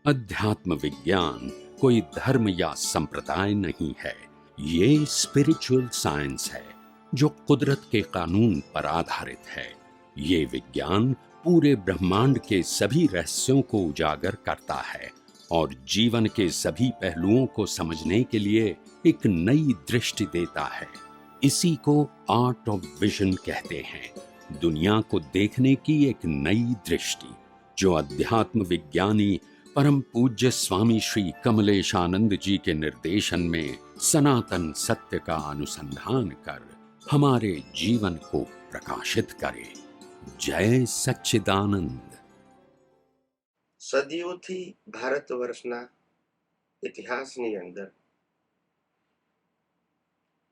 अध्यात्म विज्ञान कोई धर्म या संप्रदाय नहीं है। ये स्पिरिचुअल साइंस है जो कुदरत के कानून पर आधारित है। ये विज्ञान पूरे ब्रह्मांड के सभी रहस्यों को उजागर करता है और जीवन के सभी पहलुओं को समझने के लिए एक नई दृष्टि देता है। इसी को आर्ट ऑफ विजन कहते हैं, दुनिया को देखने की एक नई दृष्टि, जो अध्यात्म विज्ञानी परम पूज्य स्वामी श्री कमलेशानंद जी के निर्देशन में सनातन सत्य का अनुसंधान कर हमारे जीवन को प्रकाशित करे। जय सच्चिदानंद। સદીઓથી ભારત વર્ષના ઇતિહાસની અંદર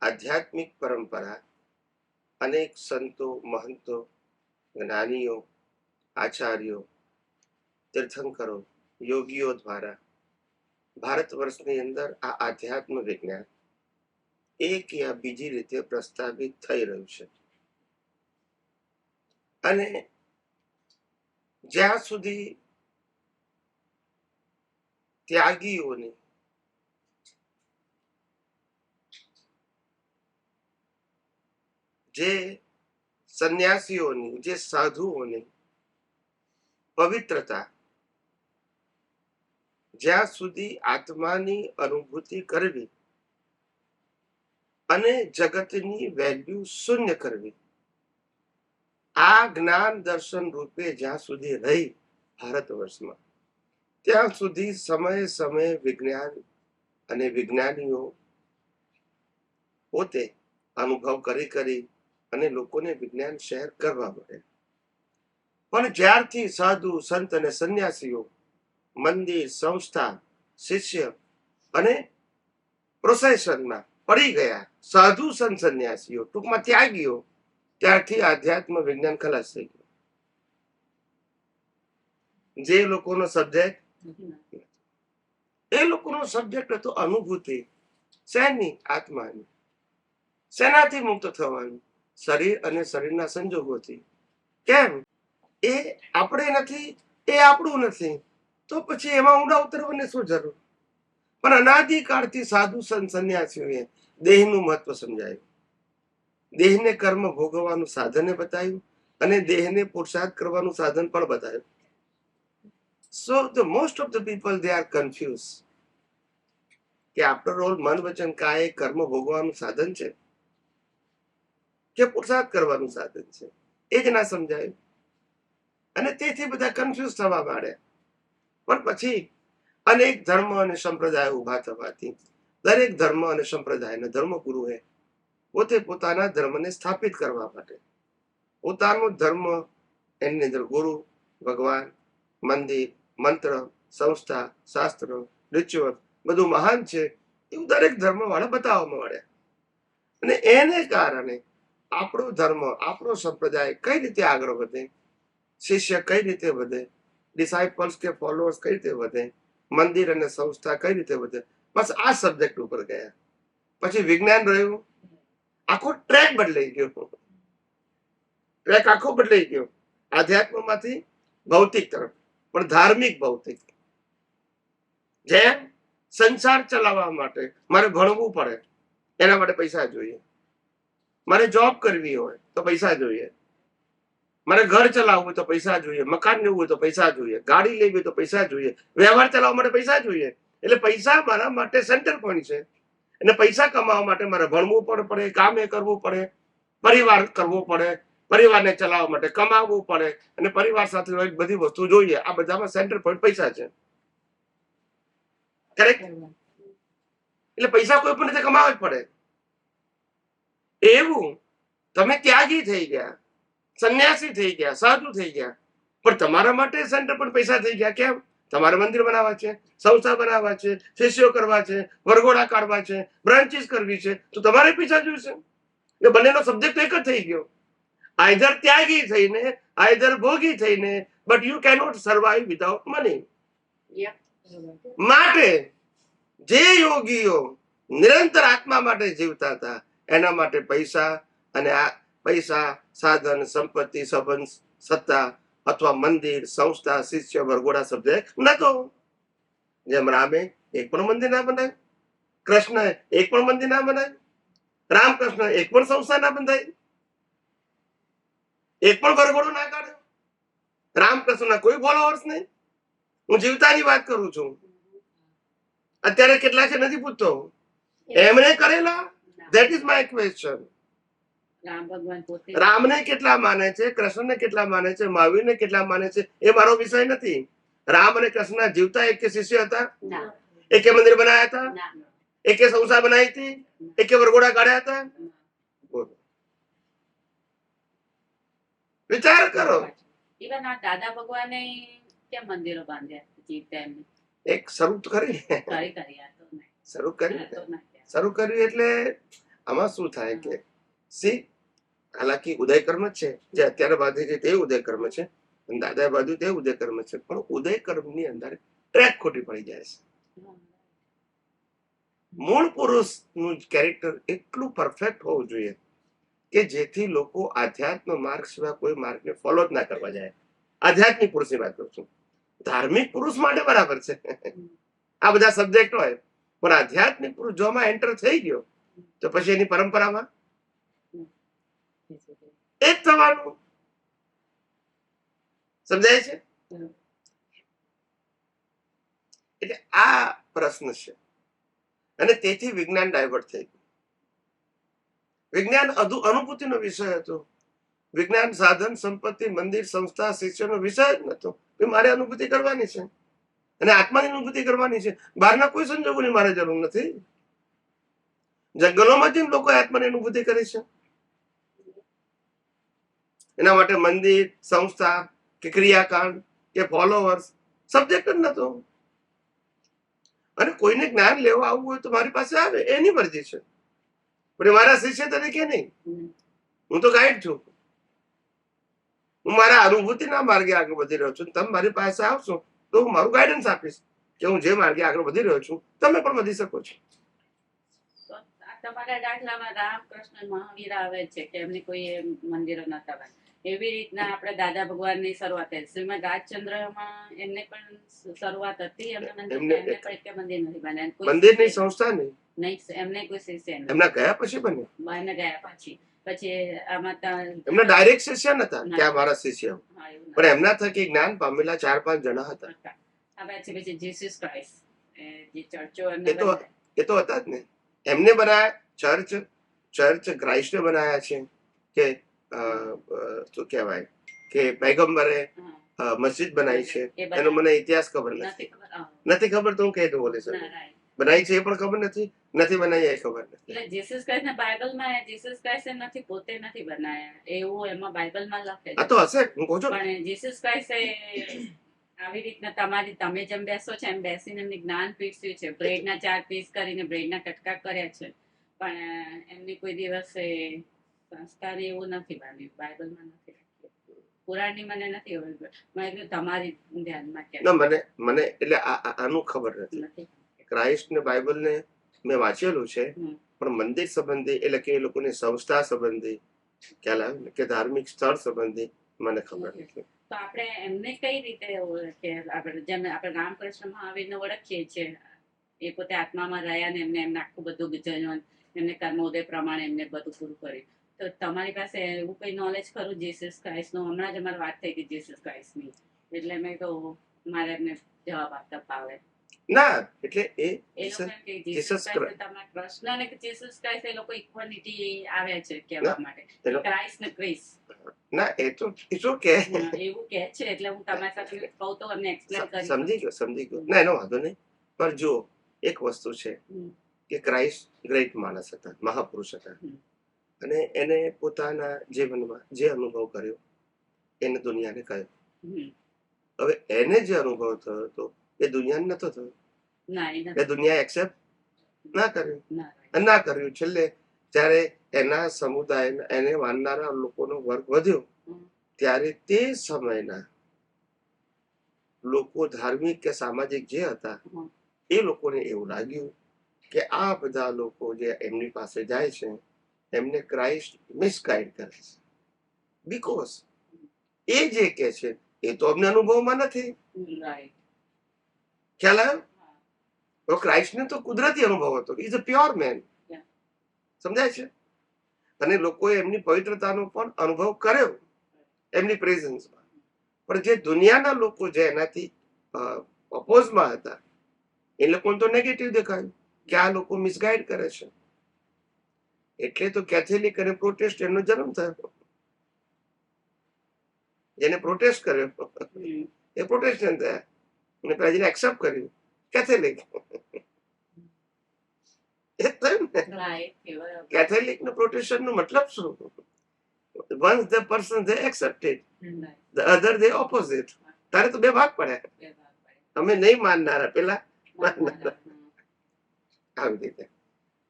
આધ્યાત્મિક પરંપરા અનેક સંતો, મહંતો, જ્ઞાનીઓ, આચાર્યો, તીર્થંકરો, યોગીઓ દ્વારા ભારત વર્ષની અંદર આ આધ્યાત્મ વિજ્ઞાન એક યા બીજી રીતે પ્રસ્થાપિત થઈ રહ્યું છે અને જ્યાં સુધી ત્યાગીઓની જે સંન્યાસીઓની, જે સાધુઓની પવિત્રતા, જ્યાં સુધી આત્માની અનુભૂતિ કરવી અને જગતની વેલ્યુ શૂન્ય કરવી, આ જ્ઞાન દર્શન રૂપે જ્યાં સુધી રહી ભારત વર્ષમાં, ત્યાં સુધી સમયે સમયે વિજ્ઞાન અને વિજ્ઞાનીઓ પોતે અનુભવ કરી અને લોકોને વિજ્ઞાન શેર કરવા પડે. પણ જ્યારથી સાધુ, સંત અને સંન્યાસીઓ મંદિર, સંસ્થા, શિષ્ય અને પ્રોસેશનમાં પડી ગયા, સાધુ, સંત, સંન્યાસીઓ, ટૂંકમાં ત્યાગીઓ, ત્યારથી આધ્યાત્મ વિજ્ઞાન ખલાસ થઈ ગયું. જે લોકોનો સબ્જેક્ટ, એ લોકોનો સબ્જેક્ટ હતો અનુભૂતિ. શેની? આત્માની. શેનાથી મુક્ત થવાનું? શરીર અને શરીરના સંજોગોથી. કેમ? એ આપણે નથી, એ આપણું નથી, તો પછી એમાં ઊંડા ઉતરવાની શું જરૂર? પણ અનાદિકાળથી સાધુ સંત સંન્યાસીઓએ દેહનું મહત્વ સમજાયું, દેહને કર્મ ભોગવવાનું સાધને બતાવ્યું અને દેહને પુરુષાર્થ કરવાનું સાધન પણ બતાવ્યું. So the most of the people, they are confused કે after all મન વચન કાય કર્મ ભોગવવાનું સાધન છે કે પુરુષાર્થ કરવાનું સાધન છે, એ જ ના સમજાયું અને તેથી બધા કન્ફ્યુઝ થવા માંડ્યા. પણ પછી અનેક ધર્મ અને સંપ્રદાય ઉભા થવાથી દરેક ધર્મ અને સંપ્રદાયના ધર્મગુરુએ પોતે પોતાના ધર્મને સ્થાપિત કરવા માટે પોતાનો ધર્મ, એની અંદર ગુરુ, ભગવાન, મંદિર, મંત્ર, સંસ્થા, શાસ્ત્ર, રિચ્યુઅલ બધું મહાન છે એવું દરેક ધર્મ વાળા બતાવવામાં મળ્યા. અને એને કારણે આપણો ધર્મ, આપણો સંપ્રદાય કઈ રીતે આગળ વધે, શિષ્ય કઈ રીતે વધે, ડિસાઇપલ્સ કે ફોલોઅર્સ કઈ રીતે વધે, મંદિર અને સંસ્થા કઈ રીતે વધે, બસ આ સબ્જેક્ટ ઉપર ગયા. પછી વિજ્ઞાન રહ્યું, આખો ટ્રેક બદલાઈ ગયો. ટ્રેક આખો બદલાઈ ગયો આધ્યાત્મમાંથી ભૌતિક તરફ, પણ ધાર્મિક ભૌતિક. જેમ સંસાર ચલાવવા માટે મારે ભણવું પડે, એના માટે પૈસા જોઈએ. મારે જોબ કરવી હોય તો પૈસા જોઈએ. મારે ઘર ચલાવવું હોય તો પૈસા જોઈએ. મકાન લેવું હોય તો પૈસા જોઈએ. ગાડી લેવી હોય તો પૈસા જોઈએ. વ્યવહાર ચલાવવા માટે પૈસા જોઈએ. એટલે પૈસા મારા માટે સેન્ટર પોઈન્ટ છે. અને પૈસા કમાવા માટે મારે ભણવું પડે, કામે કરવું પડે, પરિવાર કરવો પડે, પરિવારને ચલાવવા માટે કમાવવું પડે અને પરિવાર સાથે બધી વસ્તુ જોઈએ. આ બધામાં સેન્ટર પોઈન્ટ પૈસા છે. કરેક્ટ? એટલે પૈસા કોઈ પણ રીતે કમાવા જ પડે. એવું તમે ત્યાગી થઈ ગયા, સંન્યાસી થઈ ગયા, સાધુ થઈ ગયા, પણ તમારા માટે સેન્ટર પણ પૈસા થઈ ગયા. કેમ? તમારે મંદિર બનાવવા છે, સંસ્થા બનાવવા છે, શિષ્યો કરવા છે, વરઘોડા કાઢવા છે, બ્રાન્ચીસ કરવી છે, તો તમારે પૈસા જોઈશે. એ બંનેનો સબ્જેક્ટ એક જ થઈ ગયો. આઈધર ત્યાગી થઈને, આઈધર ભોગી થઈને, but you cannot survive without money. માટે જે યોગીઓ નિરંતર આત્મા માટે જીવતા હતા, એના માટે પૈસા અને આ પૈસા, સાધન, સંપત્તિ, સંબંધ, સત્તા અથવા મંદિર, સંસ્થા, શિષ્ય, વરઘોડા સબ્જેક્ટ નતો. જેમ રામે એક પણ મંદિર ના બનાવ્યું, કૃષ્ણએ એક પણ મંદિર ના બનાવ્યું, રામકૃષ્ણ એક પણ સંસ્થા ના બંધાઈ, એક પણ વરઘોડો ના કાઢ્યો, રામકૃષ્ણના કોઈ ફોલોઅર્સ નહીં. હું જીવતાની વાત કરું છું. અત્યારે કેટલા છે નથી પૂછતો, એમણે કરેલા. That is my question. Ram ભગવાન પોતે રામને કેટલા માને છે, કૃષ્ણને કેટલા માને છે, મહાવીરને કેટલા માને છે, એ મારો વિષય નથી. રામ અને કૃષ્ણ જીવતા એક શિષ્ય હતા, ના એકે મંદિર બનાવ્યા હતા, ના એકે સંસ્થા બનાવી હતી, એકે વરઘોડા કાઢ્યા હતા. બોલો, વિચાર કરો. ઇવન આ દાદા ભગવાને કેમ મંદિરો બાંધ્યા જીવતા એમને એક શરૂ તો કરી, કરી કરી આ તો નહીં. શરૂ કરી, આ તો નહીં. શરૂ કર્યું એટલે આમાં શું થાય કે સી, હાલાકી ઉદયકર્મ જ છે, જે અત્યારે બાંધે છે તે ઉદયકર્મ છે, અને દાદાએ બાંધ્યું તે ઉદયકર્મ છે, પણ ઉદયકર્મની અંદર ટ્રેક ખોટી પડી જાય છે. મૂળ પુરુષનું કેરેક્ટર એટલું પરફેક્ટ હોવું જોઈએ કે જેથી લોકો આધ્યાત્મ માર્ગ સિવાય કોઈ માર્ગને ફોલો જ ના કરવા જાય. આધ્યાત્મિક પુરુષની વાત કરું છું. ધાર્મિક પુરુષ માટે બરાબર છે, આ બધા સબ્જેક્ટ હોય, પણ આધ્યાત્મિક પુરુષ જોમાં એન્ટર થઈ ગયો તો પછી એની પરંપરામાં એ જ થવાનું. સમજાય છે? એટલે આ પ્રશ્ન છે, અને તેથી વિજ્ઞાન ડાયવર્ટ થઈ ગયું. વિજ્ઞાન અનુભૂતિનો વિષય હતો. વિજ્ઞાન સાધન, સંપત્તિ, મંદિર, સંસ્થા, શિષ્યનો વિષય જ નતો. મારે અનુભૂતિ કરવાની છે, અને આત્માની અનુભૂતિ કરવાની છે. બહારના કોઈ સંજોગોની મારે જરૂર નથી. જંગલોમાં જેમ લોકો આત્માની અનુભૂતિ કરે છે, એના માટે મંદિર, સંસ્થા કે ક્રિયાકાંડ કે ફોલોવર્સ સબ્જેક્ટ જ નતો. અને કોઈને જ્ઞાન લેવા આવવું હોય તો મારી પાસે આવે, એની મરજી છે, પણ મારા શિષ્ય તરીકે નહીં. હું તો ગાઈડ છું. હું મારા અનુભૂતિના માર્ગે આગળ વધી રહ્યો છું. તમે મારી પાસે આવશો તો હું મારું ગાઈડન્સ આપીશ કે હું જે માર્ગે આગળ વધી રહ્યો છું તમે પણ વધી શકો છો. તમારા દાખલામાં રામકૃષ્ણ મહાવીર આવે છે કે એમની કોઈ મંદિરો નતા બન્યા. એવી રીતના આપણે દાદા ભગવાનની શરૂઆત થઈ. શ્રીમદ રાજચંદ્રમાં એમને પણ શરૂઆત હતી, એમને પણ એક મંદિર નથી બન્યા. મંદિરની સંસ્થા નહીં, એમને કોઈ શિષ્ય નહીં. એમના ગયા પછી બન્યા. એને ગયા પછી આમાં એમના ડાયરેક્ટ શિષ્ય નતા કે આ મારા શિષ્ય, પણ એમના થકી જ્ઞાન પામેલા 4-5 જણા હતા. પછી જીસસ ક્રાઇસ્ટ જે ચર્ચો એ તો હતા જ ને. એમને બનાયા ચર્ચ ક્રાઇસ્ટે બનાયા છે કે શું કહેવાય કે પૈગંબરે મસ્જિદ બનાવી છે, એનો મને ઇતિહાસ ખબર નથી ખબર તો હું કહી દઉં. બોલે સર બનાવી છે એ પણ ખબર નથી, નથી બનાવી એ ખબર નથી. એટલે જીસસ ક્રાઇસ્ટ ને બાઇબલમાં જીસસ ક્રાઇસ્ટ નથી પોતે નથી બનાયા એવું એમાં બાઇબલમાં લખે છે. આ તો હશે, હું કહું છું. પણ જીસસ ક્રાઇસ્ટ આવી રીતના તમે જેમ બેસો છો એમ બેસીને એમને જ્ઞાન પીરસ્યું છે. બ્રેડના 4 પીસ કરીને બ્રેડના કટકા કર્યા છે, પણ એમની કોઈ દિવસે સંસ્કાર એવું નથી બાંધ્યું, બાઇબલમાં નથી લખ્યું. પુરાણની મને નથી ખબર, તમારી ધ્યાનમાં કે મને એટલે આનું ખબર નથી. ક્રાઇસ્ટ ને બાઇબલ ને મેં વાંચેલું છે, પણ મંદિર સંબંધી એટલે કે એ લોકોની સંસ્થા સંબંધી ખ્યાલ આવે કે ધાર્મિક સ્થળ સંબંધી મને ખબર નથી. તો આપણે એમને કઈ રીતે ઓળખીએ? આપણે જેમ આપણે રામકૃષ્ણ મહાવીરને ઓળખીએ છીએ, એ પોતે આત્મામાં રહ્યા ને એમને આખું બધું જીવન એમને કર્મોદય પ્રમાણે એમને બધું પૂરું કર્યું. તો તમારી પાસે એવું કઈ નોલેજ ખરું જીસસ ક્રાઇસ્ટનું? હમણાં જ અમારી વાત થઈ હતી જીસસ ક્રાઇસ્ટની, એટલે મેં તો મારે એમને જવાબ આપતા ફાવે ના. એટલે એ લોકો કે જીસસ ક્રાઇસ્ટ તમારા કૃષ્ણ અને જીસસ ક્રાઇસ્ટ એ લોકો ઇક્વાલિટી આવ્યા છે કહેવા માટે, ક્રાઇસ્ટ ને ક્રિસ ના. એ તો ઇટ્સ ઓકે, એવું કહે છે. એટલે હું તમારી સાથે કહું તો અમને એક્સપ્લેન કરી. સમજી ગયો. ના, એનો વાંધો નહીં. પણ જો એક વસ્તુ છે કે ક્રાઇસ્ટ ગ્રેટ માણસ હતા, મહાપુરુષ હતા, અને એને પોતાના જીવનમાં જે અનુભવ કર્યો એને દુનિયાને કહ્યો. હવે એને જે અનુભવ થયો હતો એ દુનિયાને નતો થયો, એ દુનિયા એક્સેપ્ટ ના કર્યું. છેલ્લે જ્યારે એના સમુદાય એને માનનારા લોકોનો વર્ગ વધ્યો ત્યારે તે સમયના લોકો ધાર્મિક કે સામાજિક જે હતા એ લોકોને એવું લાગ્યું કે આ બધા લોકો જે એમની પાસે જાય છે એમને ક્રાઇસ્ટ મિસગાઈડ કરે છે, બીકોઝ એ જે કે છે એ તો અમને અનુભવમાં નથી. ખ્યાલ આવ્યો? તો ક્રાઇસ્ટને તો કુદરતી અનુભવ હતો, is a pure man. Yeah. સમજાય છે? અને લોકોએ એમની પવિત્રતાનો પણ અનુભવ કર્યો એમની પ્રેઝન્સમાં. પણ જે દુનિયાના લોકો જે એનાથી અપોઝમાં હતા એ લોકોને તો નેગેટિવ દેખાયું કે આ લોકો મિસગાઈડ કરે છે. એટલે તો કેથોલિક અને પ્રોટેસ્ટન્ટનો જન્મ થયો. જેને પ્રોટેસ્ટ કર્યો એ પ્રોટેસ્ટન્ટ થયા, અને પેલા જેને એક્સેપ્ટ કર્યું કેથોલિક. એ થયું ને. Right. બરાબર. કેથોલિક ને પ્રોટેસ્ટન્ટ નો મતલબ શું? Once the person they accepted, Right. the other they opposite. તારે તો બે ભાગ પડે, બે ભાગ પડે. અમે નહીં માનનારા, પેલા માનનારા. આવી રીતે.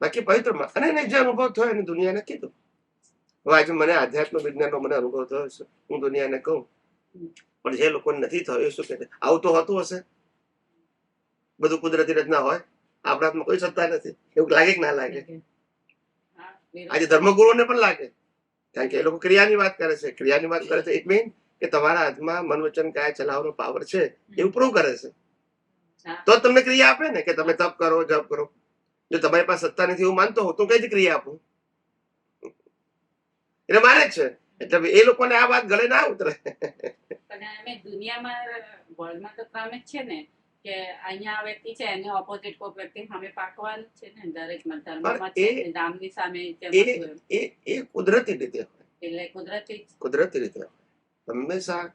બાકી પવિત્ર અને એને જે અનુભવ થયો એને દુનિયાને કીધું. હવે આજે મને આધ્યાત્મ વિજ્ઞાનનો મને અનુભવ થયો છે, હું દુનિયાને કહું. પણ જે લોકોને નથી થયો એ શું કહે? આવું તો હોતું હશે, બધું કુદરતી રચના હોય, આપણા હાથમાં કોઈ સત્તા નથી, એવું લાગે કે ના લાગે? હા, વિરોધ. આજે ધર્મગુરુઓને પણ લાગે, કારણ કે એ લોકો ક્રિયાની વાત કરે છે. ક્રિયાની વાત કરે છે, ઇટ મીન કે તમારા હાથમાં મન વચન કાયા ચલાવવાનો પાવર છે એવું પ્રૂવ કરે છે. હા. તો જ તમને ક્રિયા આપે ને, કે તમે તપ કરો, જપ કરો. જો તમારી પાસે સત્તા નથી એવું માનતો હો તો કઈ ક્રિયા આપું? એટલે મારે જ છે. એટલે એ લોકોને આ વાત ગળે ના ઉતરે. પણ અમે દુનિયામાં વર્લ્ડમાં તો ક્રમ જ છે ને કે અહીંયા આ વ્યક્તિ છે એને ઓપોઝિટ કોઈ વ્યક્તિ સામે પાકવાનું છે ને, દરેક ધર્મમાં છે ને, રામની સામે જેમ હતું એમ. એ કુદરતી રીતે હોય, એટલે કુદરતી જ. કુદરતી રીતે હોય. હંમેશા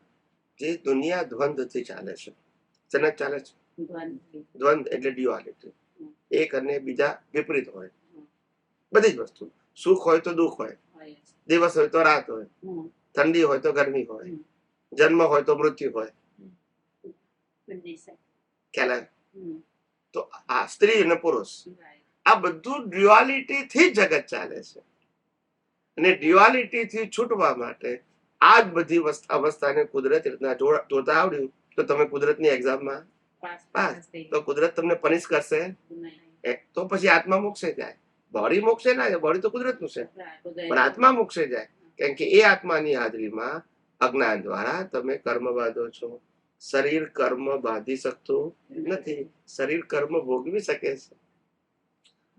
જે દુનિયા દ્વંદ્વથી ચાલે છે, શેના ચાલે છે? દ્વંદ્વ. દ્વંદ એટલે ડ્યુઆલિટી. એક અને બીજા વિપરીત હોય. બધી જ વસ્તુ, સુખ હોય તો દુઃખ હોય, હોય જ. દિવસ હોય તો રાત હોય, હમ. ઠંડી હોય તો ગરમી હોય, હમ. જન્મ હોય તો મૃત્યુ હોય. Condition. ખ્યાલ આવે? હમ. તો આ સ્ત્રી અને પુરુષ, Right. આ બધું ડ્યુઆલિટી થી જ જગત ચાલે છે. અને ડ્યુઆલિટી થી છૂટવા માટે આ જ બધી અવસ્થાને કુદરતી રીતના જોતા આવડ્યું તો તમે કુદરતની એક્ઝામમાં પાસ પાસ. થઈ તો કુદરત તમને પનિશ કરશે નહીં. તો પછી આત્મા મોક્ષે જાય. બોડી મોક્ષે ના જાય, બોડી તો કુદરતનું છે, કુદરતી. પણ આત્મા મોક્ષે જાય. કારણ કે એ આત્માની હાજરીમાં અજ્ઞાન દ્વારા તમે કર્મ બાંધો છો. શરીર કર્મ બાંધી શકતું નથી, શરીર કર્મ ભોગવી શકે છે.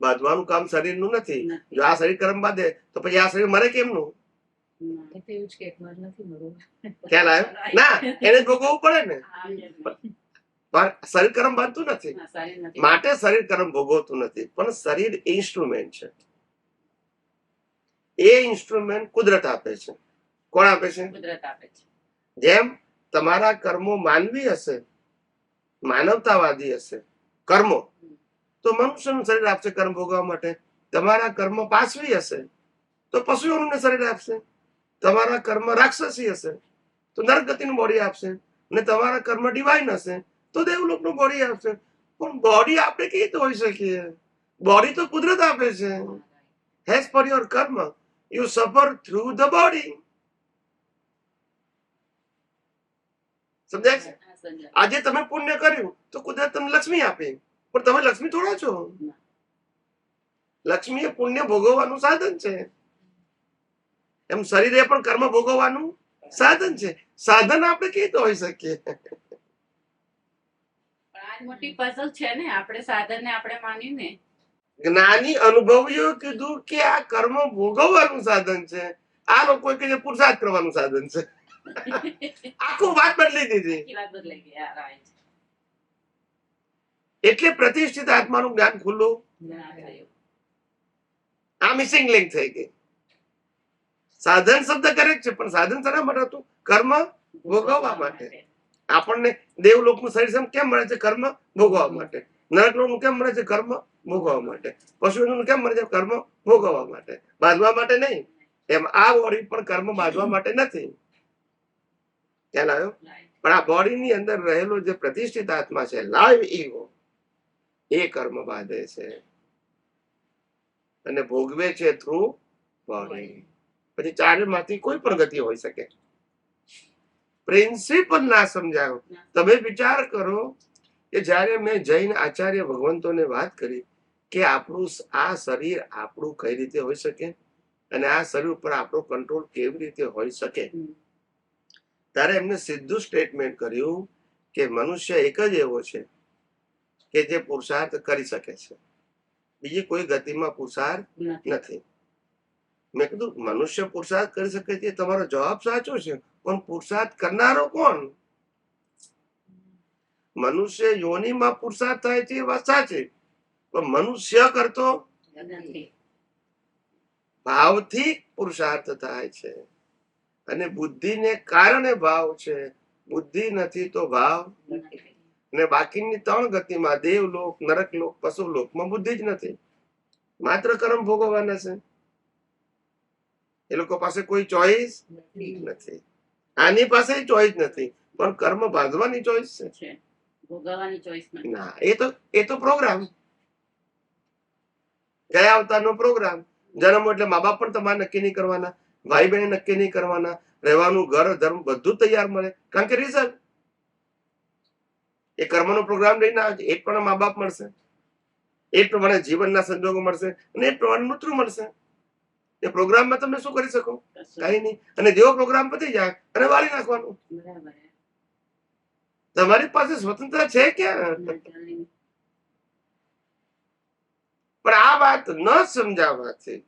બાંધવાનું કામ શરીરનું નથી. જો આ શરીર કર્મ બાંધે તો પછી આ શરીર મરે કેમનું? ખ્યાલ આવ્યો? ના, એને જ ભોગવવું પડે ને. પણ શરીર કર્મ બાંધતું નથી, માટે શરીર કર્મ ભોગવતું નથી. પણ શરીર ઇન્સ્ટ્રુમેન્ટ છે. એ ઇન્સ્ટ્રુમેન્ટ કુદરત આપે છે. કોણ આપે છે? કુદરત આપે છે. જેમ તમારા કર્મો માનવી હશે, માનવતાવાદી હશે કર્મો, તો મનુષ્યનું શરીર આપશે કર્મ ભોગવવા માટે. તમારા કર્મ પાશવી હશે તો પશુઓનું શરીર આપશે. તમારા કર્મ રાક્ષસી હશે તો નરક ગતિનું બોડી આપશે. અને તમારા કર્મ ડિવાઇન હશે તો દેવલોકનું બોડી આપશે. પણ બોડી આપણે કેવી રીતે હોઈ શકીએ? બોડી તો કુદરત આપે છે. As per your karma, you suffer through the body. સમજાય છે? હા, સમજાય. આજે તમે પુણ્ય કર્યું તો કુદરત તમને લક્ષ્મી આપી, પણ તમે લક્ષ્મી થોડા છો. લક્ષ્મી એ પુણ્ય ભોગવવાનું સાધન છે. એમ શરીરે પણ કર્મ ભોગવવાનું સાધન છે. સાધન આપણે કેવી રીતે હોઈ શકીએ? પણ આ જ મોટી puzzle છે ને, આપણે સાધનને આપણે માન્યું ને. જ્ઞાની અનુભવીઓ કીધું કે આ કર્મ ભોગવવાનું સાધન છે, આ લોકો કે જે પુરુષાર્થ કરવાનું સાધન છે. આખું વાત બદલી દીધી. આખી વાત બદલાઈ ગઈ. હા, right. એટલે પ્રતિષ્ઠિત આત્માનું જ્ઞાન ખુલ્લું, ના થયું. આ મિસિંગ લિંક થઈ ગઈ. સાધન શબ્દ કરેક્ટ છે, પણ સાધન શેના માટે હતું? કર્મ ભોગવવા માટે. આપણને દેવલોકનું શરીર કેમ મળે છે? કર્મ ભોગવવા માટે. નરકલોકનું કેમ મળે છે? કર્મ ભોગવવા માટે. પશુનું કેમ મળે છે? કર્મ ભોગવવા માટે, બાંધવા માટે નહીં. એમ આ બોડી પણ કર્મ બાંધવા માટે નથી. ખ્યાલ આવ્યો? Right. પણ આ બોડીની અંદર રહેલો જે પ્રતિષ્ઠિત આત્મા છે, લાઈવ ઈગો, એ કર્મ બાંધે છે અને ભોગવે છે થ્રુ બોડી. પછી ચારમાંથી કોઈ પણ ગતિ હોઈ શકે. પ્રિન્સિપલ ના સમજાયો. તમે વિચાર કરો કે જ્યારે મેં જૈન આચાર્ય ભગવંતોને વાત કરી કે આપણું આ શરીર આપણું કઈ રીતે હોઈ શકે અને આ શરીર ઉપર આપણો કંટ્રોલ કેવી રીતે હોઈ શકે, ત્યારે એમને સીધું સ્ટેટમેન્ટ કર્યું કે મનુષ્ય એક જ એવો છે કે જે પુરુષાર્થ કરી શકે છે. બીજી કોઈ ગતિમાં પુરુષાર્થ નથી. મેં કીધું મનુષ્ય પુરુષાર્થ કરી શકે છે, તમારો જવાબ સાચો છે, પણ પુરુષાર્થ કરનારો કોણ? મનુષ્ય યોનિમાં પુરુષાર્થ થાય છે એ વાત સાચી, પણ મનુષ્ય કરતો નથી. ભાવથી પુરુષાર્થ થાય છે, અને બુદ્ધિને કારણે ભાવ છે. બુદ્ધિ નથી તો ભાવ, અને બાકીની 3 ગતિમાં દેવલોક, નરકલોક, પશુલોકમાં બુદ્ધિ જ નથી, માત્ર કર્મ ભોગવવાના છે. એ લોકો પાસે કોઈ ચોઈસ નથી. આની પાસે ચોઈસ નથી, પણ કર્મ બાંધવાની ચોઈસ છે. ભોગવવાની ચોઈસ નથી. ના, એ તો પ્રોગ્રામ, ગયા અવતારનો પ્રોગ્રામ. જન્મ એટલે મા બાપ પણ તમારે નક્કી નહીં કરવાના, ભાઈ બહેન નક્કી નહીં કરવાના, રહેવાનું ઘર ધર્મ બધું તૈયાર મળે, કારણ કે રિઝલ્ટ એ કર્મનો પ્રોગ્રામ લઈને આવે છે. એ પણ મા બાપ મળશે, એ પ્રમાણે જીવનના સંજોગો મળશે, અને એ પ્રમાણે મૃત્યુ મળશે. એ પ્રોગ્રામમાં તમે શું કરી શકો? કઈ નહીં. અને જેવો પ્રોગ્રામ પતી જાય અને વાળી નાખવાનું. તમારી પાસે સ્વતંત્ર છે ક્યાં? પણ આ વાત ન સમજાવવાથી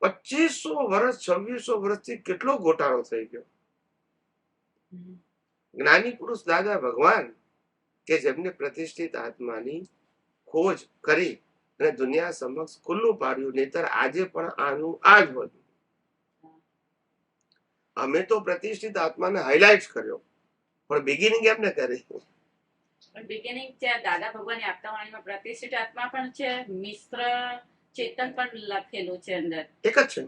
2500 વર્ષ 2600 વર્ષથી કેટલો ગોટાળો થઈ ગયો. જ્ઞાની પુરુષ દાદા ભગવાન કે જેમને પ્રતિષ્ઠિત આત્માની ખોજ કરી અને દુનિયા સમક્ષ ખુલ્લું પાડ્યું, નહીતર આજે પણ આનું આ જ હતું. અમે તો પ્રતિષ્ઠિત આત્માને હાઇલાઇટ કર્યો, પણ બિગિનિંગ એમને કરી. પણ બિગિનિંગ છે દાદા ભગવાનની આપતા વાણીમાં પ્રતિષ્ઠિત આત્મા પણ છે, મિશ્ર ચેતન પણ લખેલું છે અંદર. એક જ છે.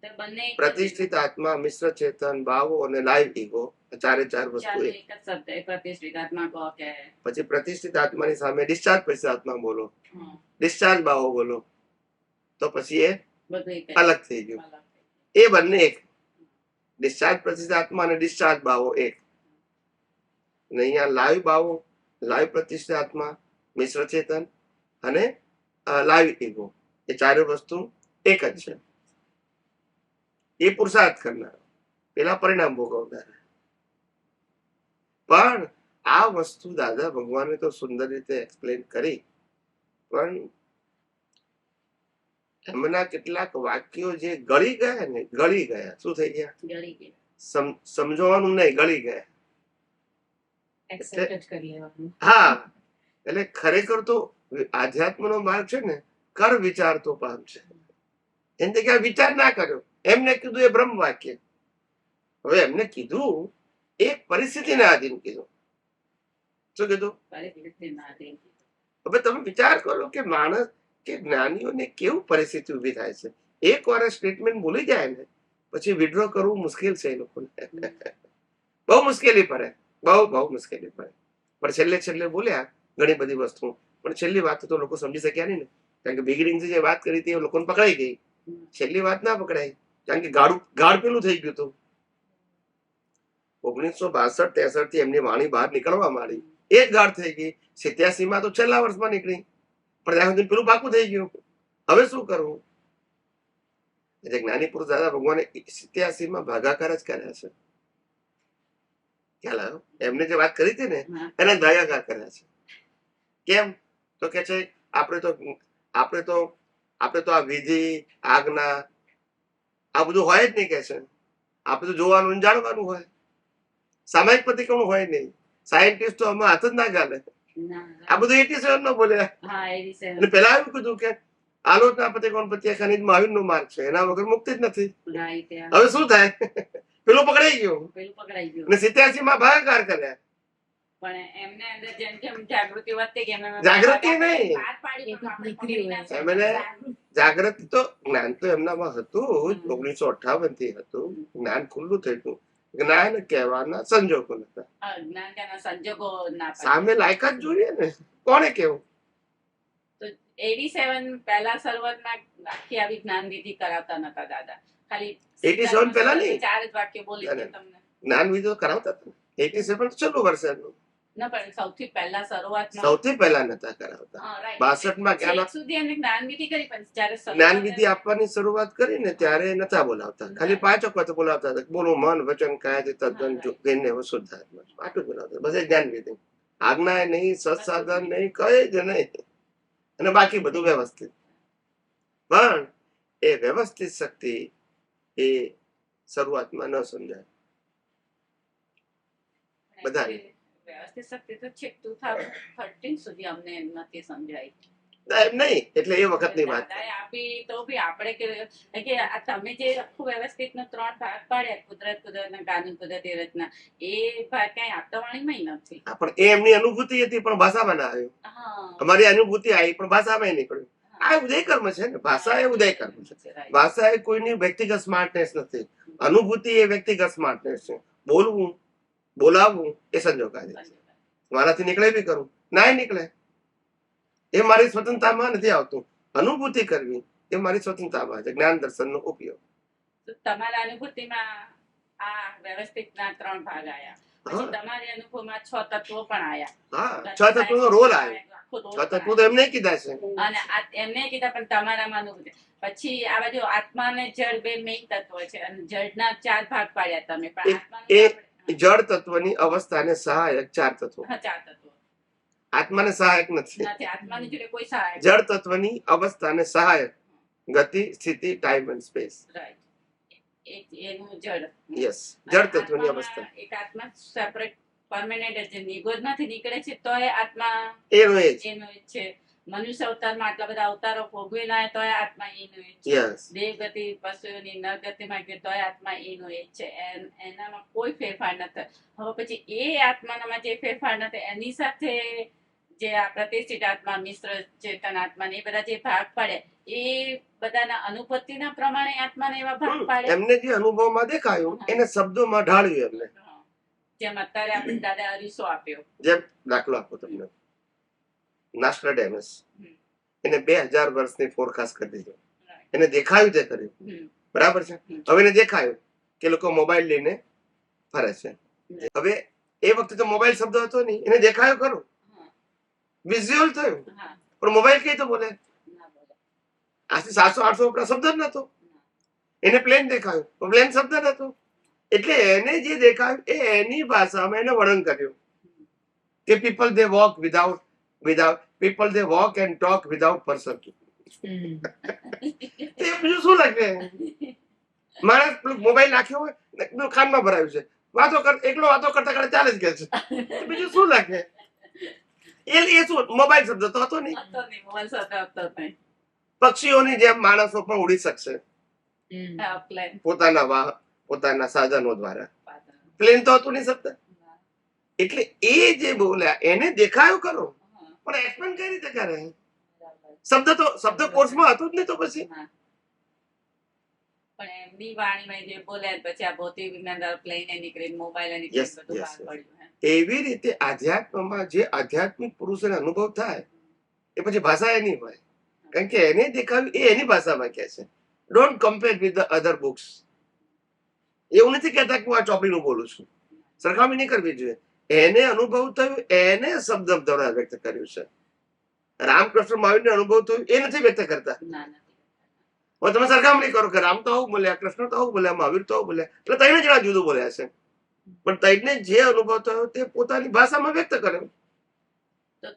તો બંને પ્રતિષ્ઠિત આત્મા, મિશ્ર ચેતન, ભાવો અને લાઈવ ઈગો, ચારે ચાર વસ્તુ એક જ શબ્દ પ્રતિષ્ઠિત આત્મા કહો કે. પછી પ્રતિષ્ઠિત આત્માની સામે ડિસ્ચાર્જ પ્રતિષ્ઠિત આત્મા બોલો, ડિસ્ચાર્જ ભાવો બોલો, તો પછી એ બધું અલગ થઈ ગયું. એ બંને એક. ડિસ્ચાર્જ પ્રતિષ્ઠિત આત્મા અને ડિસ્ચાર્જ ભાવો એક. અને અહીંયા લાઈવ ભાવો, લાઈવ પ્રતિષ્ઠિત આત્મા, મિશ્ર ચેતન અને લાઈવ ઈગો, એ ચારે વસ્તુ એક જ છે. એ પુરુષાર્થ કરનાર, પેલા પરિણામ ભોગવનાર. પણ આ વસ્તુ દાદા ભગવાને તો સુંદર રીતે એક્સપ્લેન કરી, પણ એમના કેટલાક વાક્યો જે ગળી ગયા ને, ગળી ગયા. શું થઈ ગયા? ગળી ગયા. સમજવાનું નહીં, ગળી ગયા. હા, એટલે ખરેખર તો આધ્યાત્મનો માર્ગ છે ને, કર વિચાર તો પામશે. એની જગ્યાએ વિચાર ના કર્યો, એમને કીધું એ બ્રહ્મ વાક્ય. હવે એમને કીધું એક પરિસ્થિતિને આધીન કીધું. શું કીધું? હવે તમે વિચાર કરો કે માણસ કે જ્ઞાનીઓને કેવું પરિસ્થિતિ ઉભી થાય છે. એક વાર સ્ટેટમેન્ટ ભૂલી જાય ને, પછી વિડ્રો કરવું મુશ્કેલ છે એ લોકોને. બહુ મુશ્કેલી પડે, બહુ મુશ્કેલી પડે. પણ છેલ્લે બોલ્યા ઘણી બધી વસ્તુ, પણ છેલ્લી વાત તો લોકો સમજી શક્યા નહીં ને, કારણ કે બિગિનિંગ જે વાત કરી હતી એ લોકોને પકડાઈ ગઈ. છેલ્લી વાત ના પકડાય, કારણ કે ગાઢ પેલું થઈ ગયું હતું. 1962-63 થી એમની વાણી બહાર નીકળવા માંડી, એ જ ગાઢ થઈ ગઈ. 87 માં તો છેલ્લા વર્ષમાં નીકળી, પણ ત્યાં સુધી પેલું પાકું થઈ ગયું. હવે શું કરવું? એટલે જ્ઞાની પુરુષ દાદા ભગવાને 87 માં ભાગાકાર જ કર્યા છે. ખ્યાલ આવ્યો? એમને જે વાત કરી હતી ને એના ભાગાકાર કર્યા છે. કેમ? તો કે છે આપણે તો આ વિધિ, આજ્ઞા આ બધું હોય જ નહીં કે છે. આપણે તો જોવાનું જાણવાનું હોય. સામાયિક પ્રતિક્રમણ હોય નહીં. સાયન્ટિસ્ટ તો આમાં હાથ જ ના ગાલે. આ બધું 87 નો બોલ્યા. અને પેલા એવું કીધું કે આલોચના પ્રતિક્રમણ પ્રત્યે ખનિજ મહાવીરનો માર્ગ છે, એના વગર મુક્તિ જ નથી. હવે શું થાય? પેલું પકડાઈ ગયું. અને 87 માં ભાગાકાર કર્યા. પણ એમને અંદર જેમ જેમ જાગૃતિ વધતી ગઈ, જાગૃતિ નહીં, એમને જાગૃતિ તો જ્ઞાન તો એમનામાં હતું જ. 1958 થી હતું જ્ઞાન, ખુલ્લું થયું. જ્ઞાન કહેવાના સંજોગો નતા. સામે લાયકાત જોઈએ ને, કોને કેવું? 87 પહેલા શરૂઆતમાં આખી આવી જ્ઞાન વિધિ કરાવતા નતા દાદા. ખાલી 87 પહેલા નહીં, 4 જ વાક્ય બોલી તમને જ્ઞાન વિધિ કરાવતા હતા. 87 છેલ્લું વર્ષ એમનું. ના, પણ સૌથી પહેલા શરૂઆતમાં સૌથી પહેલા નતા કરાવતા. 62 માં સુધી એમને જ્ઞાન વિધિ કરી, પણ જ્યારે જ્ઞાન વિધિ આપવાની શરૂઆત કરી ને ત્યારે નતા બોલાવતા. ખાલી 5 વખત બોલાવતા હતા. બોલો મન વચન કાયાથી તદ્દન જોઈને શુદ્ધાત્મા, આટલું બોલાવતા. બસ જ્ઞાન વિધિ. આજ્ઞા નહીં, સત્સાધન નહીં, કઈ જ નહીં, અને બાકી બધું વ્યવસ્થિત. પણ એ વ્યવસ્થિત શક્તિ એ શરૂઆતમાં ન સમજાય બધાને. વ્યવસ્થિત શક્તિ તો છેક 2013 સુધી અમને નથી સમજાય. એમ નહીં, એટલે એ વખતની વાત. દાદાએ આપી તો બી આપણે કે આ તમે જે આખું વ્યવસ્થિત નો 3 ભાગ પાડ્યા, કુદરત કુદરતના કાનૂન, કુદરતી રચના, એ ભાગ કઈ આપતા વાણીમાં નથી. પણ એ એમની અનુભૂતિ હતી, પણ ભાષામાં ના આવ્યું. હા, અમારી અનુભૂતિ આવી, પણ ભાષામાં નીકળ્યું. આ ઉદય કર્મ છે ને, ભાષા એ ઉદય કર્મ છે. ભાષા એ કોઈની વ્યક્તિગત સ્માર્ટનેસ નથી. અનુભૂતિ એ વ્યક્તિગત સ્માર્ટનેસ છે. બોલવું, બોલાવવું એ સંજોગાદી છે. મારાથી નીકળે બી કરું, ના નીકળે, એ મારી સ્વતંત્રતામાં નથી આવતું. અનુભૂતિ કરવી એ મારી સ્વતંત્રતામાં છે. જ્ઞાન દર્શનનો ઉપયોગ. તો તમારા અનુભૂતિમાં આ વ્યવસ્થિતના 3 ભાગ આયા, પછી તમારી અનુભવમાં 6 તત્વો પણ આયા. હા, 6 તત્વોનો રોલ આવ્યો. 6 તત્વો તો એમને કીધા છે, અને એમને કીધા, પણ તમારામાં અનુભૂતિ. પછી આ બાજુ આત્મા અને જળ બે મેઇન તત્વો છે, અને જળના 4 ભાગ પાડ્યા તમે. પણ આત્માનું જળ તત્વની અવસ્થાને સહાયક 4 તત્વો. 4 તત્વો આત્માને સહાયક નથી. આત્માની જોડે કોઈ સહાયક. જળ તત્વની અવસ્થાને સહાયક ગતિ, સ્થિતિ, ટાઈમ એન્ડ સ્પેસ. એનું જળ. યસ, જળ તત્વની અવસ્થા. એક આત્મા સેપરેટ પરમેનન્ટ છે, નિગોદ માંથી નીકળે છે તો એ આત્મા એનો એ જ છે. મનુષ્ય અવતારમાં આટલા બધા અવતારો ભોગવી ના તો આત્મા એનો એ છે. યસ, દેવ ગતિ પશુઓની નરગતિમાં ગયો તો આત્મા એનો એ છે. એનામાં કોઈ ફેરફાર નથી. હવે પછી એ આત્માનામાં જે ફેરફાર નથી, એની સાથે જે આ પ્રતિષ્ઠિત આત્મા, મિશ્ર ચેતન આત્મા ને એ બધા જે ભાગ પાડે, એ બધાના અનુભૂતિના પ્રમાણે આત્માને એવા ભાગ પાડે. એમને જે અનુભવમાં દેખાયું એને શબ્દોમાં ઢાળ્યું. એમને જેમ અત્યારે આપણે દાદા અરીસો આપ્યો. જેમ દાખલો આપો તમને, નાસ્ટ્રાડેમસ એને 2000 વર્ષની ફોરકાસ્ટ કરી દીધો. એને દેખાયું તે કર્યું, બરાબર છે. હવે એને દેખાયું કે લોકો મોબાઈલ લઈને ફરે છે. હવે એ વખતે તો મોબાઈલ શબ્દ હતો નહીં, એને દેખાયો ખરું, વિઝ્યુઅલ થયું, પણ મોબાઈલ કઈ તો બોલે. આજથી 700-800 આપણા શબ્દ જ નતો. એને પ્લેન દેખાયું, પણ પ્લેન શબ્દ નતો. એટલે એને જે દેખાયું એ એની ભાષામાં એને વર્ણન કર્યું કે people they walk without people they walk and talk without person. તે બીજું શું લાગે? માણસ મોબાઈલ નાખ્યો હોય, ખાનમાં ભરાયું છે, એકલો વાતો કરતા કરતા ચાલે જ કે છે. બીજું શું લાગે? એ શું મોબાઈલ શબ્દ તો હતો નહીં. પક્ષીઓની જેમ માણસો પણ ઉડી શકશે પોતાના સાધનો દ્વારા. પ્લેન તો હતું નહીં શબ્દ. એટલે એ જે બોલ્યા એને દેખાયું કરો, પણ એક્સપ્લેન કઈ રીતે કરે? શબ્દ કોર્સમાં હતું જ નહીં તો પછી. પણ એમની વાણીમાં જે બોલ્યા પછી આ ભૌતિક વિજ્ઞાન પ્લેન નીકળી, મોબાઈલ નીકળી, બધું બહાર પડ્યું. એવી રીતે આધ્યાત્મમાં જે આધ્યાત્મિક પુરુષોને અનુભવ થાય એ પછી ભાષા એ નહીં હોય, કારણ કે એને દેખાવ્યું એ એની ભાષામાં કહે છે. Don't compare with the other books. એવું નથી કહેતા કે હું આ ચોપડીનું બોલું છું, સરખામણી નહીં કરવી જોઈએ. એને અનુભવ થયું, એને શબ્દ દ્વારા વ્યક્ત કર્યું છે. રામકૃષ્ણ મહાવીરને અનુભવ થયું એ નથી વ્યક્ત કરતા. હવે તમે સરખામણી કરો કે રામ તો આવું બોલ્યા, કૃષ્ણ તો આવું બોલ્યા, મહાવીર તો આવું બોલ્યા, એટલે ત્રણે જણા જુદું બોલ્યા છે. પણ તઈને જે અનુભવ થયો તે પોતાની ભાષામાં વ્યક્ત કર્યો. તો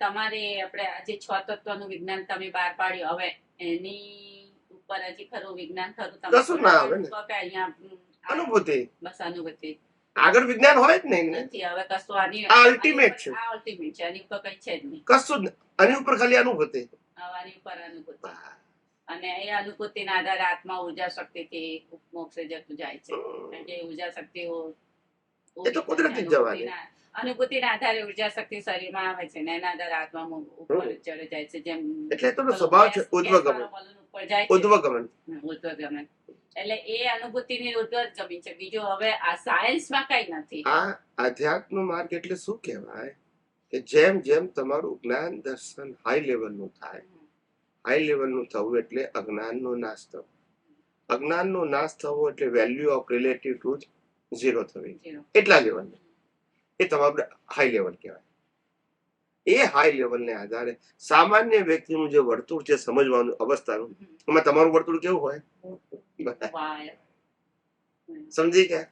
તમારે આપણે આજે 6 તત્વનું વિજ્ઞાન તમે બહાર પાડ્યું, હવે એની ઉપર હજી ખરું વિજ્ઞાન ખરું કશું ના આવે ને. અનુભૂતિ, બસ અનુભૂતિ. આગળ વિજ્ઞાન હોય જ નહીં ને. હવે કશું આની અલ્ટિમેટ છે. આ અલ્ટિમેટ છે, આની ઉપર કઈ છે જ નહીં. કશું જ આની ઉપર ખાલી અનુભૂતિ. આની ઉપર અનુભૂતિ. અને એ અનુભૂતિના આધારે આત્મા ઉર્જા શક્તિથી મોક્ષે જતું જાય છે. કારણ કે ઉર્જા શક્તિ એ તો કુદરતી જવાની. અનુભૂતિના આધારે ઉર્જા શક્તિ શરીરમાં આવે છે ને એના આધારે આત્મા ઉપર ચડે જાય છે. જેમ એટલે તો સ્વભાવ છે ઉદ્વગમન. ઉપર જાય છે, ઉદ્વગમન. એટલે એ અનુભૂતિની ઉદ્વગમન છે. બીજું હવે આ સાયન્સમાં કઈ નથી. આ આધ્યાત્મ માર્ગ એટલે શું કહેવાય કે જેમ જેમ તમારું જ્ઞાન દર્શન હાઈ લેવલનું થાય, હાઈ લેવલનું થવું એટલે અજ્ઞાનનો નાશ થવો. અજ્ઞાનનો નાશ થવો એટલે વેલ્યુ ઓફ રિલેટિવ ટ્રુથ 0 થવી. એટલા લેવલનું એ તમારું હાઈ લેવલ કહેવાય. એ હાઈ લેવલને આધારે સામાન્ય વ્યક્તિનું જે વર્તુળ છે સમજવાનું અવસ્થાનું, એમાં તમારું વર્તુળ કેવું હોય સમજી ગયા?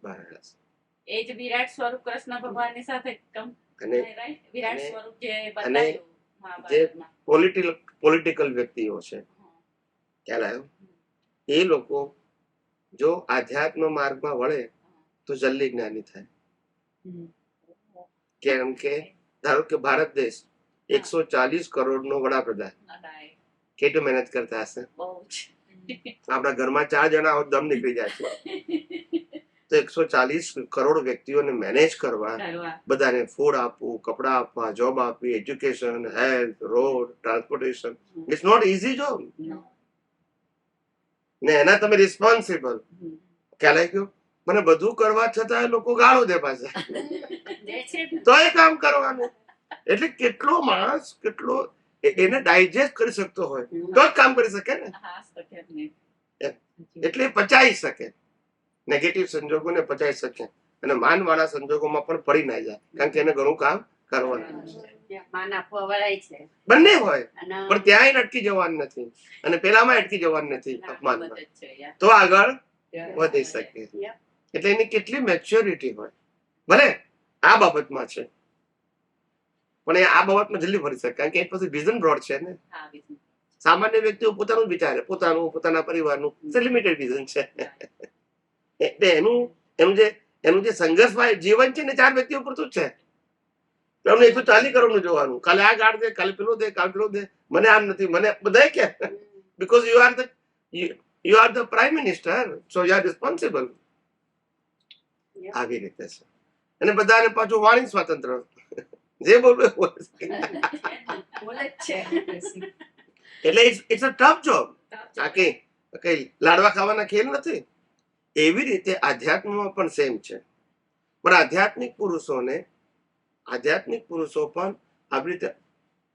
બસ એ જ વિરાટ સ્વરૂપ કૃષ્ણ ભગવાનની સાથે અને Right? વિરાટ અને- સ્વરૂપ જે અને બતાવ્યું મહાભારતમાં. પોલિટિકલ વ્યક્તિઓ છે, ખ્યાલ આવ્યો? એ લોકો જો આધ્યાત્મ માર્ગમાં વળે તો જલ્દી જ્ઞાની થાય. કેમ કે ધારો કે ભારત દેશ 140 કરોડનો વડાપ્રધાન Right. કેટલી મહેનત કરતા હશે? બહુ જ. આપણા ઘરમાં 4 જણા હોય દમ નીકળી જાય છે. તો 140 કરોડ વ્યક્તિઓને મેનેજ કરવા, કરવા. બધાને ફૂડ આપવું, કપડા આપવા, જોબ આપવી, education, health, road, transportation, it's not easy job. No. ને એના તમે રિસ્પોન્સિબલ. ખ્યાલ આવી ગયો? મને બધું કરવા છતાં એ લોકો ગાળો દે પાછા. જે છે ને. તો એ કામ કરવાનું. એટલે કેટલો માણસ કેટલો એને ડાયજેસ્ટ કરી શકતો હોય તો જ કામ કરી શકે ને. હા, શકે જ નહીં. એટલે એ પચાવી શકે, નેગેટિવ સંજોગોને પચાવી શકે, અને માનવાળા સંજોગોમાં પણ પડી ના જાય, કારણ કે એને ઘણું કામ કરવાનું છે. માન આપવા વાળાય છે. બંને હોય, અને પણ ત્યાંય અટકી જવાનું નથી અને પેલામાં અટકી જવાનું નથી ના, અપમાનમાં, બધું જ છે, યાર. તો આગળ વધી શકે. Yeah. એટલે એની કેટલી મેચ્યોરિટી હોય. ભલે આ બાબતમાં છે, પણ એ આ બાબતમાં જલ્દી ફરી શકે, કારણ કે એ પછી વિઝન બ્રોડ છે ને. હા, business. સામાન્ય વ્યક્તિઓ પોતાનું જ વિચારે, પોતાના પરિવારનું લિમિટેડ વિઝન છે. એટલે એનું જે સંઘર્ષમાં જીવન છે ને 4 વ્યક્તિઓ પૂરતું જ છે. તમને 140 કરોડનું જોવાનું, કાલે આ ગાળ દે, કાલે પેલો દે, કાલે પેલો દે, મને આમ નથી, મને બધા કે because you are the prime minister, so you are responsible. Yeah. આવી રીતે છે. અને બધાને પાછું વાણી સ્વાતંત્ર્ય, જે બોલવું એ બોલે. બોલે જ છે. એટલે ઇટ્સ અ ટફ જોબ. આ કઈ લાડવા ખાવાના ખેલ નથી. એવી રીતે આધ્યાત્મમાં પણ સેમ છે. પણ આધ્યાત્મિક પુરુષો પણ આવી રીતે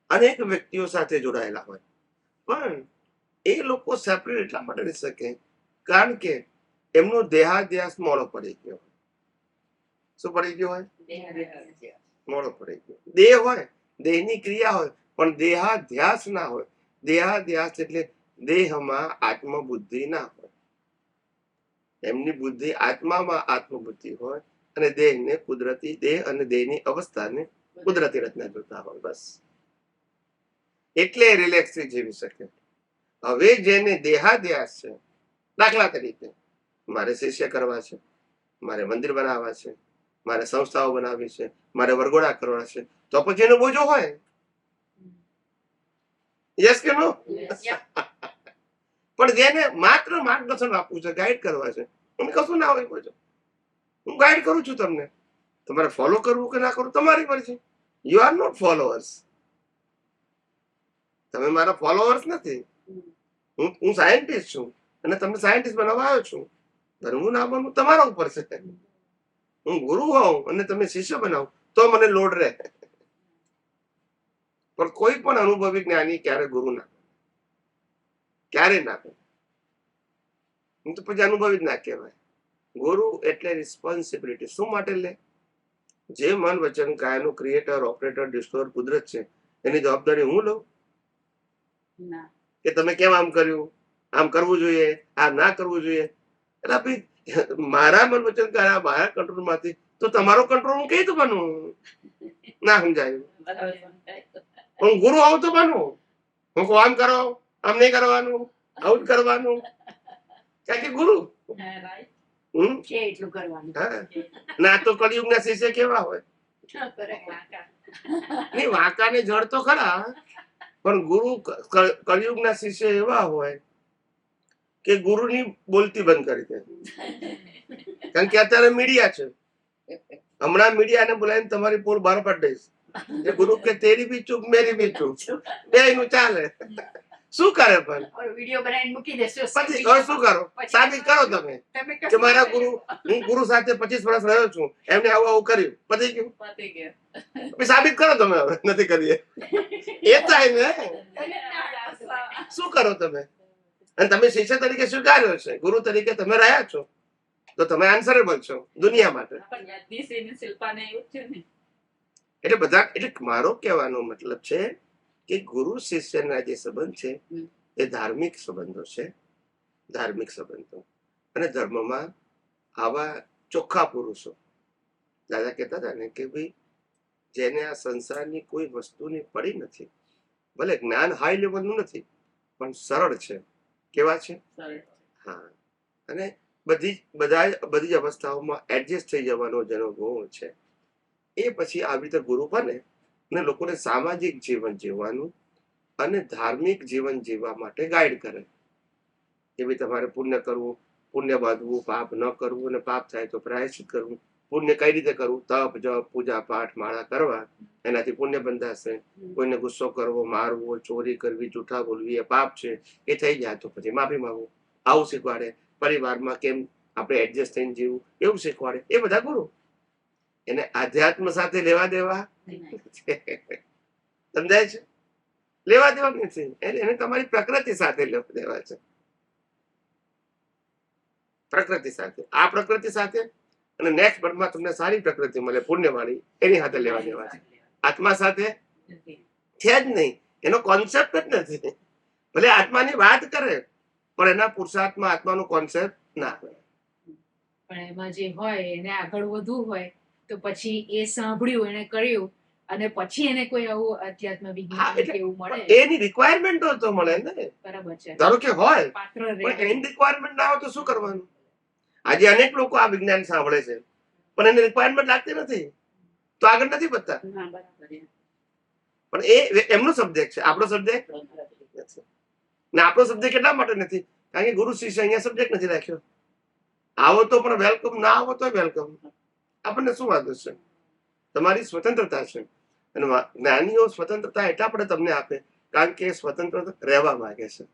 અનેક વ્યક્તિઓ સાથે જોડાયેલા હોય, પણ એ લોકો સેપરેટ એટલા માટે રહી શકે કારણ કે એમનો દેહાધ્યાસ મોડો પડી ગયો. શું પડી ગયો હોય? મોડો પડી ગયો. દેહ હોય, દેહની ક્રિયા હોય, પણ દેહાધ્યાસ ના હોય. દેહાધ્યાસ એટલે દેહમાં આત્મબુદ્ધિ ના હોય. એમની બુદ્ધિ આત્મામાં આત્મબુદ્ધિ હોય અને દેહને કુદરતી દેહ અને દેહની અવસ્થાને કુદરતી રચના જોતા હોય. બસ એટલે રિલેક્સથી જીવી શકે. હવે જેને દેહાધ્યાસ છે, દાખલા તરીકે મારે શિષ્ય કરવા છે, મારે મંદિર બનાવવા છે, મારે સંસ્થાઓ બનાવવી છે, મારે વરઘોડા કરવા છે, તો પછી એનો બોજો હોય. યસ કે નો? પણ જેને માત્ર માર્ગદર્શન આપવું છે, ગાઈડ કરવા છે, એને કશું ના હોય બોજો. હું ગાઈડ કરું છું તમને, તમારે ફોલો કરવું કે ના કરવું તમારી મરજી. You are not followers. તમે મારા ફોલોઅર્સ નથી. હું સાયન્ટિસ્ટ છું અને તમને સાયન્ટિસ્ટ બનાવવા આવ્યો છું. બનવું ના બનવું તમારા ઉપર છે. હું ગુરુ હોઉં અને તમે શિષ્ય બનાવો તો મને લોડ રહે. પણ કોઈ પણ અનુભવી જ્ઞાની ક્યારે ગુરુ ના, ક્યારે ના. હું તો પછી અનુભવી જ ના કહેવાય. ગુરુ એટલે રિસ્પોન્સિબિલિટી. શું માટે લે? જે મન વચન કાયનું ક્રિએટર, ઓપરેટર, ડિસ્ટ્રોયર કુદરત છે, એની જવાબદારી હું લઉં ના. કે તમે કેમ આમ કર્યું, આમ કરવું જોઈએ, આમ ના કરવું જોઈએ. એટલે ભાઈ મારા મન વચન કાયા મારા કંટ્રોલ માંથી તો તમારો કંટ્રોલ હું કઈ રીતે બનવું? ના સમજાયું. હું ગુરુ આવું તો બનવું. હું કહું આમ કરો, આમ નહીં કરવાનું, આવું જ કરવાનું, કારણ કે ગુરુ. Right. છે એટલું કરવાનું. હા, ના તો કળિયુગના શિષ્ય કેવા હોય? નહીં, વાંકાને જડ તો ખરા, પણ ગુરુ કળિયુગના શિષ્ય એવા હોય કે ગુરુની બોલતી બંધ કરી દે. કારણ કે અત્યારે મીડિયા છે. હમણાં મીડિયાને બોલાવીને તમારી પોલ બહાર પાડી દઈશ. એ ગુરુ કે તેરી બી ચૂપ મેરી બી ચૂપ, બેયનું ચાલે. શું કરે પણ વિડીયો બનાવીને મૂકી દેશો. પછી હવે શું કરો? સાબિત કરો તમે કે મારા ગુરુ, હું ગુરુ સાથે 25 વર્ષ રહ્યો છું, એમને આવું આવું કર્યું, પતી ગયું. પતી ગયો. પછી સાબિત કરો તમે. હવે નથી કરીએ એ થાય ને. શું કરો તમે? અને તમે શિષ્ય તરીકે સ્વીકાર્યો છે, ગુરુ તરીકે તમે રહ્યા છો, તો તમે આન્સરેબલ છો દુનિયા માટે. પણ યજ્ઞિશીને શિલ્પાને એવું જ છે ને. એટલે બધા, એટલે મારો કહેવાનો મતલબ છે કે ગુરુ શિષ્યના જે સંબંધ છે એ ધાર્મિક સંબંધો છે. ધાર્મિક સંબંધો અને ધર્મમાં આવા ચોખ્ખા પુરુષો, દાદા કહેતા હતા ને કે ભાઈ જેને આ સંસારની કોઈ વસ્તુની પડી નથી, ભલે જ્ઞાન હાઈ લેવલનું નથી પણ સરળ છે. કેવા છે? સરળ. હા. અને બધી જ અવસ્થાઓમાં એડજસ્ટ થઈ જવાનો જેનો ગુણ છે, એ પછી આવી રીતે ગુરુ બને અને લોકોને સામાજિક જીવન જીવવાનું અને ધાર્મિક જીવન જીવવા માટે ગાઈડ કરે કે ભાઈ તમારે પુણ્ય કરવું, પુણ્ય બાંધવું, પાપ ન કરવું, અને પાપ થાય તો પ્રાયશ્ચિત કરવું. પુણ્ય કઈ રીતે કરવું? તપ, જપ, પૂજા પાઠ, માળા કરવા, એનાથી પુણ્ય બંધાશે. કોઈને ગુસ્સો કરવો, મારવો, ચોરી કરવી, જૂઠા બોલવી એ પાપ છે, એ થઈ જાય તો પછી માફી માંગવું. આવું શીખવાડે. પરિવારમાં કેમ આપણે એડજસ્ટ થઈને જીવવું એવું શીખવાડે. એ બધા ગુરુ. એને આધ્યાત્મ સાથે લેવા દેવા સમજાય છે? લેવા દેવા નથી. એને તમારી પ્રકૃતિ સાથે લેવા દેવા છે. પ્રકૃતિ સાથે, આ પ્રકૃતિ સાથે, અને નેક્સ્ટ બર્થમાં તમને સારી પ્રકૃતિ મળે પુણ્યવાળી, એની સાથે લેવા દેવા છે. આત્મા સાથે છે જ નહીં. એનો કોન્સેપ્ટ જ નથી. ભલે આત્માની વાત કરે પણ એના પુરુષાર્થમાં આત્માનો કોન્સેપ્ટ ના હોય. પણ એમાં જે હોય એને આગળ વધવું હોય તો પછી એ સાંભળ્યું એને કર્યું અને પછી એને કોઈ આવું અધ્યાત્મ હા, વિજ્ઞાન એટલે કે એવું મળે. એની રિક્વાયરમેન્ટ હોય તો મળે ને. બરાબર છે. ધારો કે હોય પાત્ર પણ રહે. એની રિક્વાયરમેન્ટ ના હોય તો શું કરવાનું? આજે અનેક લોકો આ વિજ્ઞાન સાંભળે છે પણ એને રિક્વાયરમેન્ટ લાગતી નથી તો આગળ નથી વધતા. હા, બરાબર છે. પણ એ એમનો સબ્જેક્ટ છે, આપણો સબ્જેક્ટ નથી. ને આપણો સબ્જેક્ટ કેટલા માટે નથી? કારણ કે ગુરુ શિષ્ય અહીંયા સબ્જેક્ટ નથી રાખ્યો. આવો તો પણ વેલકમ, ના આવો તો વેલકમ. આપણને શું વાંધો છે? તમારી સ્વતંત્રતા છે. અને જ્ઞાનીઓ સ્વતંત્રતા એટલા પણ તમને આપે કારણ કે સ્વતંત્ર રહેવા માંગે છે.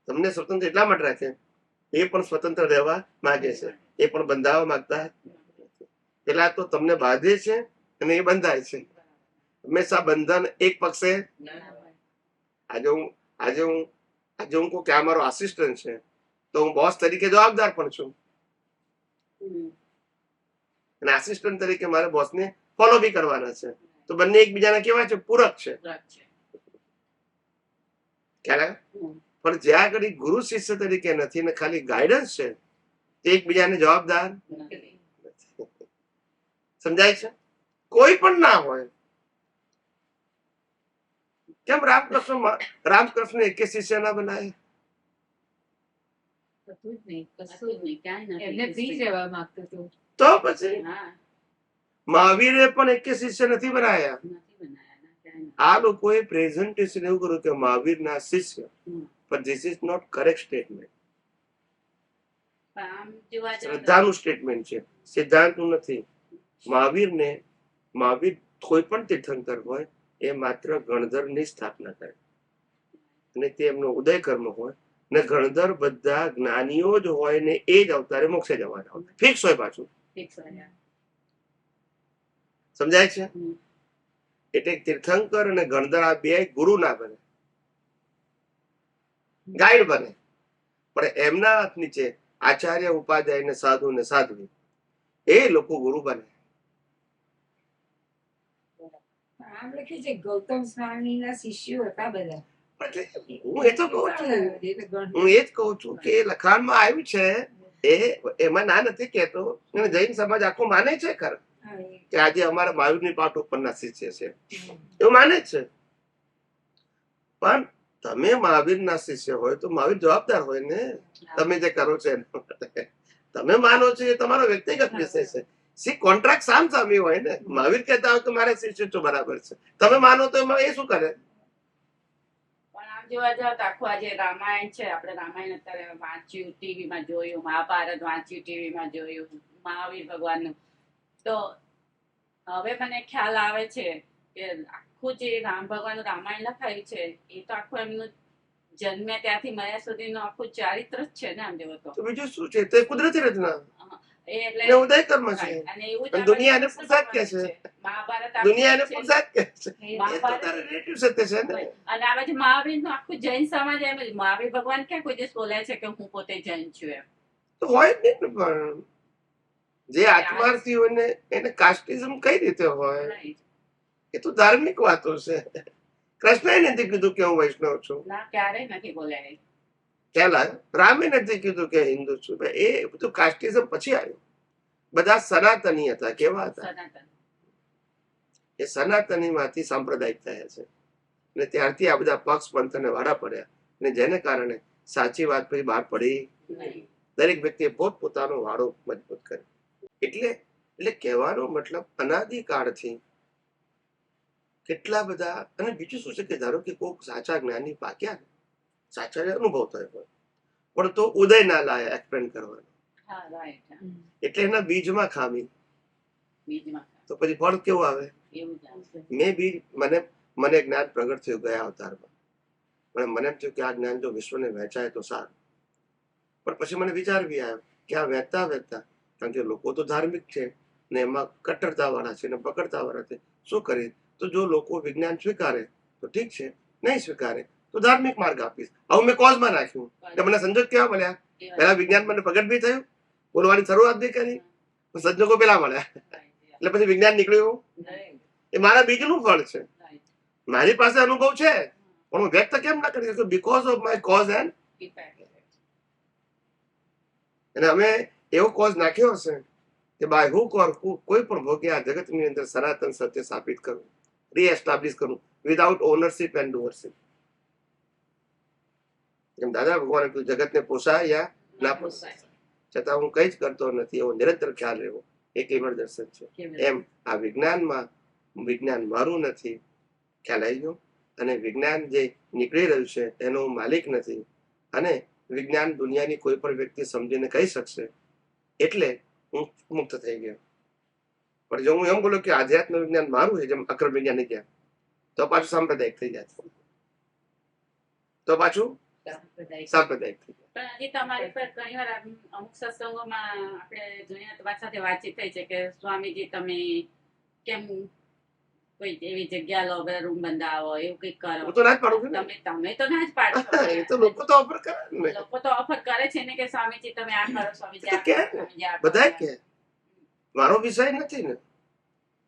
તમને સ્વતંત્ર એટલા માટે રાખે, એ પણ સ્વતંત્ર રહેવા માંગે છે, એ પણ બંધાવા માંગતા નથી. પેલા તો તમને બાંધે છે અને એ બંધાય છે. હંમેશા બંધન એક પક્ષે. આજે હું કહું કે આ મારો આસિસ્ટન્ટ છે તો હું બોસ તરીકે જવાબદાર પણ છું, અને આસિસ્ટન્ટ તરીકે મારે બોસને ફોલો બી કરવાના છે. તો બંને એકબીજાના કેવા છે? પૂરક છે. ખ્યાલ? પણ જ્યાં આગળ ગુરુ શિષ્ય તરીકે નથી ને ખાલી ગાઈડન્સ છે, તે એકબીજાને જવાબદાર નથી. સમજાય છે? કોઈ પણ ના હોય. કેમ રામકૃષ્ણ એકે શિષ્ય ના બનાય? થતું જ નહીં. કશું જ નહીં, ક્યાંય નથી. એમને ફ્રી રહેવા માંગતું હતું. તો પછી હા, મહાવીરે પણ એકે શિષ્ય નથી બનાયા. નથી બનાયા ના, ક્યાંય નથી. આ લોકોએ પ્રેઝન્ટેશન એવું કર્યું કે મહાવીરના શિષ્ય, હમ. પણ this is not correct statement. પણ આમ જોવા જાવ તો શ્રદ્ધાનું સ્ટેટમેન્ટ છે, સિદ્ધાંતનું નથી. મહાવીર કોઈ પણ તીર્થંકર હોય એ માત્ર ગણધરની સ્થાપના કરે અને તે એમનો ઉદય કર્મ હોય ને ગણધર બધા જ્ઞાનીઓ જ હોય ને એ જ અવતારે મોક્ષે જવાના હોય. ફિક્સ હોય પાછું. ફિક્સ હોય. સમજાય છે? હમ. એટલે તીર્થંકર અને ગણધર આ બે ગુરુ ના બને, ગાઈડ બને. પણ એમના હાથ નીચે આચાર્ય, ઉપાધ્યાય ને સાધુ ને સાધ્વી, એ લોકો ગુરુ બને. આમ લખે છે ગૌતમ સ્વામીના શિષ્યો હતા બધા. એટલે હું એ તો કહું છું કે લખાણમાં આવ્યું છે, એમાં ના નથી કેતો. જૈન સમાજ આખો માને છે ખરો કે આજે અમારા મહાવીરની પાઠ ઉપરના શિષ્ય છે, એવું માને છે. પણ તમે મહાવીરના શિષ્ય હોય તો મહાવીર જવાબદાર હોય ને તમે જે કરો છો એના માટે. તમે માનો છો એ તમારો વ્યક્તિગત વિષય છે. સી કોન્ટ્રાક્ટ સામસામી હોય ને. મહાવીર કહેતા હોય તો મારે શિષ્ય છો બરાબર છે, તમે માનો તો એમાં એ શું કરે? પણ આમ જોવા જાવ તો આખું આજે રામાયણ છે, આપણે રામાયણ અત્યારે વાંચ્યું, ટીવીમાં જોયું, મહાભારત વાંચ્યું, ટીવીમાં જોયું, મહાવીર ભગવાનનું. તો હવે મને ખ્યાલ આવે છે કે આખું જે રામ ભગવાનનું રામાયણ લખાયું છે એ તો આખું એમનું જન્મે ત્યાંથી મર્યા સુધીનું આખું ચારિત્ર જ છે ને. આમ જોવો તો તો બીજું શું છે? તે કુદરતી રચના, એ એટલે ને ઉદય કર્મ છે. અને એવું જ અને દુનિયા એને પુરુષાર્થ કહે છે. મહાભારત દુનિયા એને આખું છે. પુરુષાર્થ કહે છે. એ તો મહાભારત તારે relative સત્ય છે ને. અને આ બાજુ મહાવીર નું આખું જૈન સમાજ એમ જ. મહાવીર ભગવાન ક્યાં કોઈ દિવસ બોલે છે કે હું પોતે જૈન છું એમ? તો હોય જ નહીં ને. પણ જે આત્માર્થી હોય ને એને કાસ્ટિઝમ કઈ રીતે હોય? Right. એ તો ધાર્મિક વાતો છે. કૃષ્ણએ નથી કીધું કે હું વૈષ્ણવ છું. ના, ક્યારેય નથી બોલ્યા એ. પહેલા રામે નથી કીધું કે હિન્દુ છું. એ બધું કાસ્ટિઝમ પછી આવ્યું. બધા સનાતની હતા. કેવા હતા? સનાતન. એ સનાતનીમાંથી સાંપ્રદાયિક થયા છે અને ત્યારથી આ બધા પક્ષ પંથ અને વાડા પડ્યા અને જેને કારણે સાચી વાત પછી બહાર પડી. નહીં. દરેક વ્યક્તિએ પોતપોતાનો વાડો મજબૂત કર્યો. એટલે કહેવાનો મતલબ અનાદિકાળથી કેટલા બધા. અને બીજું શું છે કે ધારો કે કોઈક સાચા જ્ઞાની પાક્યા ને, સાચા અનુભવ થયો હોય પણ તો ઉદય ના લાયા એક્સપ્લેન કરવાનો, હા, right. હા. એટલે એના બીજમાં ખામી, બીજમાં તો પછી ફળ કેવું આવે? એવું જ આવશે. મેં બી મને જ્ઞાન પ્રગટ થયું ગયા અવતારમાં. મને એમ થયું કે આ જ્ઞાન જો વિશ્વને વહેંચાય તો સારું. પણ પછી મને વિચાર બી આવ્યો કે આ વહેતા કારણ કે લોકો તો ધાર્મિક છે ને એમાં કટ્ટરતા વાળા છે ને પકડતા વાળા છે. શું કરીએ? તો જો લોકો વિજ્ઞાન સ્વીકારે તો ઠીક છે, નહીં સ્વીકારે તો ધાર્મિક માર્ગ આપીશ. આવું મેં કોઝમાં નાખ્યું. એટલે મને સંજોગ કેવા મળ્યા? પેલા વિજ્ઞાન મને પ્રગટ બી થયું, બોલવાની શરૂઆત બી કરી, સંજોગો પેલા મળ્યા. એટલે પછી વિજ્ઞાન નીકળ્યું. એ મારા બીજનું ફળ છે. મારી પાસે અનુભવ છે પણ હું વ્યક્ત કેમ ના કરી શકું? Because of my cause and. અને અમે એવો કોઝ નાખ્યો હશે કે બાય હુક ઓર કોઈ પણ ભોગે આ જગતની અંદર સનાતન સત્ય સ્થાપિત કરવું, રીએસ્ટાબ્લિશ કરવું વિધાઉટ ઓનરશિપ એન્ડ ડુઅરશિપ. એમ દાદા ભગવાને કહ્યું જગતને પોસાય યા ના પોસાય, છતાં હું કઈ જ કરતો નથી એવો નિરંતર ખ્યાલ રહેવો એ કેવળ દર્શન છે. એમ આ વિજ્ઞાનમાં વિજ્ઞાન મારું નથી, ખ્યાલ આવી ગયો. અને વિજ્ઞાન જે નીકળી રહ્યું છે એનો હું માલિક નથી. અને વિજ્ઞાન દુનિયાની કોઈ પણ વ્યક્તિ સમજીને કહી શકશે એટલે હું મુક્ત થઈ ગયો. પણ જો હું એમ બોલું કે આધ્યાત્મ વિજ્ઞાન મારું છે, જેમ અક્રમ વિજ્ઞાન ગયા, તો પાછું સાંપ્રદાયિક થઈ જાય, તો પાછું સાંપ્રદાયિક થઈ જાય. પણ હજી તમારી પર ઘણી વાર અમુક સત્સંગોમાં આપણે જોઈએ તમારી સાથે વાતચીત થઈ છે કે સ્વામીજી તમે કેમ કોઈ એવી જગ્યા લો, રૂમ બંધાવો, એવું કઈક કરો. હું તો ના જ પાડું છું ને. તમે તો ના જ પાડો. એ તો લોકો તો ઓફર કરે ને. લોકો તો ઓફર કરે છે ને કે સ્વામીજી તમે આ કરો, સ્વામીજી આ કે કરો, સ્વામીજી આ કરો. બધા કે મારો વિષય નથી ને,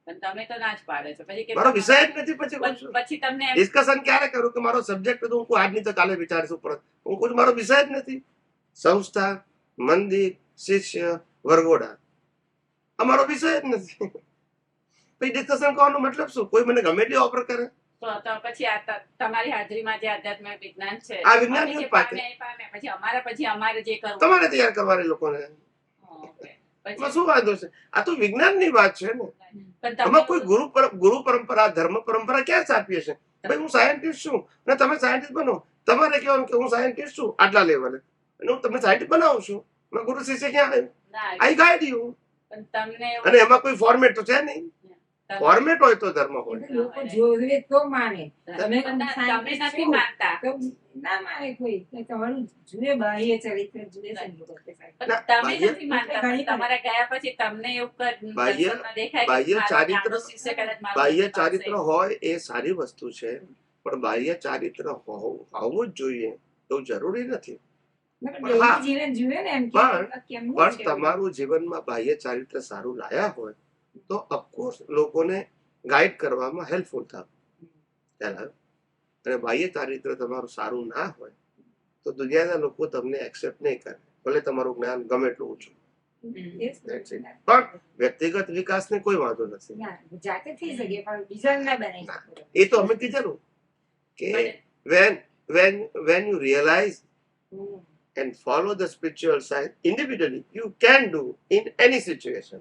પણ તમે તો ના જ પાડો છો. પછી કે મારો વિષય જ નથી. પછી તમને એમ ડિસ્કશન ક્યારે કરું કે મારો સબ્જેક્ટ તો હું આજની તો કાલે વિચારીશું, પણ હું કહું મારો વિષય જ નથી. સંસ્થા, મંદિર, શિષ્ય, વરઘોડા અમારો વિષય જ નથી. પછી ડિસ્કશન કરવાનો મતલબ શું? કોઈ મને ગમે તે ઓફર કરે. તો પછી આ તમારી હાજરીમાં જે આધ્યાત્મ વિજ્ઞાન છે આ વિજ્ઞાન અમે જે પાકે. પામે, પછી અમારે જે કરવું તમારે તૈયાર કરવાની લોકોને ઓકે. એમાં પછી શું વાંધો છે? આ તો વિજ્ઞાનની વાત છે ને. પણ આમાં કોઈ તમે ગુરુ પરંપરા, ધર્મ પરંપરા ક્યાં છાપીએ છે? ભાઈ હું સાયન્ટિસ્ટ છું અને તમે સાયન્ટિસ્ટ બનો. તમારે કહેવાનું કે હું સાયન્ટિસ્ટ છું આટલા લેવલે અને હું તમને સાયન્ટિસ્ટ બનાવું છું. મેં ગુરુ શિષ્ય ક્યાં આવ્યું? ના, આઈ ગાઈડ યુ. પણ તમને એવું- અને એમાં કોઈ ફોર્મેટ તો છે નહીં. તમે- ફોર્મેટ હોય તો ધર્મ હોય. એટલે લોકો જોવે તો માને. તમે તમે scientist નથી છો, માનતા. તો ના માને કોઈ. તો તમારું જુએ બાહ્ય ચરિત્ર જુએ સંજોગો કે સાહેબ. પણ ના, તમે બાહ્ય- નથી માનતા. ઘણી પણ તમારે ગયા પછી તમને એવું બાહ્ય- દર્શનમાં દેખાય કે બાહ્ય મારો ચારિત્ર- નાનો શિષ્ય કદાચ મારો બાહ્ય શિષ્ય ચારિત્ર હશે. હોય એ સારી વસ્તુ છે, પણ બાહ્ય ચારિત્ર હોવું જ જોઈએ એવું જરૂરી નથી. મતલબ પણ હા, daily જીવન જુએ ને એમ કે કેમનું પણ છે? તમારું જીવનમાં બાહ્ય ચારિત્ર સારું લાયા હોય તો ઓફકોર્સ લોકોને ગાઈડ કરવામાં હેલ્પફુલ થાવ. ખ્યાલ આવ્યો? અને બાહ્ય ચારિત્ર તમારું સારું ના હોય તો દુનિયાના લોકો તમને એક્સેપ્ટ નહીં કરે, ભલે તમારું જ્ઞાન ગમે એટલું ઊંચું. એ જ That's it. ને. પણ વ્યક્તિગત વિકાસને કોઈ વાંધો નથી. ના, જાતે થઈ શકે પણ બીજાને ના બનાવી ના. શકો. એ તો અમે કીધેલું કે when you realize hmm. and follow the spiritual side individually, you can do in any situation.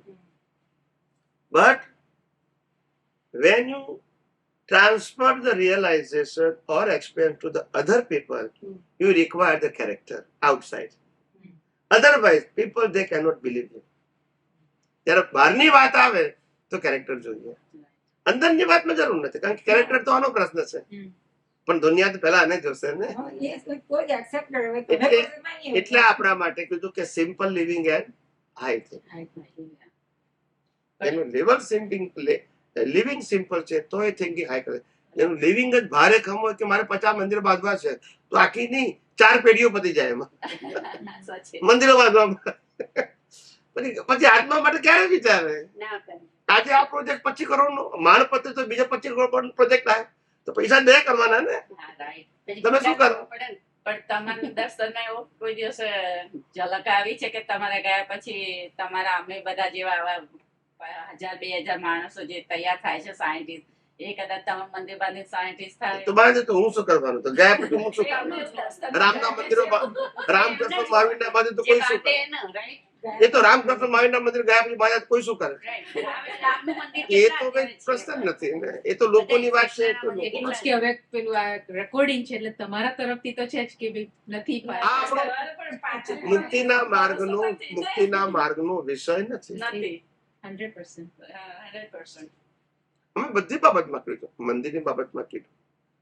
But when you transfer the realization or experience to the other people, you require the character outside. Otherwise, people they cannot believe you. જ્યારે બહારની વાત આવે તો character જોઈએ, અંદરની વાતમાં જરૂર નથી, કારણ કે કેરેક્ટર તો આનો પ્રશ્ન છે. પણ દુનિયા તો પહેલા આને જોશે ને. હા, એ કોઈ accept કરે. હવે તમે એટલે- કોઈ માનીએ. એટલે આપણા માટે કીધું કે simple living and high thing. એનું લેવલ લિવિંગ સિમ્પલ છે તો એ થિંકિંગ હાઈ કરે. એનું લિવિંગ જ ભારે ખમ હોય કે મારે 50 મંદિર બાંધવા છે તો આખી નહીં 4 પેઢીઓ પતી જાય એમાં સાચી. મંદિરો બાંધવામાં. પછી આત્મા માટે ક્યારે વિચારે? ના કરે. આજે આ પ્રોજેક્ટ 25 કરોડ નો માણ પતે તો બીજા 25 કરોડ પ્રોજેક્ટ આવે તો પૈસા 2 કરવાના ને. હા, right. પછી તમે શું કરો? પડે ને. પણ તમારા દર્શનમાં એવો કોઈ દિવસ ઝલક આવી છે કે તમારા ગયા પછી તમારા અમે બધા જેવા આવા 1000-2000 માણસો જે તૈયાર થાય છે સાયન્ટિસ્ટ, એ કદાચ તમે મંદિર બાંધીને સાયન્ટિસ્ટ થાય. તો બાંધે તો હું શું કરવાનું? તો ગયા પછી હું શું કરવાનું? રામના મંદિરો રામકૃષ્ણ મહાવીરના બાંધે તો કોઈ શું કરે? એ તો રામકૃષ્ણ મહાવીરના મંદિર ગયા પછી બાંધે તો કોઈ શું કરે? એ તો કઈ પ્રશ્ન જ નથી ને. એ તો લોકોની વાત છે. એ તો લોકો- એટલું જ કે હવે પેલું આ રેકોર્ડિંગ છે એટલે તમારા તરફથી તો છે જ કે ભાઈ નથી આ આપણો મુક્તિના માર્ગનો વિષય નથી. 100%. 100%. અમે બધી બાબતમાં કીધું, મંદિરની બાબતમાં કીધું.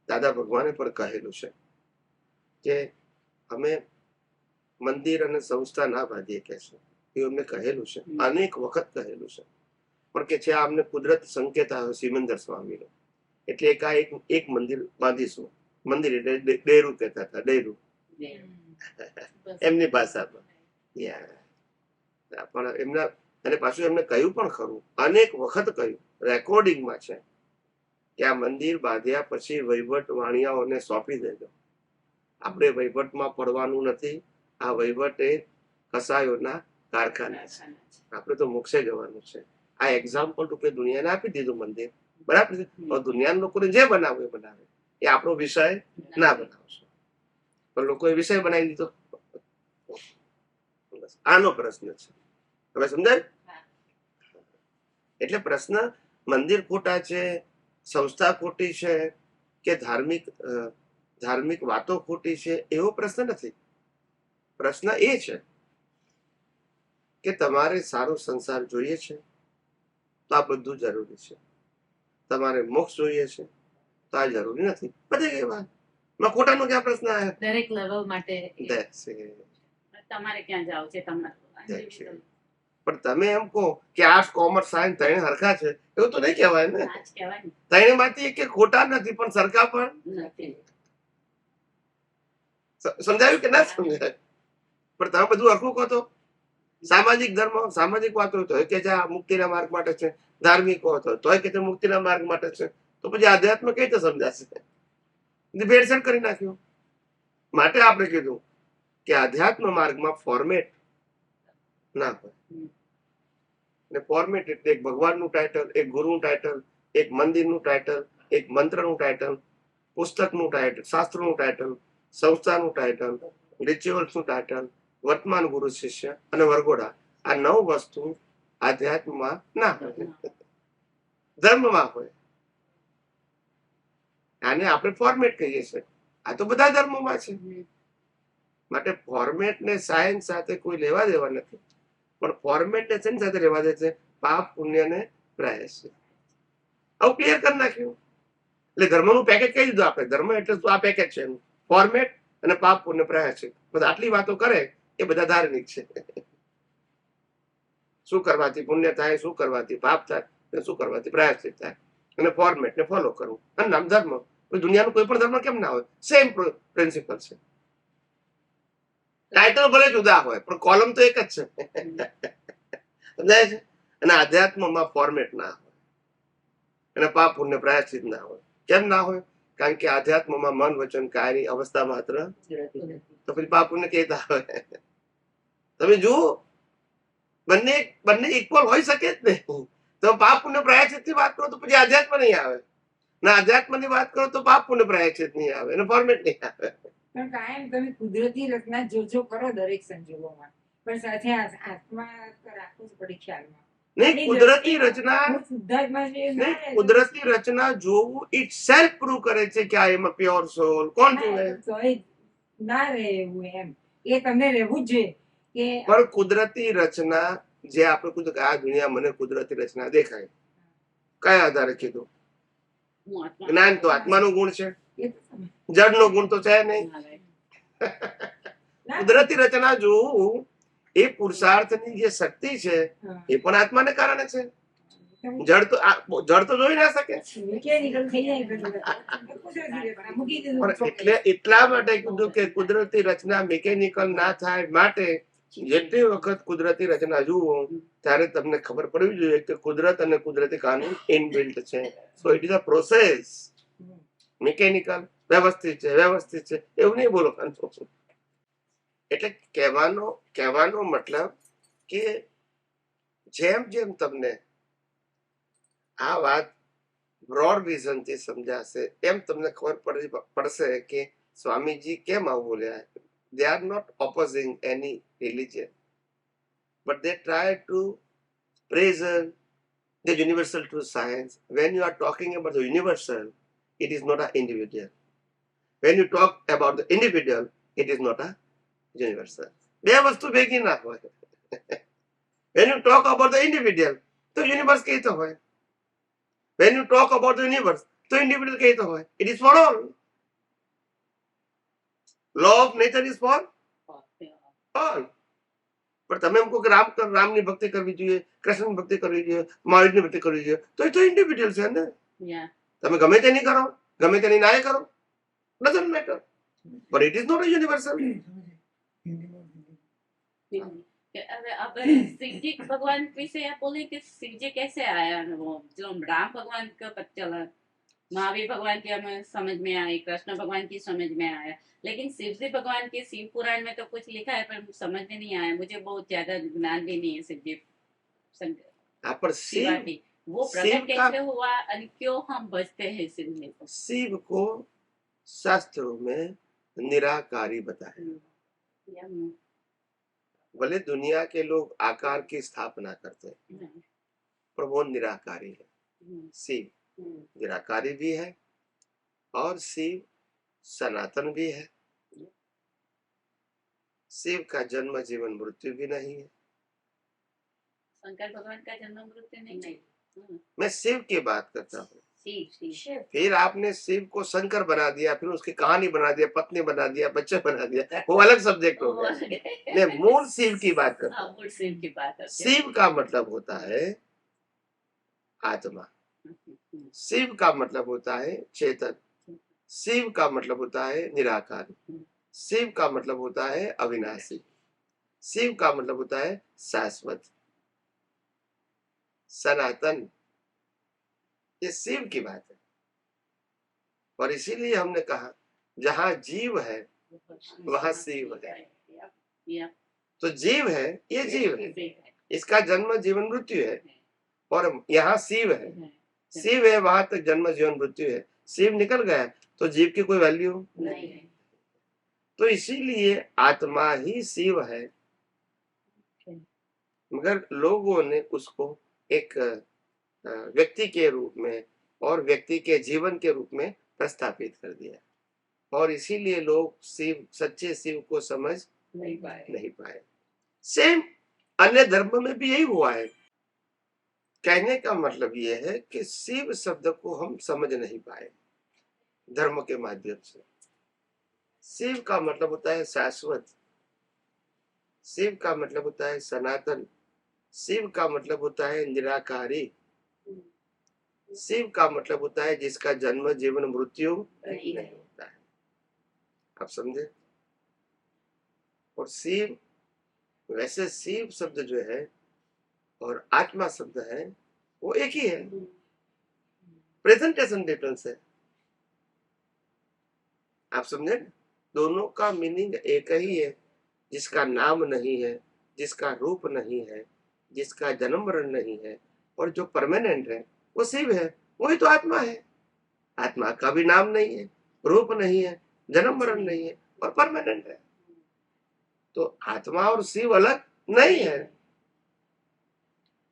દાદા ભગવાને પણ કહેલું છે કે અમે મંદિર અને સંસ્થા ના બાંધીએ કે છે. એ અમને કહેલું છે, અનેક વખત કહેલું છે. પણ કે છે અમને કુદરત સંકેત આવ્યો સિમંદર સ્વામીનો, એટલે એક મંદિર બાંધીશું. મંદિર એટલે ડેરું કહેતા હતા, ડેરું એમની ભાષામાં. પણ એમના અને પાછું એમને કહ્યું પણ ખરું, અનેક વખત કહ્યું, રેકોર્ડિંગમાં છે કે આ મંદિર બાંધ્યા પછી વહીવટ વાણિયાઓને સોંપી દેજો. આપણે વહીવટમાં પડવાનું નથી. આ વહીવટ એ કસાયોના કારખાના છે. આપણે તો મોક્ષે જવાનું છે. આ એક્ઝામ્પલ રૂપે દુનિયાને આપી દીધું મંદિર, બરાબર છે. દુનિયાના લોકોને જે બનાવે એ બનાવે, એ આપણો વિષય ના બનાવશો. પણ લોકોએ વિષય બનાવી દીધો. આનો પ્રશ્ન છે. હવે સમજાય? એટલે પ્રશ્ન મંદિર ખોટા છે, સંસ્થા ખોટી છે, કે ધાર્મિક વાતો ખોટી છે, એવો પ્રશ્ન નથી. પ્રશ્ન એ છે કે તમારે સારો સંસાર જોઈએ છે તો આ બધું જરૂરી છે. તમારે મોક્ષ જોઈએ છે તો આ જરૂરી નથી. બધી ગઈ વાત. ખોટાનો ક્યાં પ્રશ્ન આવ્યો? દરેક લેવલ માટે That's it. તમારે ક્યાં જાવ છે તમારે? પણ તમે એમ કહો કે આર્ટ્સ કોમર્સ સાયન્સ ત્રણે હરખા છે, એવું તો નહીં કહેવાય ને. ના જ કહેવાય ને. ત્રણે માંથી એક ખોટા નથી પણ સરખા પણ. નથી. સમજાયું કે ના સમજાય? પણ તમે બધું હરખું કહો તો સામાજિક ધર્મ, સામાજિક વાતો તો કે છે આ મુક્તિના માર્ગ માટે છે, ધાર્મિક કહો તોય કે છે મુક્તિના માર્ગ માટે છે, તો પછી આધ્યાત્મ કઈ રીતે સમજાશે? ભેળસેળ કરી નાખ્યું. માટે આપણે કીધું કે આધ્યાત્મ માર્ગમાં ફોર્મેટ ના હોય. ને ફોર્મેટ એટલે એક ભગવાનનું ટાઇટલ, એક ગુરુનું ટાઇટલ, એક મંદિરનું ટાઇટલ, એક મંત્રનું ટાઇટલ, પુસ્તકનું ટાઇટલ, શાસ્ત્રનું ટાઇટલ, સંસ્થાનું ટાઇટલ, રિચ્યુઅલ્સનું ટાઇટલ, વર્તમાન ગુરુ શિષ્ય અને વરઘોડા. આ 9 વસ્તુ આધ્યાત્મમાં ના હોય, ધર્મમાં હોય. આને આપણે ફોર્મેટ કહીએ છીએ. આ તો બધા ધર્મોમાં છે. માટે ફોર્મેટ ને સાયન્સ સાથે કોઈ લેવા દેવા નથી. પણ ફોર્મેટ ને શેની સાથે લેવા દે છે? પાપ પુણ્ય ને પ્રાયશ્ચિત. આવું ક્લિયર કરી નાખ્યું. એટલે ધર્મનું પેકેજ કહી દીધું આપણે. ધર્મ એટલે શું? આ પેકેજ છે એનું. ફોર્મેટ અને પાપ પુણ્ય પ્રાયશ્ચિત. બધા આટલી વાતો કરે એ બધા ધાર્મિક છે. શું કરવાથી પુણ્ય થાય, શું કરવાથી પાપ થાય, શું કરવાથી પ્રાયશ્ચિત થાય, અને ફોર્મેટ ને ફોલો કરવું. અને નામ ધર્મ. દુનિયાનો કોઈ પણ ધર્મ કેમ ના હોય? સેમ પ્રિન્સિપલ છે. ટાઇટલ ભલે જુદા હોય પણ કોલમ તો એક જ છે. સમજાય છે? અને આધ્યાત્મમાં ફોર્મેટ ના હોય અને પાપ પુણ્ય પ્રાયશ્ચિત ના હોય. કેમ ના હોય? કારણ કે આધ્યાત્મમાં મન વચન કાયની અવસ્થા માત્ર, તો પછી પાપ પુણ્ય કેતા આવે? તમે જુઓ, બંને ઇક્વલ હોઈ શકે જ નહીં. તો પાપ પુણ્ય પ્રાયશ્ચિત ની વાત કરો તો પછી આધ્યાત્મ નહીં આવે, ના આધ્યાત્મ ની વાત કરો તો પાપ પુણ્ય પ્રાયશ્ચિત નહીં આવે અને ફોર્મેટ નહીં આવે. પણ કાયમ તમે કુદરતી રચના જોજો કરો દરેક સંજોગોમાં, પણ સાથે આત્મા તો રાખવું જ પડે ખ્યાલમાં. નહીં, કુદરતી રચના હું શુદ્ધાત્મા છે ના નહીં, રહે. કુદરતી રચના જોવું ઇટ સેલ્ફ પ્રૂવ કરે છે કે આ એમાં પ્યોર સોલ. કોણ જોવે? તોય ના રહે એવું એમ. એ તમને રહેવું જ જોઈએ કે પણ કુદરતી રચના જે આપણે કીધું કે આ દુનિયા મને કુદરતી રચના દેખાય, કયા આધારે કીધું? હું આત્મા. જ્ઞાન તો આત્માનો ગુણ છે, એ તો તમે- જડનો ગુણ તો છે નહીં. ના, કુદરતી રચના જોવું એ પુરુષાર્થની જે શક્તિ છે હા. એ પણ આત્માને કારણે છે. તમે જડ તો જોઈ ના શકે. મિકેનિકલ થઈ જાય બધું. કુદરતી રચના મૂકી દીધું પણ એટલે એટલા માટે કીધું કે કુદરતી રચના મિકેનિકલ ના થાય માટે જેટલી વખત કુદરતી રચના જુઓ ત્યારે તમને ખબર પડવી જોઈએ કે કુદરત અને કુદરતી કાનૂન ઇનબિલ્ટ છે. So it is a process. Mechanical વ્યવસ્થિત છે એવું નહીં બોલવાનું. એટલે કહેવાનો મતલબ કે જેમ જેમ તમને આ વાત બ્રોડ વિઝનથી સમજાશે એમ તમને ખબર પડશે કે સ્વામીજી કેમ આવું બોલ્યા. They are not opposing any religion, but they try to present the universal truth science. When you are talking about the universal, it is not an individual. When you talk about the individual, it is not a universal. બે વસ્તુ ભેગી ના હોય. When you talk about the individual, તો universe કઈ તો હોય. When you talk about the universe, તો individual કઈ તો હોય. It is for all. Law of nature is for all. પણ તમે એમ કહો કે રામની ભક્તિ કરવી જોઈએ, કૃષ્ણની ભક્તિ કરવી જોઈએ, મહાવીરની ભક્તિ કરવી જોઈએ, તો એ તો ઇન્ડિવિડ્યુઅલ છે ને. તમે ગમે તેની કરો, ગમે તેની ના કરો, doesn't matter. But it is not a universal. अब शिव जी भगवान विषय आप बोले कि शिव जी कैसे आया, वो जो राम भगवान का पता चला, महावीर भगवान की हमें समझ में आई, कृष्ण भगवान की समझ में आया, लेकिन शिव जी भगवान के शिव पुराण में तो कुछ लिखा है पर समझ में नहीं आया. मुझे बहुत ज्यादा ज्ञान भी नहीं है शिव जी शिवाजी. वो प्रकट कैसे हुआ और क्यों हम बचते हैं शिव जी को? शिव को शास्त्रों में निराकारी बताया. भले दुनिया के लोग आकार की स्थापना करते हैं, पर वो निराकारी है. शिव निराकारी भी है और शिव सनातन भी है. शिव का जन्म जीवन मृत्यु भी नहीं है. शंकर भगवान का जन्म मृत्यु नहीं. मैं शिव की बात करता हूँ. फिर आपने शिव को शंकर बना दिया, फिर उसकी कहानी बना दिया, पत्नी बना दिया, बच्चे बना दिया, वो अलग सब्जेक्ट हो गया. मैं मूल शिव की बात करता हूँ. शिव का मतलब होता है आत्मा. शिव का मतलब होता है चेतन. शिव का मतलब होता है निराकारी. शिव का मतलब होता है अविनाशी. शिव का मतलब होता है शाश्वत, सनातन. ये शिव की बात है. और इसीलिए हमने कहा जहां जीव है वहां शिव है. तो जीव है, ये जीव है, इसका जन्म जीवन मृत्यु है. और यहाँ शिव है. शिव है, वहां तक जन्म जीवन मृत्यु है. शिव निकल गया तो जीव की कोई वैल्यू नहीं. तो इसीलिए आत्मा ही शिव है. मगर लोगों ने उसको एक व्यक्ति के रूप में और व्यक्ति के जीवन के रूप में प्रस्थापित कर दिया. और इसीलिए लोग शिव, सच्चे शिव को समझ नहीं पाए. सेम अन्य धर्म में भी यही हुआ है. कहने का मतलब यह है कि शिव शब्द को हम समझ नहीं पाए धर्म के माध्यम से. शिव का मतलब होता है शाश्वत. शिव का मतलब होता है सनातन. शिव का मतलब होता है निराकारी. शिव का मतलब होता है जिसका जन्म जीवन मृत्यु नहीं होता है. आप समझे? और शिव, वैसे शिव शब्द जो है और आत्मा शब्द है वो एक ही है. प्रेजेंटेशन डिफरेंस है. आप समझे? दोनों का मीनिंग एक ही है. जिसका नाम नहीं है, जिसका रूप नहीं है, जिसका जन्म मरण नहीं है और जो परमानेंट है वो शिव है. वही तो आत्मा है. आत्मा का भी नाम नहीं है, रूप नहीं है, जन्म मरण नहीं है और परमानेंट है. तो आत्मा और शिव अलग नहीं है.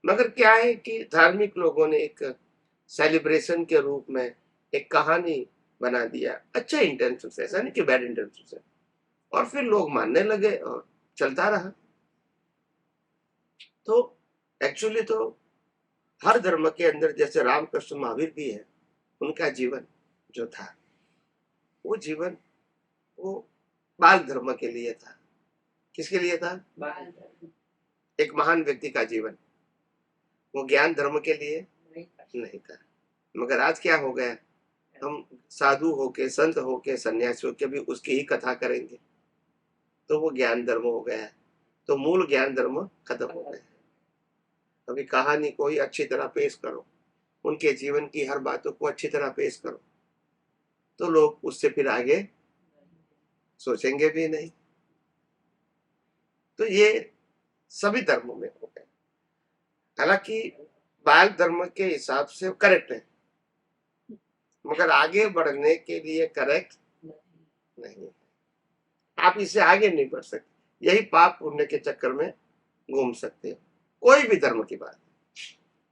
मगर क्या है कि धार्मिक लोगों ने एक सेलिब्रेशन के रूप में एक कहानी बना दिया. अच्छा इंटेंशन से, ऐसा नहीं कि बैड इंटेंशन से. और फिर लोग मानने लगे और चलता रहा. तो एक्चुअली तो हर धर्म के अंदर जैसे रामकृष्ण महावीर भी है, उनका जीवन जो था वो जीवन वो बाल धर्म के लिए था. किसके लिए था? एक महान व्यक्ति का जीवन. वो ज्ञान धर्म के लिए नहीं था. मगर आज क्या हो गया, हम साधु होके, संत होके, सन्यासी होके भी उसकी ही कथा करेंगे तो वो ज्ञान धर्म हो गया. तो मूल ज्ञान धर्म खत्म हो गया. अभी कहानी को ही अच्छी तरह पेश करो, उनके जीवन की हर बातों को अच्छी तरह पेश करो, तो लोग उससे फिर आगे सोचेंगे भी नहीं. तो ये सभी धर्मों में हो गया. हालांकि बाल धर्म के हिसाब से करेक्ट है, मगर आगे बढ़ने के लिए करेक्ट नहीं है। आप इससे आगे नहीं बढ़ सकते, यही पाप पुण्य के चक्कर में घूम सकते हो। कोई भी धर्म की बात,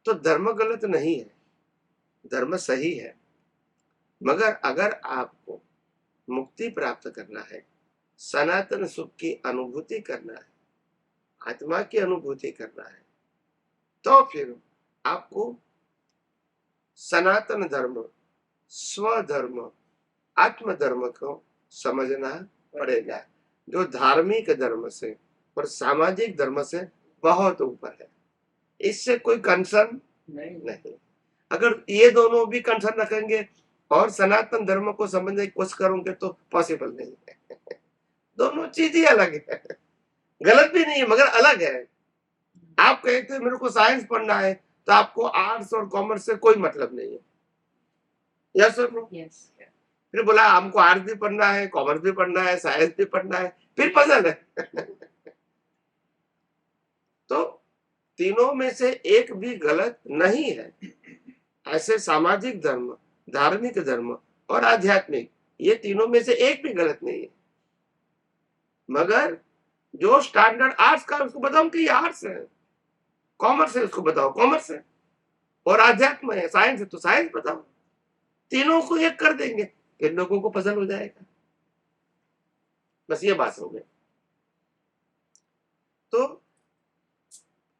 तो धर्म गलत नहीं है, धर्म सही है, मगर अगर आपको मुक्ति प्राप्त करना है, सनातन सुख की अनुभूति करना है, आत्मा की अनुभूति करना है, तो फिर आपको सनातन धर्म, स्वधर्म, आत्मधर्म को समझना पड़ेगा, जो धार्मिक धर्म से और सामाजिक धर्म से बहुत ऊपर है। इससे कोई कंसर्न नहीं। अगर ये दोनों भी कंसर्न रखेंगे और सनातन धर्म को समझने की कोशिश करोगे तो पॉसिबल नहीं है। दोनों चीज ही अलग है, गलत भी नहीं है मगर अलग है। आप कहते हैं मेरे को साइंस पढ़ना है, तो आपको आर्ट्स और कॉमर्स से कोई मतलब नहीं है। यस और नो? यस फिर बोला हमको आर्ट्स भी पढ़ना है, कॉमर्स भी पढ़ना है, साइंस भी पढ़ना है, फिर पजल है। तो तीनों में से एक भी गलत नहीं है। ऐसे सामाजिक धर्म, धार्मिक धर्म और आध्यात्मिक, ये तीनों में से एक भी गलत नहीं है, मगर जो स्टैंडर्ड आर्ट्स का उसको बताओ कि ये आर्ट्स है, कॉमर्स है उसको बताओ कॉमर्स है, और आध्यात्म है, साइंस है तो साइंस बताओ। तीनों को एक कर देंगे, फिर लोगों को पसंद हो जाएगा। बस ये बात हो गई। तो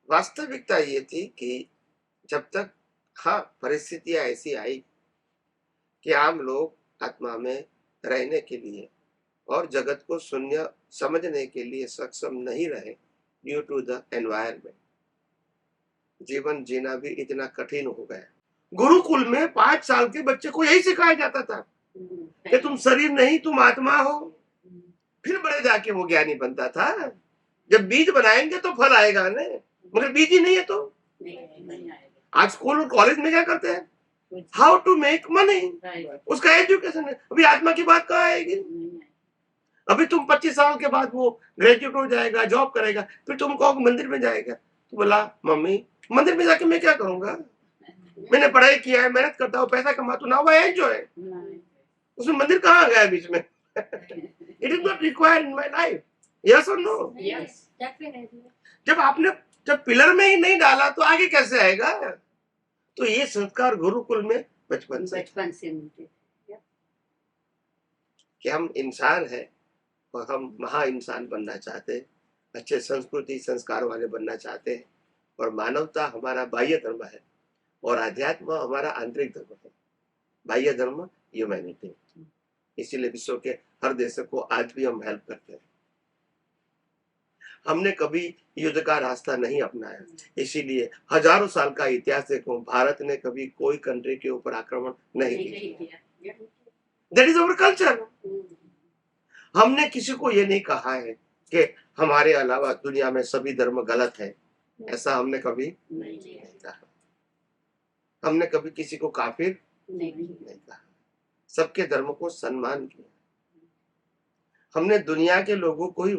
वास्तविकता ये थी कि जब तक हाँ परिस्थितियां ऐसी आई कि आम लोग आत्मा में रहने के लिए और जगत को शून्य समझने के लिए सक्षम नहीं रहे ड्यू टू द एनवायरमेंट, जीवन जीना भी इतना कठिन हो गया। गुरुकुल में 5 साल के बच्चे को यही सिखाया जाता था कि तुम शरीर नहीं तुम आत्मा हो। फिर बड़े जाके वो ज्ञानी बनता था। जब बीज बनाएंगे तो फल आएगा ना, मगर बीज ही नहीं है तो नहीं आएगा। आज स्कूल और कॉलेज में क्या करते हैं, how to make money, right, उसका एजुकेशन है। अभी आत्मा की बात कहाँ आएगी? नहीं आएगा। अभी तुम 25 साल के बाद वो ग्रेजुएट हो जाएगा, जॉब करेगा, फिर तुम कहोगे मंदिर में जाएगा, तो बोला मम्मी मंदिर में जाके मैं क्या करूंगा, मैंने पढ़ाई किया है, मेहनत करता हूँ, पैसा कमाता हूँ, नाउ आई एंजॉय। नहीं। उसमें मंदिर कहाँ आ गया बीच में? It is not required in my life. Yes और नो? Yes, definitely. जब आपने जब पिलर में ही नहीं डाला तो आगे कैसे आएगा? तो ये संस्कार गुरुकुल में बचपन से बचपन से मिलते। कि हम इंसान हैं और हम महा इंसान बनना चाहते हैं, अच्छे संस्कृति संस्कार वाले बनना चाहते हैं, और मानवता हमारा बाह्य धर्म है और अध्यात्म हमारा आंतरिक धर्म है। बाह्य धर्म ह्यूमैनिटी, इसीलिए विश्व के हर देश को आज भी हम हेल्प करते हैं। हमने कभी युद्ध का रास्ता नहीं अपनाया, इसीलिए हजारों साल का इतिहास देखो, भारत ने कभी कोई कंट्री के ऊपर आक्रमण नहीं किया। That is our culture. हमने किसी को ये नहीं कहा है कि हमारे अलावा दुनिया में सभी धर्म गलत है, ऐसा हमने कभी नहीं कहा। हमने कभी किसी को काफिर नहीं कहा, सबके धर्म को सम्मान किया। हमने दुनिया के लोगों को ही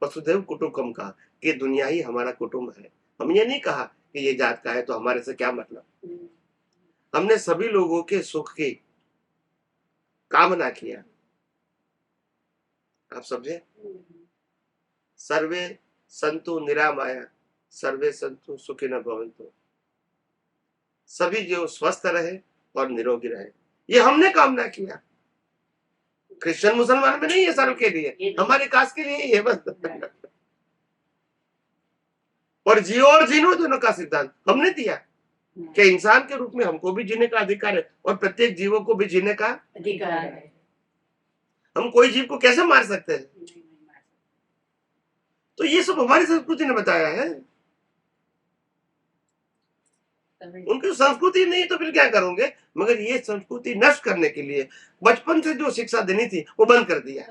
वसुधैव कुटुंबकम कहा कि दुनिया ही हमारा कुटुंब है। हम ये नहीं कहा कि ये जात का है तो हमारे से क्या मतलब। हमने सभी लोगों के सुख की कामना किया। आप समझे? सर्वे संतु निरामया सर्वे संतु सुखिनः भवन्तु, सभी जो स्वस्थ रहे और निरोगी रहे, ये हमने कामना किया। क्रिश्चियन मुसलमान में नहीं है, सबके लिए, हमारे कास्ट के लिए ही है बस। और जियो और जीनो दोनों का सिद्धांत हमने दिया कि इंसान के रूप में हमको भी जीने का अधिकार है और प्रत्येक जीवों को भी जीने का अधिकार है। हम कोई जीव को कैसे मार सकते हैं? तो ये सब हमारी संस्कृति ने बताया है। उनकी संस्कृति नहीं तो फिर क्या करोगे? मगर ये संस्कृति नष्ट करने के लिए बचपन से जो शिक्षा देनी थी वो बंद कर दिया।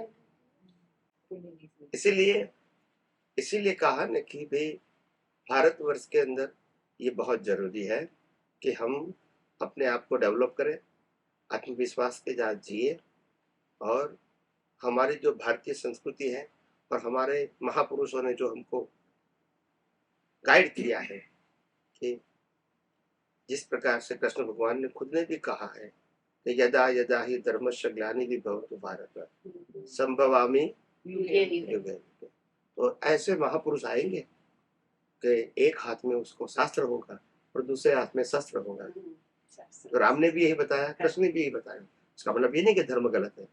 इसीलिए कहा न कि भाई भारतवर्ष के अंदर ये बहुत जरूरी है कि हम अपने आप को डेवलप करें, आत्मविश्वास के साथ जिए, और हमारी जो भारतीय संस्कृति है और हमारे महापुरुषों ने जो हमको गाइड किया है कि जिस प्रकार से कृष्ण भगवान ने खुद ने भी कहा है कि यदा यदा ही धर्मस्य ग्लानिर्भवतु भारत संभवामि युगे युगे। युगे युगे। तो ऐसे महापुरुष आएंगे कि एक हाथ में उसको शास्त्र होगा और दूसरे हाथ में शस्त्र होगा। तो राम ने भी यही बताया, कृष्ण ने भी यही बताया। इसका मतलब ये नहीं कि धर्म गलत है,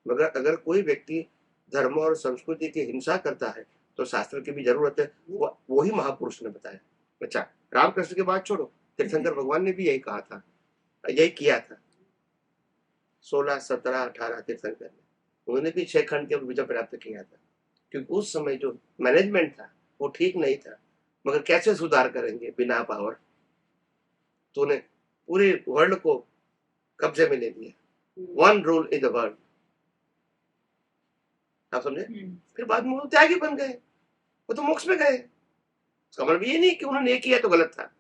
मगर अगर कोई व्यक्ति धर्म और संस्कृति की हिंसा करता है तो शास्त्र की भी जरूरत है। वो ही महापुरुष ने बताया। अच्छा, रामकृष्ण की बात छोड़ो, तीर्थंकर भगवान ने भी यही कहा था, यही किया था। 16, 17, 18 तीर्थंकर ने, उन्होंने भी 6 खंड के विजय प्राप्त किया था, क्योंकि उस समय जो मैनेजमेंट था वो ठीक नहीं था। मगर कैसे सुधार करेंगे बिना पावर? तो उन्हें पूरे वर्ल्ड को कब्जे में ले लिया। One rule in the world, आप समझे? फिर बाद में वो त्यागी बन गए, वो तो मोक्ष में गए। इसका मतलब ये नहीं कि उन्होंने ये किया तो गलत था।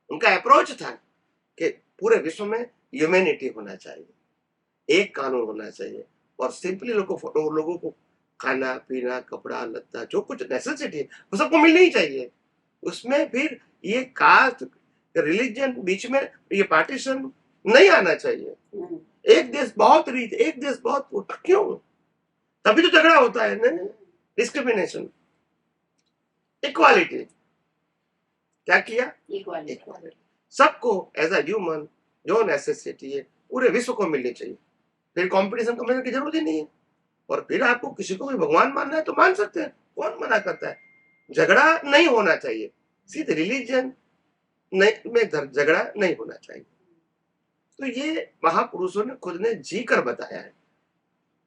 उनका अप्रोच था कि पूरे विश्व में ह्यूमैनिटी होना चाहिए, एक कानून होना चाहिए, और सिंपली लोगों को खाना पीना कपड़ा लत्ता जो कुछ नेसेसिटी है वो सबको मिलनी ही चाहिए। उसमें फिर ये कास्ट रिलीजन बीच में ये पार्टीशन नहीं आना चाहिए। एक देश बहुत रीत, एक देश बहुत पुट, क्यों? तभी तो झगड़ा होता है ना। डिस्क्रिमिनेशन, इक्वालिटी, क्या किया? इक्वालिटी। सबको एज अ ह्यूमन जो नेसेसिटी है पूरे विश्व को मिलनी चाहिए। फिर कंपटीशन करने की जरूरत ही नहीं है। और फिर आपको किसी को भी भगवान मानना है तो मान सकते हैं, कौन मना करता है? झगड़ा नहीं होना चाहिए, सीधे रिलीजन में झगड़ा नहीं होना चाहिए। तो ये महापुरुषों ने खुद ने जी कर बताया है,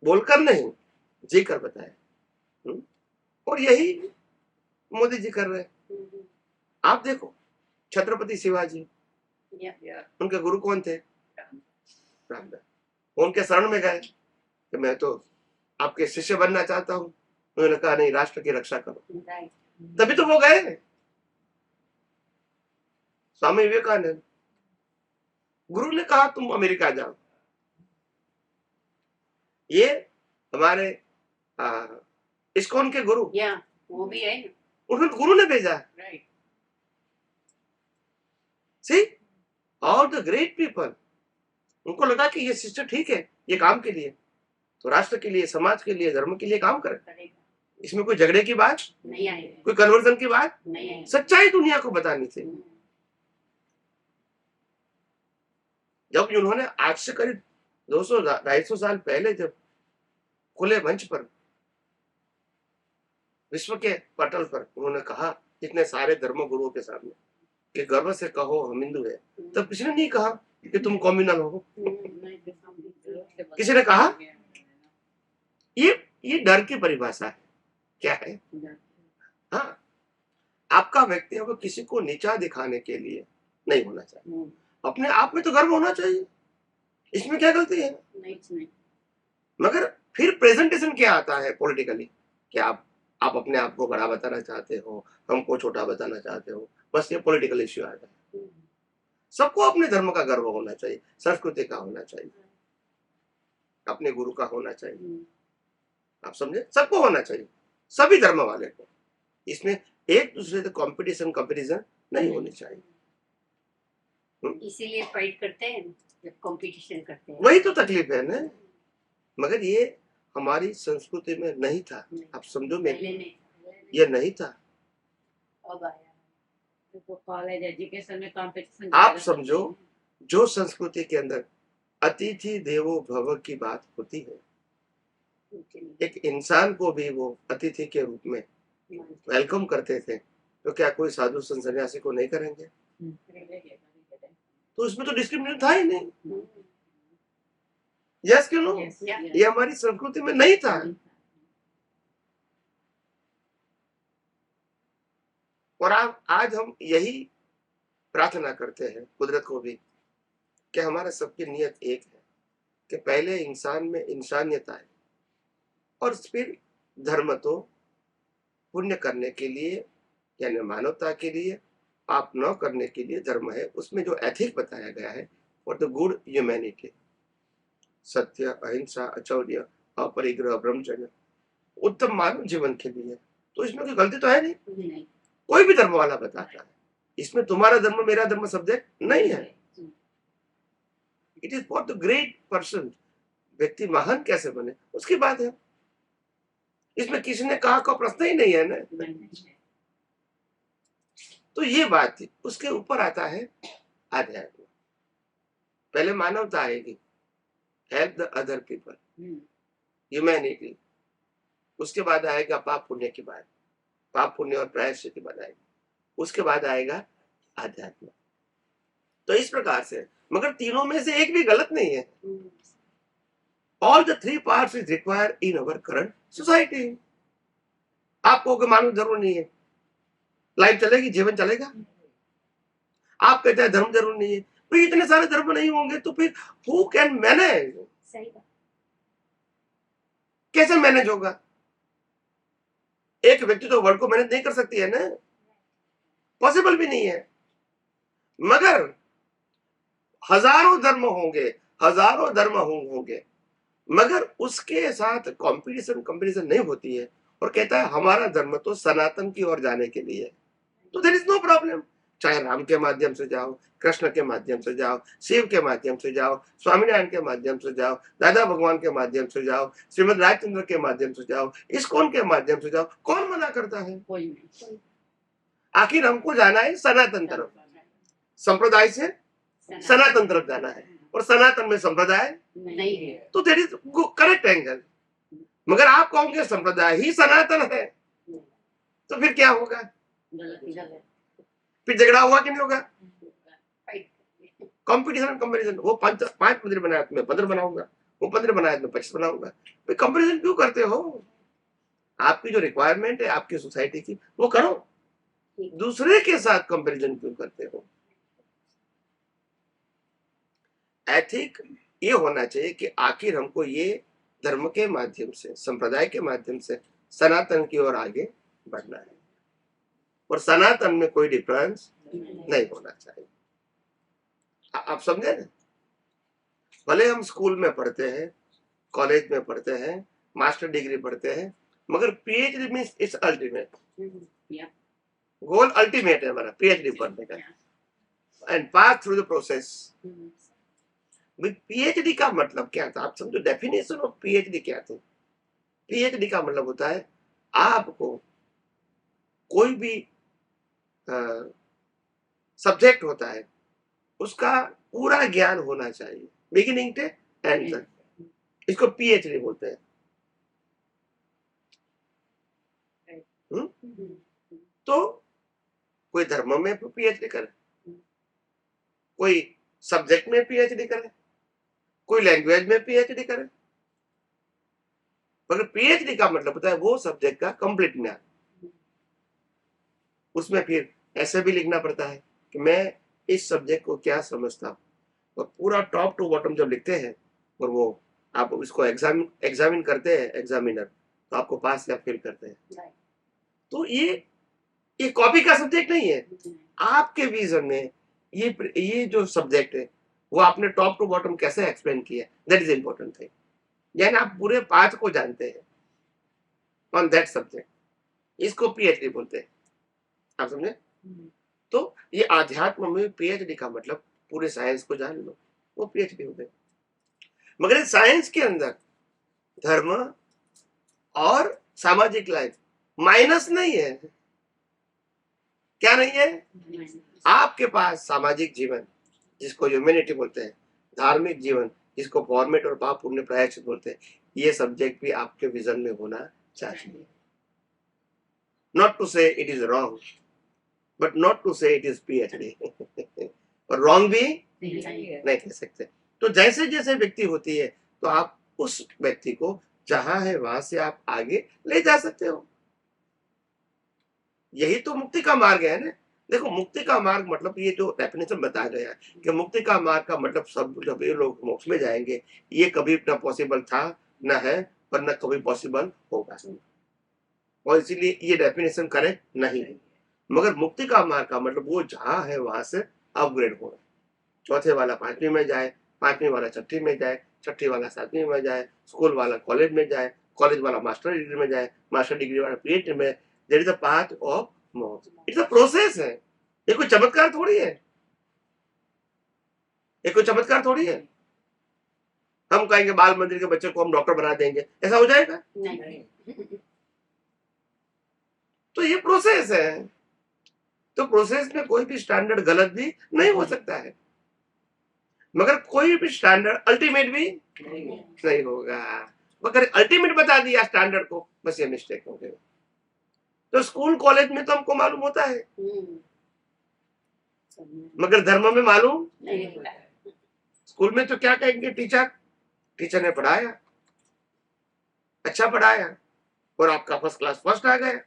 बोलकर नहीं, जी कर बताया। और यही मोदी जी कर रहे हैं। आप देखो, छत्रपति शिवाजी, उनके गुरु कौन थे? रामदास। उनके शरण में गए कि मैं तो आपके शिष्य बनना चाहता हूं। उन्होंने कहा नहीं, राष्ट्र की रक्षा करो। तभी तो वो गए। स्वामी विवेकानंद, गुरु ने कहा तुम अमेरिका जाओ। ये हमारे इस्कॉन के गुरु, वो भी है, उन्होंने गुरु ने भेजा। Right. See all the great people, उनको लगा कि ये सिस्टर ठीक है, ये काम के लिए, तो राष्ट्र के लिए, समाज के लिए, धर्म के लिए काम करे। इसमें कोई झगड़े की बात नहीं आई, कोई कन्वर्जन की बात नहीं आई। सच्चाई दुनिया को बतानी थी। जब उन्होंने आज से करीब 200-250 साल पहले जब खुले मंच पर, विश्व के पटल पर उन्होंने कहा इतने सारे धर्म गुरुओं के सामने कि गर्व से कहो हम हिंदू है, तब किसी ने नहीं कहा कि तुम कम्युनल हो। किसी ने कहा? ये डर की परिभाषा है। क्या है? हाँ, आपका व्यक्तित्व किसी को नीचा दिखाने के लिए नहीं होना चाहिए, अपने आप में तो गर्व होना चाहिए। इसमें क्या गलती है? नहीं। मगर फिर प्रेजेंटेशन क्या आता है पॉलिटिकली कि आप अपने आप को बड़ा बताना चाहते हो, हमको छोटा बताना चाहते हो, बस ये पॉलिटिकल इश्यू आता है। सबको अपने धर्म का गर्व होना चाहिए, संस्कृति का होना चाहिए, अपने गुरु का होना चाहिए। आप समझे? सबको होना चाहिए, सभी धर्म वाले को। इसमें एक दूसरे से कंपटीशन नहीं होनी चाहिए। इसीलिए फाइट करते हैं, जब कंपटीशन करते हैं। वही तो तकलीफ है ना। मगर ये हमारी संस्कृति में नहीं था। आप समझो, ये नहीं था। अब आया। तो कॉलेज एजुकेशन में कंपटीशन, आप समझो, जो संस्कृति के अंदर अतिथि देवो भव की बात होती है, एक इंसान को भी वो अतिथि के रूप में वेलकम करते थे, तो क्या कोई साधु संत सन्यासी को नहीं करेंगे? तो उसमें तो डिस्क्रिमिनेशन था ही नहीं। यस क्यों नो? ये हमारी संस्कृति में नहीं था। और आज हम यही प्रार्थना करते हैं कुदरत को भी कि हमारा सबकी नियत एक है कि पहले इंसान में इंसानियत आए, और फिर धर्म तो पुण्य करने के लिए, यानी मानवता के लिए, पाप न करने के लिए धर्म है। उसमें जो एथिक बताया गया है फॉर द गुड ह्यूमैनिटी, सत्य, अहिंसा, अचौर्य, अपरिग्रह, ब्रह्मचर्य, उत्तम मानव जीवन के लिए। तो इसमें कोई गलती तो है नहीं। कोई भी धर्म वाला बताता है इसमें तुम्हारा धर्म मेरा धर्म सब्जेक्ट नहीं है। It is for the great person. व्यक्ति महान कैसे बने उसकी बात है, इसमें किसी ने कहा का प्रश्न ही नहीं है ना। तो ये बात थी। उसके ऊपर आता है आध्यात्म। पहले मानवता आएगी, help the other people, humanity. उसके बाद आएगा पाप पुण्य की बात, पाप पुण्य और प्रायश्चित की बात आएगी। उसके बाद आएगा आध्यात्म। तो इस प्रकार से, मगर तीनों में से एक भी गलत नहीं है। All the three parts is required in our current society. आपको मानव जरूर नहीं है, लाइफ चलेगी, जीवन चलेगा। आप कहते हैं धर्म जरूर नहीं है, तो इतने सारे धर्म नहीं होंगे तो फिर हु कैन मैनेज? सही बात। कैसे मैनेज होगा? एक व्यक्ति तो वर्ल्ड को मैनेज नहीं कर सकती है ना, पॉसिबल भी नहीं है। मगर हजारों धर्म होंगे, हजारों धर्म होंगे, मगर उसके साथ कंपटीशन नहीं होती है और कहता है हमारा धर्म तो सनातन की ओर जाने के लिए है, तो देयर इज नो प्रॉब्लम। चाहे राम के माध्यम से जाओ, कृष्ण के माध्यम से जाओ, शिव के माध्यम से जाओ, स्वामीनारायण के माध्यम से जाओ, दादा भगवान के माध्यम से जाओ, श्रीमद राजचंद्र के माध्यम से जाओ, इस्कॉन के माध्यम से जाओ, कौन मना करता है? कोई नहीं। आखिर हमको जाना है सनातन तरफ, संप्रदाय से सनातन तरफ जाना है, और सनातन में संप्रदाय नहीं है। तो देयर इज करेक्ट एंगल। मगर आप कहोगे संप्रदाय ही सनातन है, तो फिर क्या होगा? गलत। फिर झगड़ा हुआ कि नहीं होगा? फाइट। कंपटीशन। वो 5 मंदिर बनाया तो मैं 15 बनाऊंगा, वो 15 बनाया तो मैं 25 बनाऊंगा। भाई कंपटीशन क्यों करते हो? आपकी जो रिक्वायरमेंट है आपकी सोसाइटी की वो करो, दूसरे के साथ कंपैरिजन क्यों करते हो? एथिक ये होना चाहिए कि आखिर हमको ये धर्म के माध्यम से, संप्रदाय के माध्यम से सनातन की ओर आगे बढ़ना है, और सनातन में कोई डिफरेंस नहीं होना चाहिए। आप समझे ना? भले हम स्कूल में पढ़ते हैं, कॉलेज में पढ़ते हैं, मास्टर डिग्री पढ़ते हैं, मगर PhD means it's ultimate goal. Ultimate है हमारा पीएचडी पढ़ने का, and pass through the process with PhD. का मतलब क्या था आप समझो? डेफिनेशन ऑफ पीएचडी क्या थी? पीएचडी का मतलब होता है आपको कोई भी सब्जेक्ट होता है उसका पूरा ज्ञान होना चाहिए, बिगिनिंग से एंड तक। इसको पीएचडी बोलते हैं। तो कोई धर्म में पीएचडी करे, कोई सब्जेक्ट में पीएचडी करे, कोई लैंग्वेज में पीएचडी करे, मगर पीएचडी का मतलब होता है वो सब्जेक्ट का कंप्लीट ज्ञान। उसमें फिर ऐसे भी लिखना पड़ता है कि मैं इस सब्जेक्ट को क्या समझता हूँ, और पूरा टॉप टू बॉटम जब लिखते हैं और वो आप उसको एग्जामिन करते हैं एग्जामिनर, तो आपको पास या फेल करते हैं। तो ये कॉपी का सब्जेक्ट नहीं है। आपके विजन में ये जो सब्जेक्ट है वो आपने टॉप टू बॉटम कैसे एक्सप्लेन किया, दैट इज इंपॉर्टेंट थिंग। यानी आप पूरे पाथ को जानते हैं ऑन दैट सब्जेक्ट, इसको पीएचडी बोलते हैं। आप समझे? तो ये आध्यात्म में पीएचडी का मतलब पूरे साइंस को जान लो, वो पीएचडी होते हैं। मगर साइंस के अंदर धर्म और सामाजिक लाइफ माइनस नहीं है। क्या नहीं है? आपके पास सामाजिक जीवन जिसको ह्यूमैनिटी बोलते हैं, धार्मिक जीवन जिसको फॉर्मेट और पाप पुण्य प्रायश्चित बोलते हैं, ये सब्जेक्ट भी आपके विजन में होना चाहिए। Not to say it is wrong, but not to say it is PhD. और रॉन्ग भी नहीं कह सकते। तो जैसे जैसे व्यक्ति होती है तो आप उस व्यक्ति को जहां है वहां से आप आगे ले जा सकते हो। यही तो मुक्ति का मार्ग है ना। देखो, मुक्ति का मार्ग मतलब ये जो डेफिनेशन बताया गया है कि मुक्ति का मार्ग का मतलब सब जब ये लोग मोक्ष में जाएंगे, ये कभी न पॉसिबल था, न है, और न कभी पॉसिबल होगा, और इसीलिए ये डेफिनेशन करेक्ट नहीं है। मगर मुक्ति का मार्ग का मतलब वो जहां है वहां से अपग्रेड होना। चौथे वाला 5वीं में जाए, 5वीं वाला 6ठी में जाए, 6ठी वाला 7वीं में जाए, स्कूल वाला कॉलेज में जाए, कॉलेज वाला मास्टर डिग्री में जाए, मास्टर डिग्री वाला पीएचडी में। There is a path of moksha. It's a process है, ये कोई चमत्कार थोड़ी है, ये कोई चमत्कार थोड़ी है। हम कहेंगे बाल मंदिर के बच्चे को हम डॉक्टर बना देंगे, ऐसा हो जाएगा? नहीं। तो ये प्रोसेस है, तो प्रोसेस में कोई भी स्टैंडर्ड गलत भी नहीं हो सकता है, मगर कोई भी स्टैंडर्ड अल्टीमेट भी नहीं होगा। मगर अल्टीमेट बता दिया स्टैंडर्ड को, बस ये मिस्टेक हो गई। तो स्कूल कॉलेज में तो हमको मालूम होता है, मगर धर्म में मालूम। स्कूल में तो क्या कहेंगे, टीचर ने पढ़ाया, अच्छा पढ़ाया और आपका फर्स्ट क्लास फर्स्ट आ गया।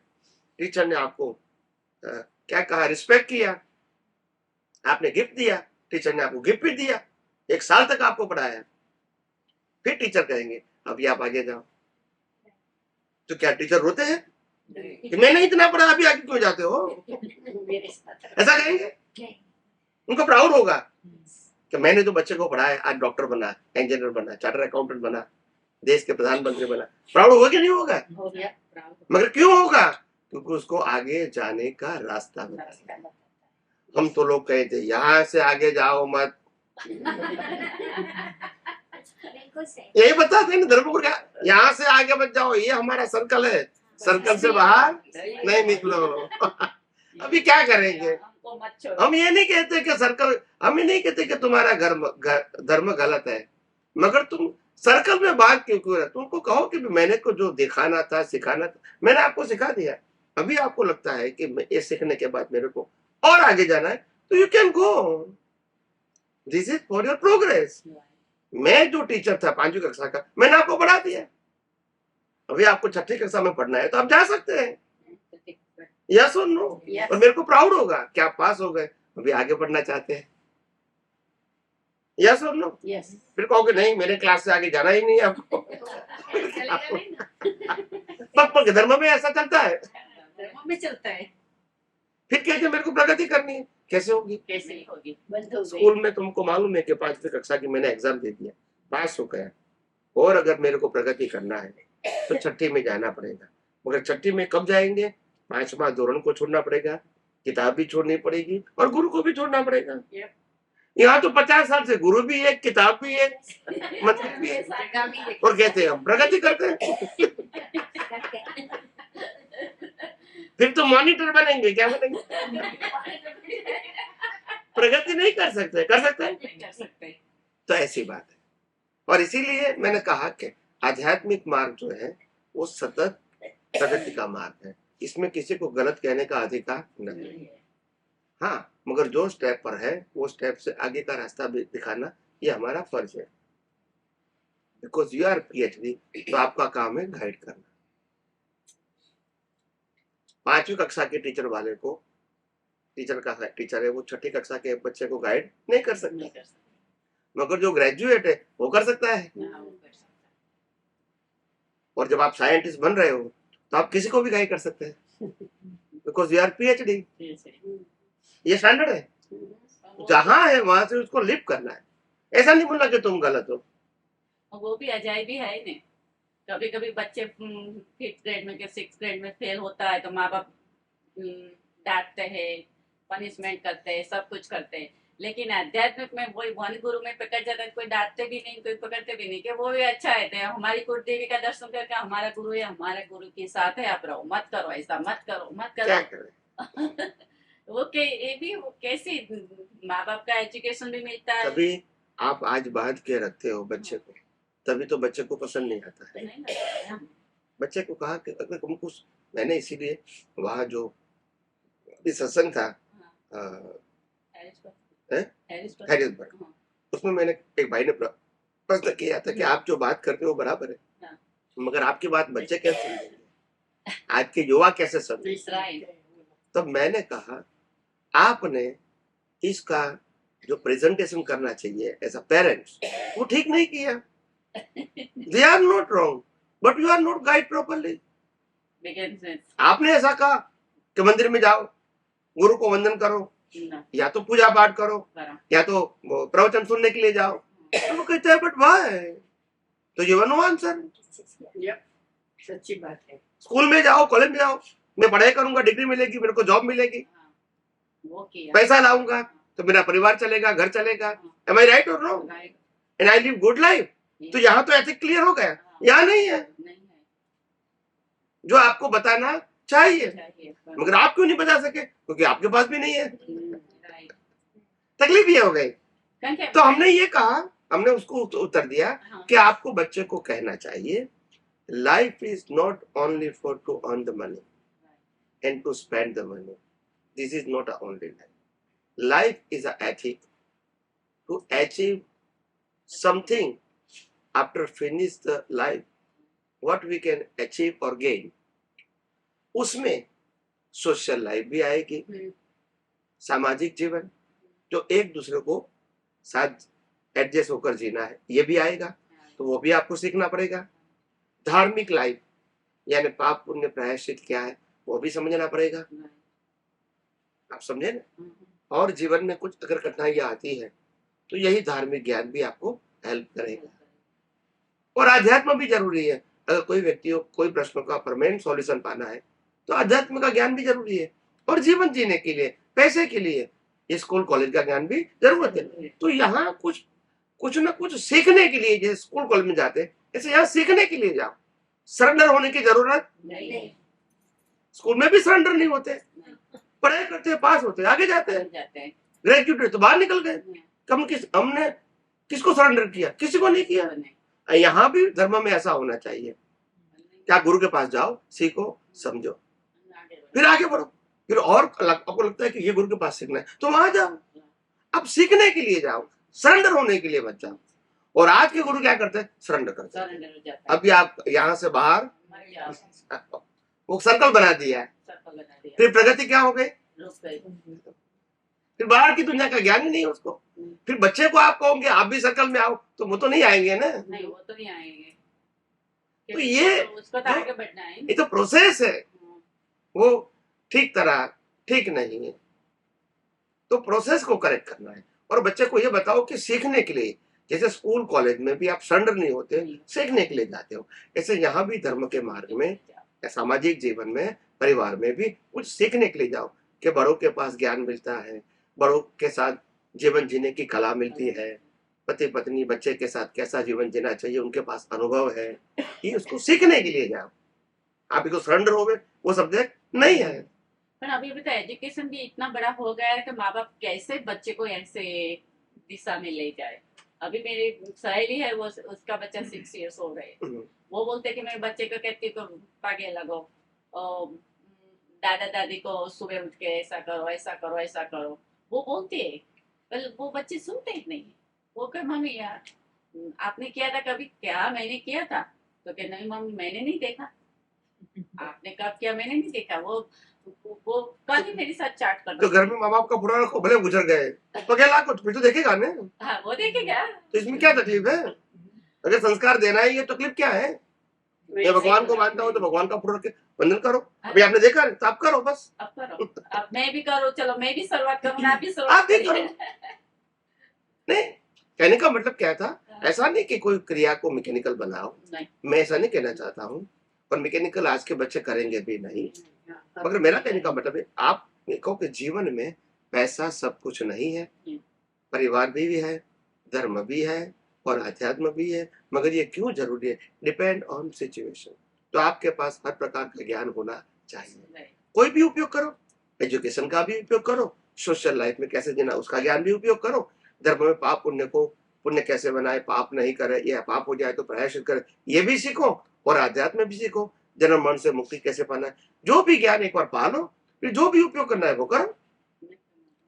टीचर ने आपको क्या कहा, रिस्पेक्ट किया, आपने गिफ्ट दिया, टीचर ने आपको गिफ्ट भी दिया, 1 साल तक आपको पढ़ाया। फिर टीचर कहेंगे अभी आप आगे जाओ। तो क्या टीचर रोते हैं कि मैंने इतना पढ़ा, अभी आगे क्यों जाते हो? ऐसा कहेंगे? उनको प्राउड होगा कि मैंने तो बच्चे को पढ़ाया, आज डॉक्टर बना, इंजीनियर बना, चार्टर अकाउंटेंट बना, देश के प्रधानमंत्री बना। प्राउड होगा कि नहीं होगा? मगर क्यों होगा? क्योंकि उसको आगे जाने का रास्ता बताया। हम तो लोग कहते यहाँ से आगे जाओ मत, यही बताते हैं धर्म को, क्या यहाँ से आगे मत जाओ, ये हमारा सर्कल है, सर्कल से बाहर नहीं निकलो। अभी क्या करेंगे? हम ये नहीं कहते कि सर्कल, हम ये नहीं कहते कि तुम्हारा धर्म गलत है, मगर तुम सर्कल में बात क्यों क्यों? तुमको कहो कि मैंने को जो दिखाना था, सिखाना था, मैंने आपको सिखा दिया। अभी आपको लगता है कि ये सीखने के बाद मेरे को और आगे जाना है, तो you can go, this is for your progress. मैं जो टीचर था 5वीं कक्षा का, मैंने आपको पढ़ा दिया, अभी आपको 6ठी कक्षा में पढ़ना है तो आप जा सकते हैं, यस और नो। और मेरे को प्राउड होगा कि आप पास हो गए, अभी आगे पढ़ना चाहते हैं, यस और नो। फिर कहोगे नहीं, मेरे क्लास से आगे जाना ही नहीं है आपको। पक धर्म में ऐसा चलता है, में चलता है। फिर कहते मेरे को प्रगति करनी है, कैसे होगी? कैसे होगी? स्कूल में तुमको मालूम है कि 5वीं कक्षा की मैंने एग्जाम दे दिया, पास हो गया, और अगर मेरे को प्रगति करना है तो 6ठी में जाना पड़ेगा। मगर 6ठी में कब जाएंगे? 5वां धोरण को छोड़ना पड़ेगा, किताब भी छोड़नी पड़ेगी और गुरु को भी छोड़ना पड़ेगा। यहाँ तो 50 साल से गुरु भी एक, किताब भी एक, मतलब भी एक, और कहते हैं हम प्रगति करते हैं। फिर तो मॉनिटर बनेंगे, क्या बनेंगे? प्रगति नहीं कर सकते, कर सकते हैं? तो ऐसी बात है। और इसीलिए मैंने कहा कि आध्यात्मिक मार्ग जो है वो सतत प्रगति का मार्ग है, इसमें किसी को गलत कहने का अधिकार नहीं है। हाँ, मगर जो स्टेप पर है वो स्टेप से आगे का रास्ता भी दिखाना ये हमारा फर्ज है। बिकॉज यू आर PhD, तो आपका काम है गाइड करना। 5वीं कक्षा के टीचर वाले को, टीचर है वो 6ठी कक्षा के बच्चे को गाइड नहीं कर सकता, मगर जो ग्रेजुएट है वो कर सकता है। और जब आप साइंटिस्ट बन रहे हो तो आप किसी को भी गाइड कर सकते हैं, बिकॉज यू आर PhD। ये स्टैंडर्ड है, जहां है वहां से उसको लिफ्ट करना है, ऐसा नहीं बोलना कि तुम गलत हो। वो भी अजाई भी है नहीं। कभी कभी बच्चे 5th ग्रेड में, 6th ग्रेड में फेल होता है तो माँ बाप डांटते हैं, पनिशमेंट करते हैं, सब कुछ करते हैं। लेकिन आध्यात्मिक में वही वन गुरु में पकड़ जाता है, कोई डांटते भी नहीं, कोई पकड़ते भी नहीं, कि वो भी अच्छा है। हमारी कुल देवी का दर्शन करके हमारा गुरु है, हमारे गुरु के साथ है, आप रहो, मत करो ऐसा, मत करो, मत करो। वो के ये भी कैसी माँ बाप का एजुकेशन भी मिलता है। तभी आप आज बांध के रखते हो बच्चे को, तभी तो बच्चे को पसंद नहीं आता है। बच्चे को कहा कि अगर तुमको, मैंने इसीलिए वहाँ जो सत्संग था हैरिसबर्ग, उसमें मैंने एक भाई ने प्रश्न किया था कि आप जो बात करते हो बराबर है, मगर आपकी बात बच्चे कैसे समझेंगे, आज के युवा कैसे समझेंगे? तब मैंने कहा आपने इसका जो प्रेजेंटेशन करना चाहिए एज अ पेरेंट्स, वो ठीक नहीं किया। They are not wrong, but you are not guide properly. आपने ऐसा कहा कि मंदिर में जाओ, गुरु को वंदन करो, या तो पूजा पाठ करो, या तो प्रवचन सुनने के लिए जाओ। तो वो कहते हैं बट वाई, तो ये नो आंसर। सच्ची बात है। स्कूल में जाओ, कॉलेज में जाओ, मैं पढ़ाई करूंगा, डिग्री मिलेगी, मेरे को जॉब मिलेगी, वो किया। पैसा लाऊंगा तो मेरा परिवार चलेगा, घर चलेगा। एम आई राइट और wrong? Right. And I live good life. तो यहाँ तो एथिक क्लियर हो गया, यहाँ नहीं है नहीं है, जो आपको बताना चाहिए। चाहिए। मगर आप क्यों नहीं बता सके? क्योंकि आपके पास भी नहीं है। Right. तकलीफ ये हो गई। कारण के तो हमने ये कहा, हमने उसको उत्तर दिया हाँ, कि आपको बच्चे को कहना चाहिए, life is not only for to earn the money and to spend the money. This is not a only life. Life is a ethic to achieve something after finish the life. What we can achieve or gain. उसमें social life भी आएगी, सामाजिक जीवन जो एक दूसरे को साथ एडजस्ट होकर जीना है ये भी आएगा, तो वो भी आपको सीखना पड़ेगा। धार्मिक लाइफ यानी पाप पुण्य प्रायश्चित क्या है वो भी समझना पड़ेगा। आप समझे ना? और जीवन में कुछ अगर कठिनाइयां आती है तो यही धार्मिक ज्ञान भी आपको हेल्प करेगा। और आध्यात्म भी जरूरी है। अगर कोई व्यक्ति को कोई प्रश्न का परमानेंट सॉल्यूशन पाना है तो आध्यात्म का ज्ञान भी जरूरी है। और जीवन जीने के लिए, पैसे के लिए ये स्कूल कॉलेज का ज्ञान भी जरूरत है। तो यहाँ कुछ ना कुछ सीखने के लिए, जैसे स्कूल कॉलेज में जाते हैं ऐसे यहाँ सीखने के लिए जाओ। सरेंडर होने की जरूरत नहीं। स्कूल में भी सरेंडर नहीं होते, पढ़ाई करते हैं, पास होते हैं, आगे जाते हैं, जाते हैं। ग्रेजुएट तो बाहर निकल गए। हमने किसको सरेंडर किया? किसी को नहीं किया। यहाँ भी धर्म में ऐसा होना चाहिए, क्या गुरु के पास जाओ, सीखो, समझो, फिर आगे बढ़ो। फिर और आपको लगता है कि ये गुरु के पास सीखना है तो वहां जाओ। अब सीखने के लिए जाओ, सरेंडर होने के लिए मत जाओ। और आज के गुरु क्या करते हैं? सरेंडर करते हैं। सरेंडर हो जाता है। अभी आप यहाँ से बाहर मर जाओ, वो सर्कल बना दिया है, सर्कल बना दिया, फिर प्रगति क्या हो गई? रुक गए। फिर बाहर की दुनिया का ज्ञान ही नहीं है उसको। फिर बच्चे को आप कहोगे आप भी सर्कल में आओ तो वो तो नहीं आएंगे ना। नहीं, वो तो नहीं आएंगे। तो ये उसको तो आगे बढ़ना है। ये तो प्रोसेस है, वो ठीक नहीं है। तो प्रोसेस को करेक्ट करना है। और बच्चे को ये बताओ कि सीखने के लिए, जैसे स्कूल कॉलेज में भी आप सरेंडर नहीं होते, सीखने के लिए जाते हो, ऐसे यहाँ भी धर्म के मार्ग में, सामाजिक जीवन में, परिवार में भी कुछ सीखने के लिए जाओ कि बड़ों के पास ज्ञान मिलता है, बड़ों के साथ जीवन जीने की कला मिलती है, पति पत्नी बच्चे के साथ कैसा जीवन जीना चाहिए उनके पास अनुभव है, ये उसको सीखने के लिए जाओ। आप इसको सरेंडर हो गए, वो सब्जेक्ट नहीं है। पर अभी तो एजुकेशन भी इतना बड़ा हो गया है कि माँ बाप कैसे बच्चे को ऐसे दिशा में ले जाए। अभी मेरी सहेली है, वो उसका बच्चा 6 इयर्स हो गए। वो बोलते हैं कि मेरे बच्चे को कहती को पागे लगो, दादा दादी को सुबह उठ के ऐसा करो, ऐसा करो, ऐसा करो। वो बोलते हैं, पर वो बच्चे सुनते ही नहीं। वो कहे मम्मी यार आपने किया था कभी? क्या मैंने किया था? तो कहे नहीं मम्मी मैंने नहीं देखा। आपने कब किया? मैंने नहीं देखा। वो कल ही मेरे साथ चाट कर तो घर में माँ बाप का बुरा रखो, भले गुजर गए तो क्या लाखों, फिर तो देखेगा ना। हाँ वो देखेगा। तो इसमें क्या तकलीफ है? अगर संस्कार देना ही है तो तकलीफ क्या है? मैं भगवान को मानता हूँ तो भगवान का पूरा वंदन करो। अभी आपने देखा तो आप करो, बस अब करो, अब मैं भी करो, चलो मैं भी शुरुआत करूँ, आप भी आप शुरुआत भी करिए। नहीं, कहने का मतलब क्या था, ऐसा नहीं कि कोई क्रिया को मैकेनिकल बनाओ, नहीं। मैं ऐसा नहीं कहना चाहता हूँ। पर मैकेनिकल आज के बच्चे करेंगे भी नहीं। मगर मेरा कहने का मतलब है, आप देखो कि जीवन में पैसा सब कुछ नहीं है, परिवार भी है, धर्म भी है और अध्यात्म भी है। मगर ये क्यों जरूरी है? Depend on situation. तो आपके पास हर प्रकार का ज्ञान होना चाहिए। कोई भी उपयोग करो, एजुकेशन का भी उपयोग करो, सोशल लाइफ में कैसे जीना उसका ज्ञान भी उपयोग करो, धर्म में पाप पुण्य को पुण्य कैसे बनाए, पाप नहीं करे, या पाप हो जाए तो प्रायश्चित करे, ये भी सीखो। और अध्यात्म में भी सीखो, जन्म मरण से मुक्ति कैसे पाना है। जो भी ज्ञान एक बार पा लो, फिर जो भी उपयोग करना है वो करो।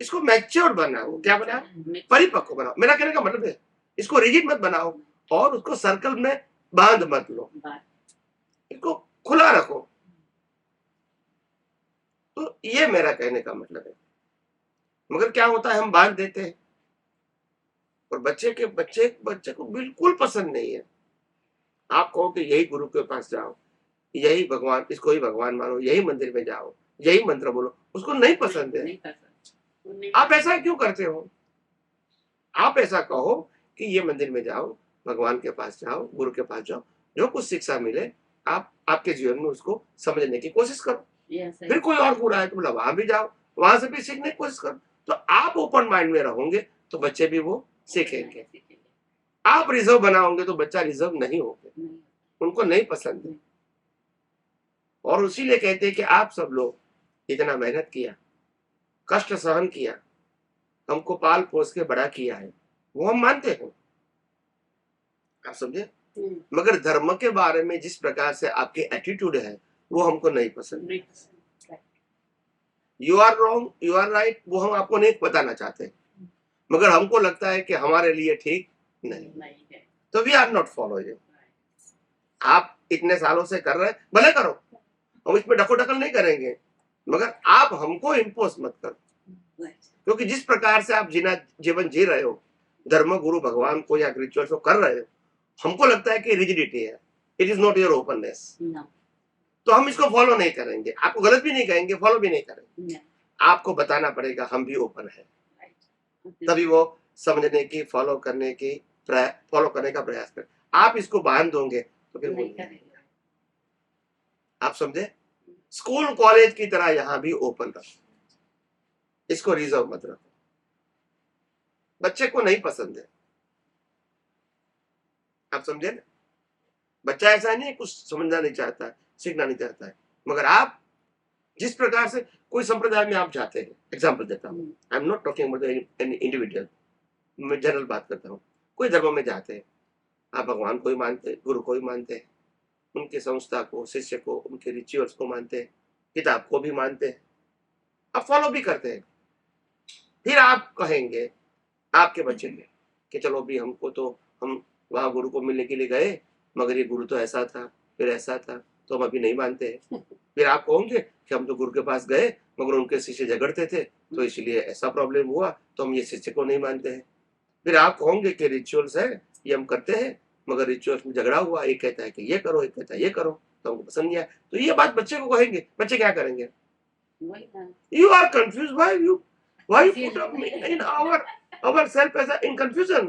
इसको मैच्योर बनाओ, क्या बनाओ? परिपक्व बनाओ। मेरा कहने का मतलब है इसको रिजिड मत बनाओ और उसको सर्कल में बांध मत लो, इसको खुला रखो। तो ये मेरा कहने का मतलब है। मगर क्या होता है, हम बांध देते हैं और बच्चे को बिल्कुल पसंद नहीं है। आप कहो कि यही गुरु के पास जाओ, यही भगवान, इसको ही भगवान मानो, यही मंदिर में जाओ, यही मंत्र बोलो, उसको नहीं पसंद है। आप ऐसा क्यों करते हो? आप ऐसा कहो कि ये मंदिर में जाओ, भगवान के पास जाओ, गुरु के पास जाओ, जो कुछ शिक्षा मिले आप आपके जीवन में उसको समझने की कोशिश करो। फिर कोई और गुरु आए तो बोला वहां भी जाओ, वहां से भी सीखने की कोशिश करो। तो आप ओपन माइंड में रहोगे तो बच्चे भी वो सीखेंगे। आप रिजर्व बनाओगे तो बच्चा रिजर्व नहीं होंगे, उनको नहीं पसंद है। और इसीलिए कहते हैं कि आप सब लोग इतना मेहनत किया, कष्ट सहन किया, हमको पाल पोस के बड़ा किया है, वो हम मानते हैं, आप समझे। मगर धर्म के बारे में जिस प्रकार से आपकी एटीट्यूड है वो हमको नहीं पसंद। You are wrong, you are right, वो हम आपको नहीं बताना चाहते, मगर हमको लगता है कि हमारे लिए ठीक नहीं, तो वी आर नॉट फॉलोइंग। आप इतने सालों से कर रहे हैं, भले करो, हम इसमें डकोडकल नहीं करेंगे, मगर आप हमको इम्पोज मत करो। क्योंकि जिस प्रकार से आप जीवन जी रहे हो, धर्म गुरु भगवान को या रिचुअल्स को कर रहे हो, हमको लगता है कि रिजिडिटी है, it is not your openness, तो हम इसको फॉलो नहीं करेंगे। आपको गलत भी नहीं कहेंगे, फॉलो भी नहीं करेंगे, आपको बताना पड़ेगा हम भी ओपन है, तभी वो समझने की, फॉलो करने का प्रयास करें। आप इसको बांध दोगे तो फिर वो नहीं करेंगे। आप समझे। स्कूल कॉलेज की तरह यहां भी ओपन रखो, इसको रिजर्व मत रखो। बच्चे को नहीं पसंद है, आप समझे ना। बच्चा ऐसा नहीं है कुछ समझना नहीं चाहता है, सीखना नहीं चाहता है, मगर आप जिस प्रकार से कोई संप्रदाय में आप जाते हैं, एग्जाम्पल देता हूँ, I am not talking about any individual, मैं जनरल बात करता हूँ। कोई धर्म में जाते हैं, आप भगवान को ही मानते हैं, गुरु को ही मानते हैं, उनकी संस्था को, शिष्य को, उनके रिचुअल्स को मानते हैं, किताब को भी मानते हैं, आप फॉलो भी करते हैं। फिर आप कहेंगे आपके बच्चे ने कि चलो भी हमको तो, हम वहां गुरु को मिलने के लिए गए, मगर ये गुरु तो ऐसा था, फिर ऐसा था, तो हम अभी नहीं मानते हैं। फिर आप कहोगे कि हम तो गुरु के पास गए, मगर उनके शिष्य झगड़ते थे, तो इसलिए ऐसा प्रॉब्लम हुआ, तो हम ये शिष्य को नहीं मानते हैं। फिर आप कहोगे कि रिचुअल्स है, ये हम करते हैं, मगर रिचुअल्स में झगड़ा हुआ, एक कहता है कि ये करो, एक कहता है ये करो, तो हमको पसंद नहीं आया। तो ये बात बच्चे को कहेंगे, बच्चे क्या करेंगे? You are confuse, why you put up in our self as in confusion.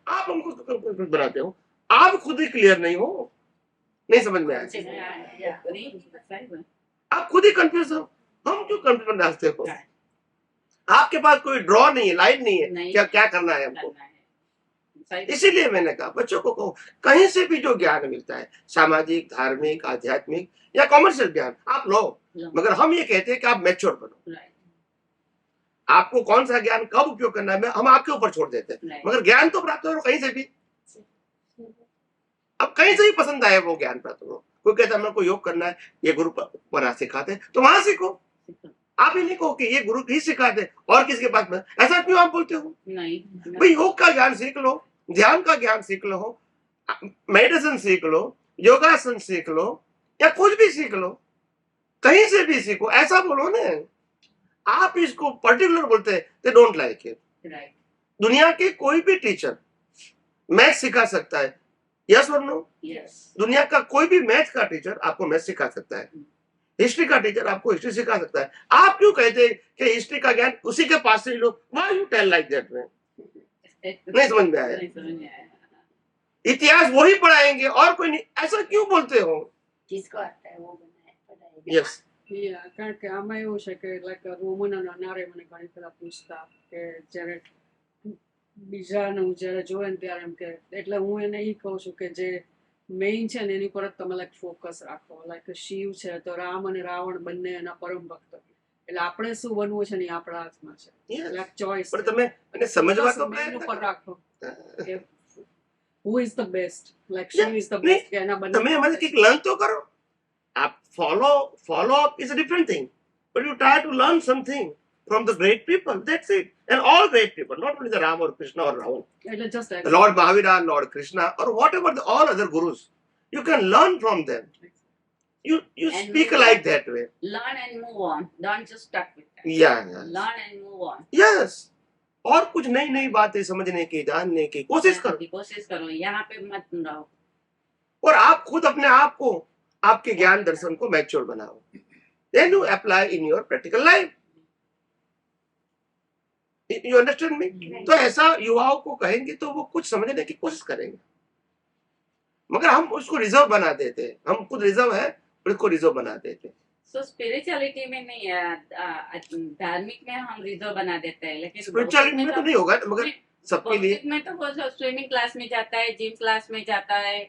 आप हमको कंफ्यूज बनाते हो, आप खुद ही क्लियर नहीं हो, नहीं समझ में आया, आप खुद ही कंफ्यूज हो, हम क्यों कंफ्यूजन डालते हो? आपके पास कोई ड्रॉ नहीं है, लाइन नहीं है, क्या क्या करना है हमको। इसीलिए मैंने कहा बच्चों को कहो, कहीं से भी जो ज्ञान मिलता है, सामाजिक, धार्मिक, आध्यात्मिक या कॉमर्शियल ज्ञान, आप लो, मगर हम ये कहते हैं कि आप मैच्योर बनो। आपको कौन सा ज्ञान कब उपयोग करना है हम आपके ऊपर छोड़ देते हैं, मगर ज्ञान तो प्राप्त करो कहीं से भी। अब कहीं से ही पसंद आए वो ज्ञान प्राप्त करो। कोई कहता है मेरे को योग करना है, ये गुरु वहां सिखाते, तो वहां सीखो। आप ही नहीं कहो कि ये गुरु ही सिखाते और किसके पास में, ऐसा क्यों आप बोलते हो? नहीं भाई, योग का ज्ञान सीख लो, ध्यान का ज्ञान सीख लो, मेडिसिन सीख लो, योगासन सीख लो, या कुछ भी सीख लो, कहीं से भी सीखो, ऐसा बोलो ना। आप इसको पर्टिकुलर बोलते हैं, दे डोंट लाइक इट। दुनिया के कोई भी टीचर मैथ सिखा सकता है, यस और नो? दुनिया का कोई भी मैथ का टीचर आपको मैथ सिखा सकता है, हिस्ट्री का टीचर आपको हिस्ट्री सिखा सकता है। आप क्यों कहते हैं कि हिस्ट्री का ज्ञान उसी के पास से लो? Why you tell like that way? नहीं समझ में आया। इतिहास वही पढ़ाएंगे और कोई नहीं, ऐसा क्यों बोलते हो? जिसको आता है वो बनाए। यस, કારણ કે આમાં એવું છે કે લાઈક રોમન અને નારે મને ઘણી બધા પૂછતા કે જ્યારે બીજાને હું જ્યારે જોવે ને ત્યારે એમ કે, એટલે હું એને એ કહું છું કે જે મેઇન છે ને એની પર જ તમે લાઈક ફોકસ રાખો। લાઈક શિવ છે તો રામ અને રાવણ બંને એના પરમ ભક્ત, એટલે આપણે શું બનવું છે ને એ આપણા હાથમાં છે, લાઈક ચોઈસ। પણ તમે એને સમજવા તો મેઇન પ્રયત્ન ઉપર કરો। રાખો કે who is the best, like Shiv is the best, કે એના બંને તમે એમાંથી કંઈક લર્ન તો કરો। आप follow up is a different thing, but you try to learn something from the great people, that's it. And all great people, not only the Ram or Krishna or Ravan, એટલે just the Lord Mahavira, Lord Krishna, or whatever all other gurus, you can learn from them. You And speak move like on. that way. Learn and move on, don't just stuck with that. Yeah. Learn and move on. Yes. और कुछ नई नई बातें समझने की, जानने की कोशिश करो, कोशिश करो, यहाँ पे मत रहो। और आप खुद अपने आप को, आपके ज्ञान दर्शन को मैच्योर बनाओ, then you apply in your practical life. You understand me? तो ऐसा युवाओं को कहेंगे तो वो कुछ समझने की कोशिश करेंगे, मगर हम उसको रिजर्व बना देते हैं। हम खुद रिजर्व है, उसको रिजर्व बना देते हैं। सो स्पिरिचुअलिटी में नहीं है, धार्मिक में हम रिजर्व बना देते हैं, लेकिन स्पिरिचुअलिटी में तो नहीं होगा मगर सबके लिए भौतिक में तो वो जो स्विमिंग क्लास में जाता है, जिम क्लास में जाता है,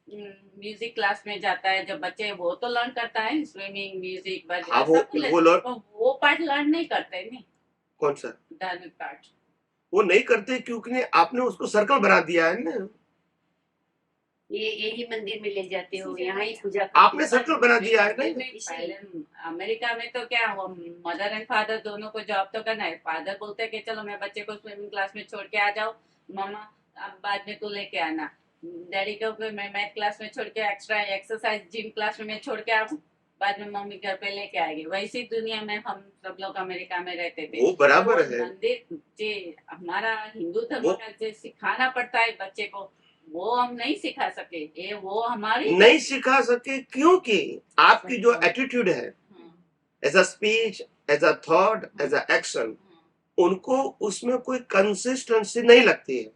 म्यूजिक क्लास में जाता है, जब बच्चे वो तो लर्न करता है स्विमिंग, म्यूजिक, हाँ, वो पार्ट लर्न नहीं करते नहीं, कौन सा धार्मिक पार्ट वो नहीं करते क्योंकि आपने उसको सर्कल बना दिया है ना, ये यही मंदिर में ले जाते हो, यहाँ ही पूजा आपने सर्कल बना दिया है ना। पहले अमेरिका में तो क्या वो मदर एंड फादर दोनों को जॉब तो करना है, फादर बोलते हैं कि चलो मैं बच्चे को स्विमिंग क्लास में छोड़ के आ जाओ, मम्मा अब बाद में तू लेके आना, डैडी को मैं मैथ क्लास में छोड़ के एक्स्ट्रा एक्सरसाइज जिम क्लास में मैं छोड़ के आऊँ, बाद में मम्मी घर पे लेके आएगी। वैसी दुनिया में हम सब लोग अमेरिका में रहते थे। वो बराबर है। मंदिर जे हमारा हिंदू धर्म का जो सिखाना पड़ता है बच्चे को, वो हम नहीं सिखा सके, ये वो हमारी नहीं सिखा सके क्योंकि आपकी जो एटीट्यूड है as a speech, as a thought, as a action, उनको उसमें कोई कंसिस्टेंसी नहीं लगती है।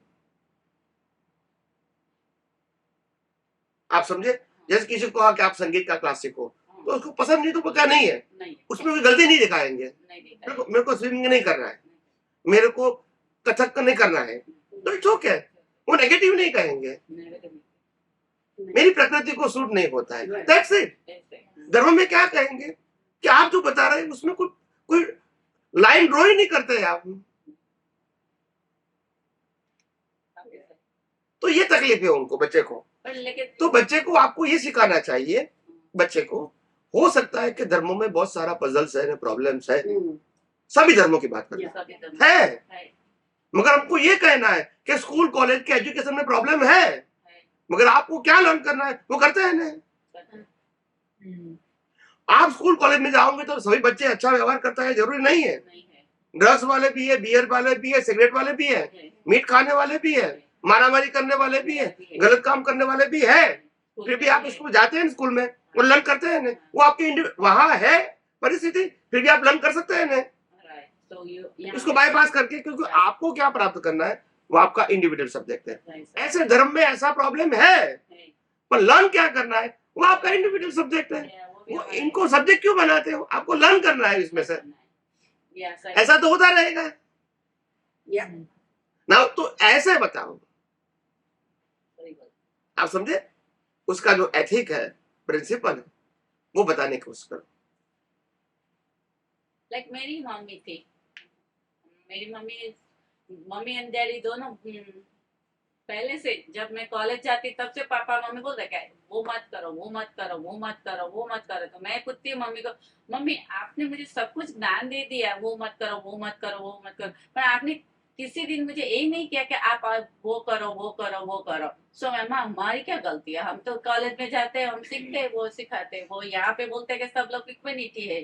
आप समझे? जैसे किसी को कहा कि आप संगीत का क्लासिक हो, तो उसको पसंद नहीं तो वो क्या नहीं है, नहीं उसमें कोई गलती नहीं दिखाएंगे। नहीं दिखा मेरे को स्विमिंग नहीं करना है, मेरे को कथक नहीं करना है, तो इट्स ओके, वो नेगेटिव नहीं कहेंगे। मेरी प्रकृति को सूट नहीं होता है, दैट्स इट। धर्म में क्या कहेंगे कि आप जो बता रहे हैं उसमें कोई लाइन ड्रॉ ही नहीं करते हैं आप, तो ये तकलीफ है उनको, बच्चे को। तो बच्चे को आपको ये सिखाना चाहिए, बच्चे को हो सकता है कि धर्मों में बहुत सारा पजल्स है, प्रॉब्लम्स है, सभी धर्मों की बात करते हैं, मगर हमको ये कहना है कि स्कूल कॉलेज के एजुकेशन में प्रॉब्लम है, मगर आपको क्या लर्न करना है वो करते हैं ना। आप स्कूल कॉलेज में जाओगे तो सभी बच्चे अच्छा व्यवहार करता है जरूरी नहीं है, ड्रग्स वाले भी है, बियर वाले भी है, सिगरेट वाले भी है, मीट खाने वाले भी है, मारामारी करने वाले भी है, गलत काम करने वाले भी है, फिर भी आप स्कूल जाते हैं, स्कूल में वो लर्न करते हैं ना, वो आपकी वहां है परिस्थिति, फिर भी आप लर्न कर सकते हैं ना इसको बाईपास करके, क्योंकि आपको क्या प्राप्त करना है वो आपका इंडिविजुअल सब्जेक्ट है। ऐसे धर्म में ऐसा प्रॉब्लम है, पर लर्न क्या करना है वो आपका इंडिविजुअल सब्जेक्ट है। वो इनको सब्जेक्ट क्यों बनाते हो? आपको लर्न करना है इसमें से, ऐसा तो होता रहेगा ना। तो ऐसे बताओ, आप समझे? उसका जो एथिक है, प्रिंसिपल है, वो बताने की कोशिश करो। लाइक मेरी मम्मी थी, मेरी मम्मी एंड डैडी दोनों पहले से, जब मैं कॉलेज जाती तब से पापा मम्मी बोलते क्या वो मत करो, वो मत करो, वो मत करो, वो मत करो, तो मैं पूछती हूँ मम्मी को, मम्मी आपने मुझे सब कुछ ज्ञान दे दिया, वो मत करो, वो मत करो, वो मत करो, पर आपने किसी दिन मुझे यही नहीं किया कि आप वो करो, वो करो, वो करो। सो मैम हमारी क्या गलती है? हम तो कॉलेज में जाते हैं, हम सीखते हैं, वो सिखाते हैं, वो यहाँ पे बोलते हैं कि सब लोग इक्वलिटी है।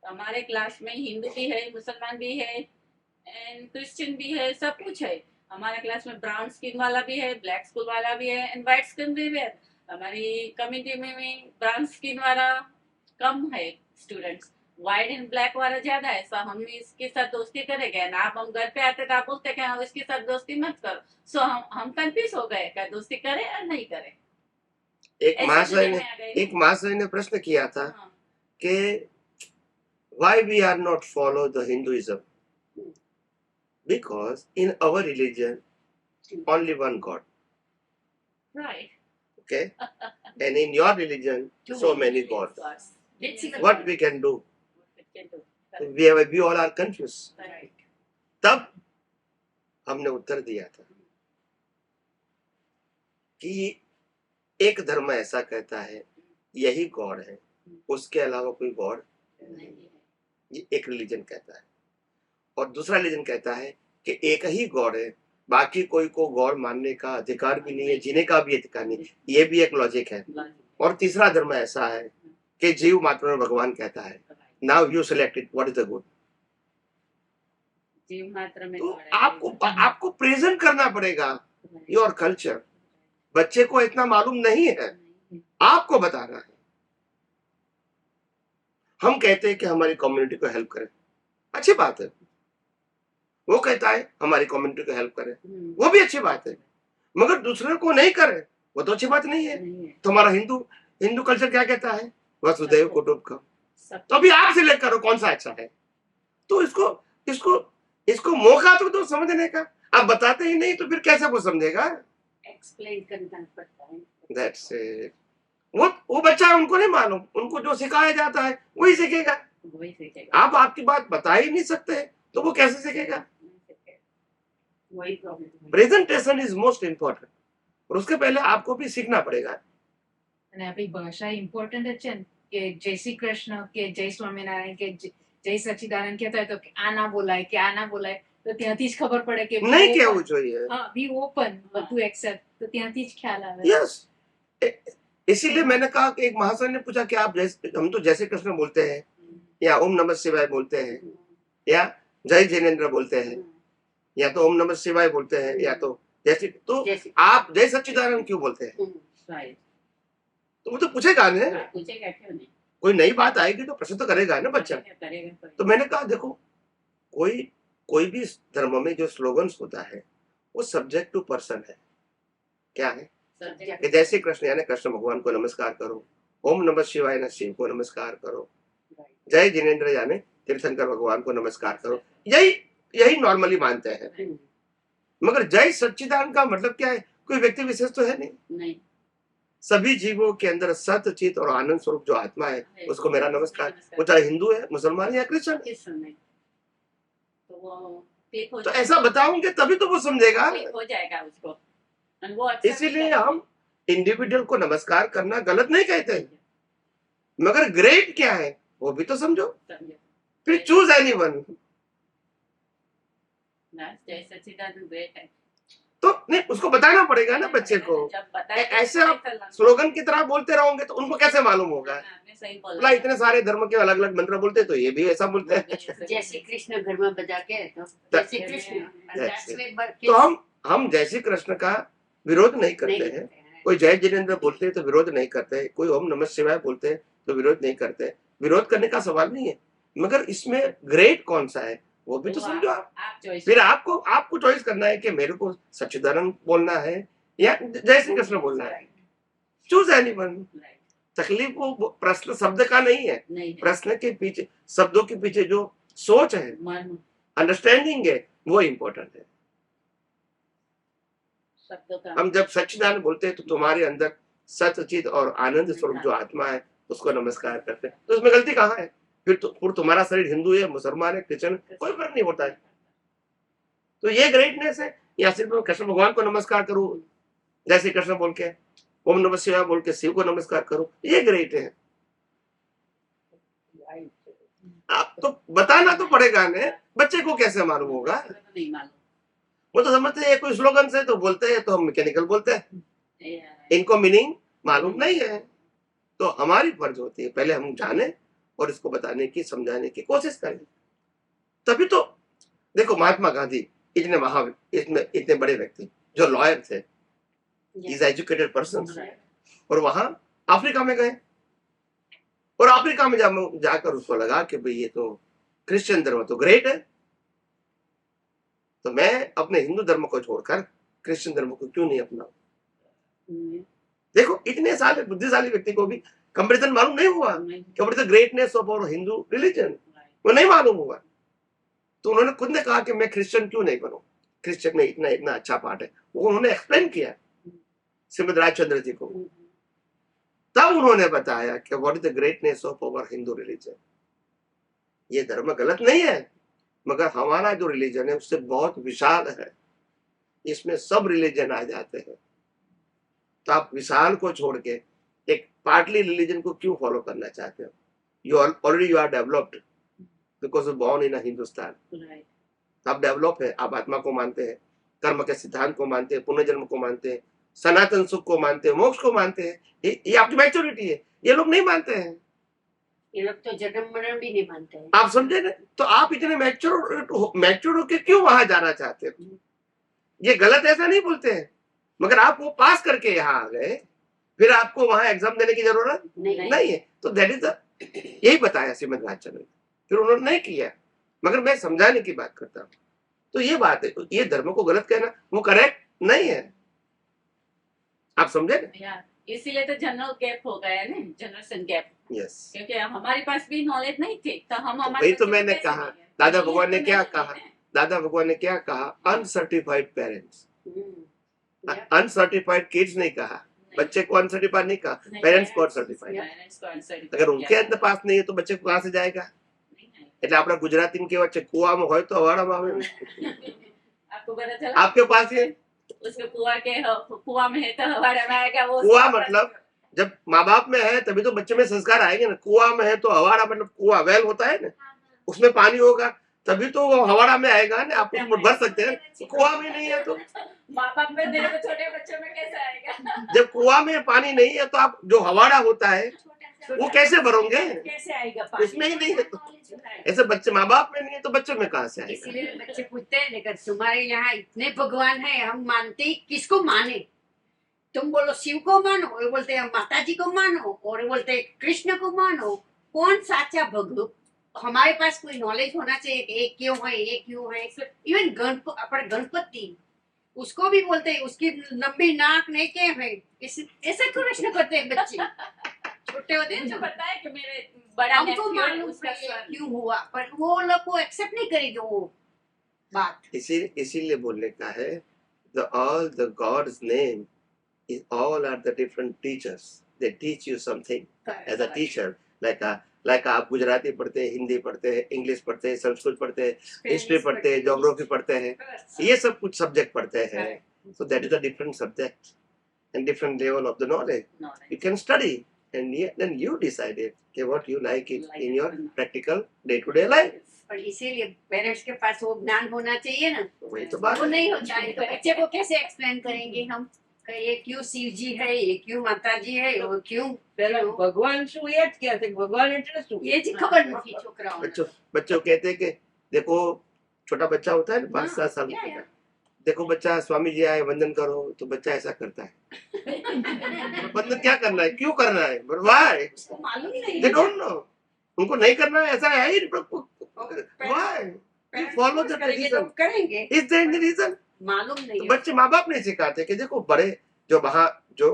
हमारे क्लास में हिंदू भी है, मुसलमान भी है, एंड क्रिश्चियन भी है, सब कुछ है। हमारे क्लास में ब्राउन स्किन वाला भी है, ब्लैक स्किन वाला भी है, एंड व्हाइट स्किन भी है। हमारी कम्युनिटी में ब्राउन स्किन वाला कम है स्टूडेंट्स, व्हाइट एंड ब्लैक वाला ज्यादा है। सो हम इसके साथ दोस्ती करेंगे ना, आप हम घर पे आते तो आप बोलते कि हाँ इसके साथ दोस्ती मत करो। सो हम कंफ्यूज हो गए क्या दोस्ती करें या नहीं करें। एक महाशय ने प्रश्न किया था कि why we are not follow the Hinduism, because in our religion only one God, right, okay, and in your religion so many gods. What we can do? We all are confused. Right. तब हमने उत्तर दिया था कि एक धर्म ऐसा कहता है यही गॉड है, उसके अलावा कोई गॉड, ये एक रिलीजन कहता है, और दूसरा रिलीजन कहता है कि एक ही गॉड है, बाकी कोई को गॉड मानने का अधिकार भी नहीं है, जीने का भी अधिकार नहीं, ये भी एक लॉजिक है। और तीसरा धर्म ऐसा है कि जीव मात्र में भगवान कहता है। Now you select it, what is the good? जीव मात्र में तो आपको प्रेजेंट करना पड़ेगा योर कल्चर। बच्चे को इतना मालूम नहीं है, आपको बताना है। हम कहते हैं कि हमारी कम्युनिटी को हेल्प करें, अच्छी बात है, वो कहता है हमारी कम्युनिटी को हेल्प करें, वो भी अच्छी बात है, मगर दूसरे को नहीं करे वो तो अच्छी बात नहीं है। तो हमारा हिंदू कल्चर क्या कहता है? वसुदैव कुटुंबकम, सब तो अभी आप सिलेक्ट करो कौन सा अच्छा है। तो इसको इसको इसको मौका तो दो समझने का। आप बताते ही नहीं तो फिर कैसे वो समझेगा। एक्सप्लेन करना पड़ता है। That's it. वो बच्चा है, उनको नहीं मालूम, उनको जो सिखाया जाता है वही सीखेगा। वही सीखेगा। आप आपकी बात बता ही नहीं सकते तो वो कैसे सीखेगा। नहीं सीखेगा। वही problem. Presentation is most important और उसके पहले आपको भी सीखना पड़ेगा। અને આપણી ભાષા ઇમ્પોર્ટન્ટ જ છે ને કે જય શ્રી કૃષ્ણ કે જય સ્વામિનારાયણ કે જય સચ્ચિદાનંદ કહેતા હોય તો કે આ ના બોલાય કે આ ના બોલાય તો ત્યાંથી જ ખબર પડે કે नहीं કહેવું જોઈએ। હા બી ઓપન બધું એક્સેપ્ટ તો ત્યાંથી જ ખ્યાલ આવે। यस, इसीलिए मैंने कहा कि एक महाशय ने पूछा कि आप हम तो जय श्री कृष्ण बोलते हैं या ओम नमः शिवाय बोलते हैं या जय जिनेन्द्र बोलते हैं या तो ओम नमः शिवाय बोलते हैं या तो जैसे, तो जैसे आप जय सच्चिदानंद क्यों बोलते हैं। राइट। तो वो तो पूछेगा ना, पूछेगा क्यों नहीं। कोई नई बात आएगी तो प्रश्न तो करेगा ना बच्चा। करेगा कोई। तो मैंने कहा देखो, कोई भी धर्म में जो स्लोगन्स होता है वो सब्जेक्ट टू पर्सन है। क्या है सब्जेक्ट। कि जय श्री कृष्ण यानी कृष्ण भगवान को नमस्कार करो, ओम नमः शिवाय यानी शिव को नमस्कार करो, जय जिनेन्द्र यानी तीर्थंकर भगवान को नमस्कार करो, यही नॉर्मली मानते हैं। मगर जय सच्चिदानंद का मतलब क्या है, कोई व्यक्ति विशेष तो है नहीं। सभी जीवों के अंदर सत्य चित और आनंद स्वरूप जो आत्मा है उसको मेरा नमस्कार। वो चाहे हिंदू है, मुसलमान या क्रिश्चियन है। तो वो क्लिक हो तो ऐसा बताओगे तभी तो वो समझेगा। क्लिक हो जाएगा उसको। और वो accept इसीलिए करेगा। हम इंडिविजुअल को नमस्कार करना गलत नहीं कहते, मगर ग्रेट क्या है वो भी तो समझो। समझो। फिर चूज एनीवन। जय सच्चिदानंद ग्रेट है। तो नहीं, उसको बताना पड़ेगा ना बच्चे को। जब बताए ऐसे आप स्लोगन की तरह बोलते रहोगे तो उनको कैसे मालूम होगा। आपने सही बोला बोला। इतने सारे धर्म के अलग अलग मंत्र बोलते तो ये भी ऐसा बोलते हैं। जय श्री कृष्ण घर में बजा के तो जय Shri Krishna. That's it. That's where तो हम जय श्री कृष्ण का विरोध नहीं करते हैं। कोई जय जिनेन्द्र बोलते हैं तो विरोध नहीं करते, कोई ओम नमः शिवाय बोलते हैं तो विरोध नहीं करते। विरोध करने का सवाल नहीं है, मगर इसमें ग्रेट कौन सा है वो भी तो समझो आप। फिर आपको चॉइस करना है कि मेरे को सच्चिदानंद बोलना है या जय श्री कृष्ण बोलना है। Choose anyone. तकलीफ वो प्रश्न शब्द का नहीं है, प्रश्न के पीछे, शब्दों के पीछे जो सोच है, अंडरस्टैंडिंग है, वो इम्पोर्टेंट है। हम जब सच्चिदानंद बोलते हैं तो तुम्हारे अंदर सच्चित और आनंद स्वरूप जो आत्मा है उसको नमस्कार करते हैं। तो उसमें गलती कहाँ है। फिर तुम्हारा शरीर हिंदू है, मुसलमान है, क्रिश्चियन, कोई फर्क नहीं होता है। तो ये ग्रेटनेस है। या सिर्फ कृष्ण भगवान को नमस्कार करूं जैसे कृष्ण बोल के, ओम नमः शिवाय बोल के शिव को नमस्कार करो, ये ग्रेट है। आप तो बताना तो पड़ेगा ना, बच्चे को कैसे मालूम होगा। नहीं मालूम। वो तो समझते हैं कोई स्लोगन से तो बोलते हैं, तो हम मैकेनिकल बोलते हैं, इनको मीनिंग मालूम नहीं है। तो हमारी फर्ज होती है पहले हम जाने और इसको बताने की, समझाने की कोशिश करें। तभी तो देखो महात्मा गांधी इतने बड़े व्यक्ति जो लॉयर थे, इज एजुकेटेड पर्सन, और वहां अफ्रीका में गए और अफ्रीका में जाकर उसको लगा कि भाई ये तो क्रिश्चियन धर्म तो ग्रेट है, तो मैं अपने हिंदू धर्म को छोड़कर क्रिश्चियन धर्म को क्यों नहीं अपनाऊं। देखो इतने सारे बुद्धिशाली व्यक्ति को भी कंपैरिजन मालूम नहीं हुआ कि what is the greatness of our Hindu religion, वो नहीं मालूम हुआ। तो उन्होंने खुद ने कहा कि मैं क्रिश्चियन क्यों नहीं बनूं, क्रिश्चियन में इतना इतना अच्छा पार्ट है। वो उन्होंने एक्सप्लेन किया श्रीमद राजचंद्र जी को, तब उन्होंने बताया कि what is the greatness of our Hindu religion. ये धर्म गलत नहीं है, मगर हमारा जो रिलीजन है उससे बहुत विशाल है, इसमें सब रिलीजन आ जाते हैं। तो आप विशाल को छोड़ के एक पार्टली रिलीजन को क्यों फॉलो करना चाहते हो। You are developed because born in Hindustan. आप डेवलप है, आप आत्मा को मानते हैं, कर्म के सिद्धांत को मानते हैं, पुनर्जन्म को मानते हैं, सनातन सुख को मानते हैं, मोक्ष को मानते हैं। ये आपकी मैच्योरिटी है। ये लोग नहीं मानते हैं, ये लोग तो जन्म मरण भी नहीं मानते हैं। आप समझे ना। तो आप इतने मैच्योर होके क्यों वहां जाना चाहते हो। ये गलत ऐसा नहीं बोलते हैं, मगर आप वो पास करके यहाँ आ गए, फिर आपको वहां एग्जाम देने की जरूरत नहीं है। तो दैट इज द, यही बताया श्रीमद राजचंद्र, फिर उन्होंने नहीं किया, मगर मैं समझाने की बात करता हूँ। तो ये बात है, ये धर्म को गलत कहना वो करेक्ट नहीं है। आप समझे ना। इसीलिए तो जनरल गैप हो गया है ना, जनरेशन गैप, यस। क्योंकि हमारे पास भी नॉलेज नहीं थी तो हम वही हमारे तो बच्चों को मैंने कैसे कहा, देंगे? दादा ये भगवान ने तो क्या नहीं कहा, है। दादा भगवान ने क्या कहा, अनसर्टिफाइड पेरेंट्स, हम्म, अनसर्टिफाइड किड्स नहीं कहा, बच्चे को अनसर्टिफाइड नहीं कहा, नहीं, पेरेंट्स को parents अनसर्टिफाइड। parents को uncertified अगर उनके किया अंदर पास नहीं है तो बच्चे को कहाँ से जाएगा? नहीं है। એટલે આપણા ગુજરાતી કે વચ્ચે કુવામાં હોય તો હવાડામાં આવે, आपको पता चला आपके पास है उसके कुआ में है तो हमारे में आएगा वो। कुआ, मतलब जब माँ बाप में है तभी तो बच्चे में संस्कार आएंगे ना। कुआ में है तो हवाड़ा, मतलब कुआ वेल होता है ना, उसमें पानी होगा तभी तो वो हवाड़ा में आएगा ना, आप उसमें भर सकते हैं। कुआ में नहीं है तो माँ बाप में दे तो छोटे बच्चों में कैसे आएगा? जब कुआ में पानी नहीं है तो आप जो हवाड़ा होता है वो कैसे भरोगे? कैसे आएगा पानी? उसमें ही नहीं है तो ऐसे बच्चे माँ बाप में नहीं है तो बच्चों में कहाँ से आएगा? इसीलिए बच्चे पूछते हैं, लेकिन तुम्हारे यहाँ इतने भगवान है, हम मानते ही किसको माने? तुम बोलो शिव को मानो, और बोलते हैं माता जी को मानो, और बोलते हैं कृष्ण को मानो। कौन साचा भगवान? हमारे पास कोई नॉलेज होना चाहिए कि ये क्यों है, ये क्यों है। इवन गणपति, उसको भी बोलते हैं उसकी लंबी नाक नहीं क्या है, ऐसे प्रश्न करते हैं बच्चे छोटे होते हैं जो जो। बताया कि मेरे बड़ा हमको nephew है, मालूम उसका है ये son। क्यों हुआ, पर वो लोग को एक्सेप्ट नहीं करेंगे वो बात। इसीलिए बोलने का है, the all the God's name is all are the different teachers. They teach you something as a teacher. like आप गुजराती पढ़ते हैं, हिंदी पढ़ते हैं, इंग्लिश पढ़ते हैं, संस्कृत पढ़ते हैं, हिस्ट्री पढ़ते हैं, ज्योग्राफी पढ़ते हैं, ये सब कुछ सब्जेक्ट पढ़ते हैं। So that is a different subject and different level of the knowledge. Knowledge. You can study and then you decide it okay, what you like it Like in it your or not. practical day-to-day life. पर इसीलिए parents के पास वो ज्ञान होना चाहिए ना, वही तो बात वो है। नहीं होता है तो बच्चे को कैसे एक्सप्लेन करेंगे हम कि ये क्यों शिव जी है, ये क्यों माता जी है, वो क्यों પેલા ભગવાન શું એ જ કહે છે કે ભગવાન એટલે શું? ये जी खबर नहीं छोकराओं बच्चों कहते हैं कि देखो, छोटा बच्चा होता है ना 5-7 साल या, का, देखो बच्चा स्वामी जी आए वंदन करो, तो बच्चा ऐसा करता है। वंदन क्या करना है, क्यों करना है, व्हाई? उसको मालूम नहीं दे है। डोंट नो, उनको नहीं करना है, ऐसा है ही। व्हाई यू फॉलो द करेंगे तो ट्रेडिशन? करेंगे, इज देयर एनी रीजन? मालूम नहीं तो है। बच्चे माँ बाप नहीं सिखाते कि देखो, बड़े जो वहाँ जो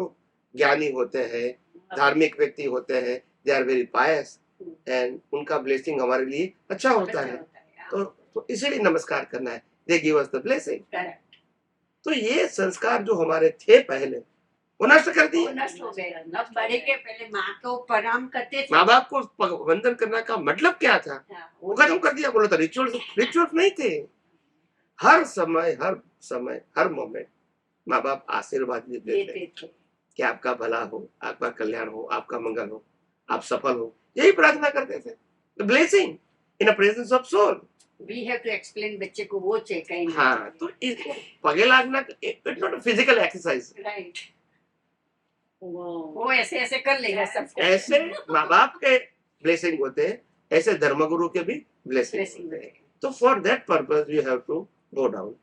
ज्ञानी होते हैं, धार्मिक व्यक्ति होते हैं, they are very pious and उनका ब्लेसिंग हमारे लिए अच्छा होता है, तो इसीलिए नमस्कार करना है। They give us the blessing. Correct. तो ये संस्कार जो हमारे थे पहले, वो नष्ट कर दिए। वो नष्ट हो गए। अब बड़े के पहले माँ को प्रणाम करते थे। माँ बाप को वंदन करने का मतलब क्या था, हाँ, वो खत्म कर दिया। बोलो तो रिचुअल्स नहीं थे। हर समय हर मोमेंट माँ बाप आशीर्वाद देते थे देते थे। कि आपका भला हो, आपका कल्याण हो, आपका मंगल हो, आप सफल हो, यही प्रार्थना करते थे। The blessing in the presence of soul. We have to explain बच्चे को वो चाहिए कहीं नहीं। हाँ, तो इसको पगे लागना it's not a physical exercise. Right, वो वो ऐसे ऐसे कर लेगा सब। ऐसे माँ बाप के ब्लेसिंग होते हैं, ऐसे धर्मगुरु के भी ब्लेसिंग Blessing होते हैं। तो for that purpose you have to go down,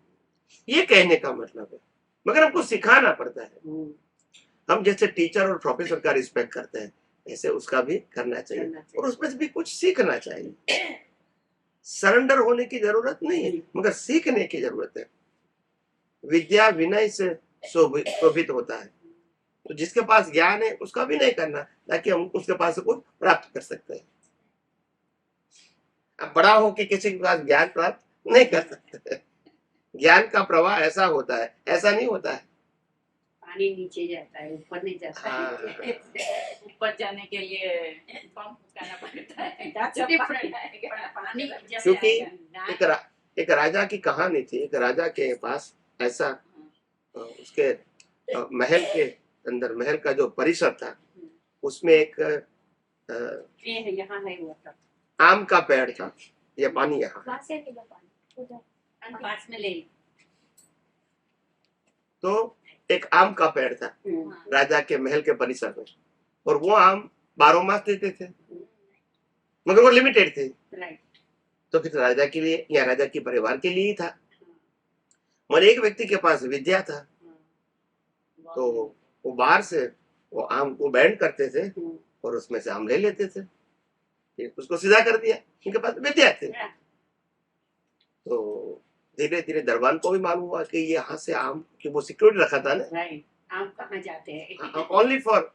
ये कहने का मतलब है। मगर हमको सिखाना पड़ता है। हम जैसे टीचर और प्रोफेसर का रिस्पेक्ट करते हैं, ऐसे उसका भी करना चाहिए और उसमें से भी कुछ सीखना चाहिए। सरेंडर होने की जरूरत नहीं है, मगर सीखने की जरूरत है। विद्या विनय से शोभित होता है। तो जिसके पास ज्ञान है उसका भी नहीं करना, ताकि हम उसके पास से कुछ प्राप्त कर सकते हैं। अब बड़ा हो के किसी के पास ज्ञान प्राप्त नहीं कर सकते। ज्ञान का प्रवाह ऐसा होता है, ऐसा नहीं होता है। पानी नीचे जाता है, ऊपर नहीं जाता हाँ। है। ऊपर जाने के लिए पंप करना पड़ता है। That's जब different. पानी आएगा। पानी जैसे क्योंकि आएगा, एक राजा की कहानी थी। एक राजा के पास ऐसा उसके महल के अंदर, महल का जो परिसर था, उसमें एक ये है, यहाँ है वो सब। आम का पेड़ था। ये पानी यहाँ, वहाँ से मिला पानी, उधर पास में ले। तो एक आम का पेड़ था राजा के महल के परिसर में, और वो आम 12 मास देते थे, मगर वो लिमिटेड थे। राइट, तो फिर राजा के लिए या राजा के परिवार के लिए ही था। मगर एक व्यक्ति के पास विद्या था, तो वो बाहर से वो आम को बैंड करते थे और उसमें से आम ले लेते थे, फिर उसको सीधा कर दिया। उनके पास विद्या थे। तो धीरे धीरे दरबान को भी मालूम हुआ कि ये यहाँ से आम की वो सिक्योरिटी रखा था ना, राइट, हम कहाँ जाते हैं? ओनली फॉर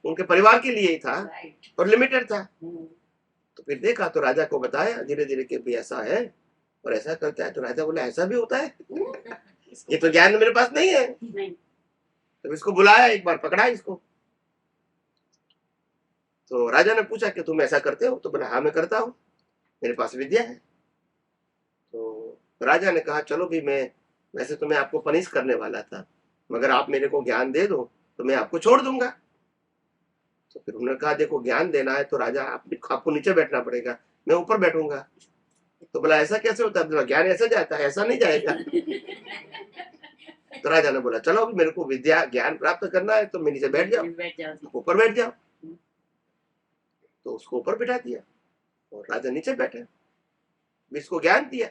उनके परिवार के लिए ही था राइट। और लिमिटेड था। तो फिर देखा तो राजा को बताया धीरे धीरे कि भी ऐसा है और ऐसा करता है। तो राजा बोला ऐसा भी होता है, ये तो ज्ञान मेरे पास नहीं है। नहीं। तो इसको बुलाया, एक बार पकड़ा इसको। तो राजा ने पूछा कि तुम ऐसा करते हो? तो बोला हाँ मैं करता हूँ, मेरे पास विद्या है। तो राजा ने कहा चलो भी, मैं वैसे तो मैं आपको पनिश करने वाला था, मगर आप मेरे को ज्ञान दे दो तो मैं आपको छोड़ दूंगा। तो फिर उन्होंने कहा देखो ज्ञान देना है तो राजा आपको नीचे बैठना पड़ेगा, मैं ऊपर बैठूंगा। तो बोला ऐसा कैसे होता है? ज्ञान ऐसे जाता है, ऐसा नहीं जाएगा। तो राजा ने बोला चलो अभी मेरे को विद्या ज्ञान प्राप्त करना है तो मैं नीचे बैठ जाओ, ऊपर बैठ जाओ। तो उसको ऊपर बिठा दिया और राजा नीचे बैठे, इसको ज्ञान दिया।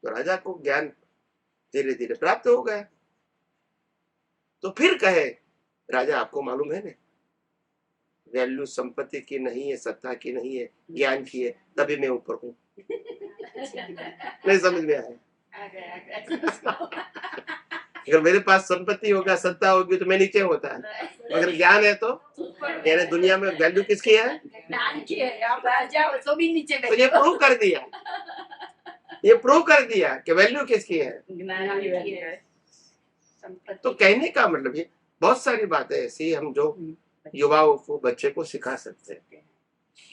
तो राजा को ज्ञान धीरे धीरे प्राप्त हो गया। तो फिर कहे राजा आपको मालूम है ना, वैल्यू संपत्ति की नहीं है, सत्ता की नहीं है, ज्ञान की है, तभी मैं ऊपर हूँ। नहीं समझ में आया? अगर मेरे पास संपत्ति होगा, सत्ता होगी तो मैं नीचे होता है, मगर ज्ञान है तो यानी दुनिया में वैल्यू किसकी है? ज्ञान की है। आप राजा हो तो भी नीचे तो ये प्रूव कर दिया, ये प्रूव कर दिया कि वैल्यू किसकी है। ज्ञान की है। तो कहने का मतलब ये बहुत सारी बातें ऐसी हम जो युवाओं को, बच्चे को सिखा सकते हैं।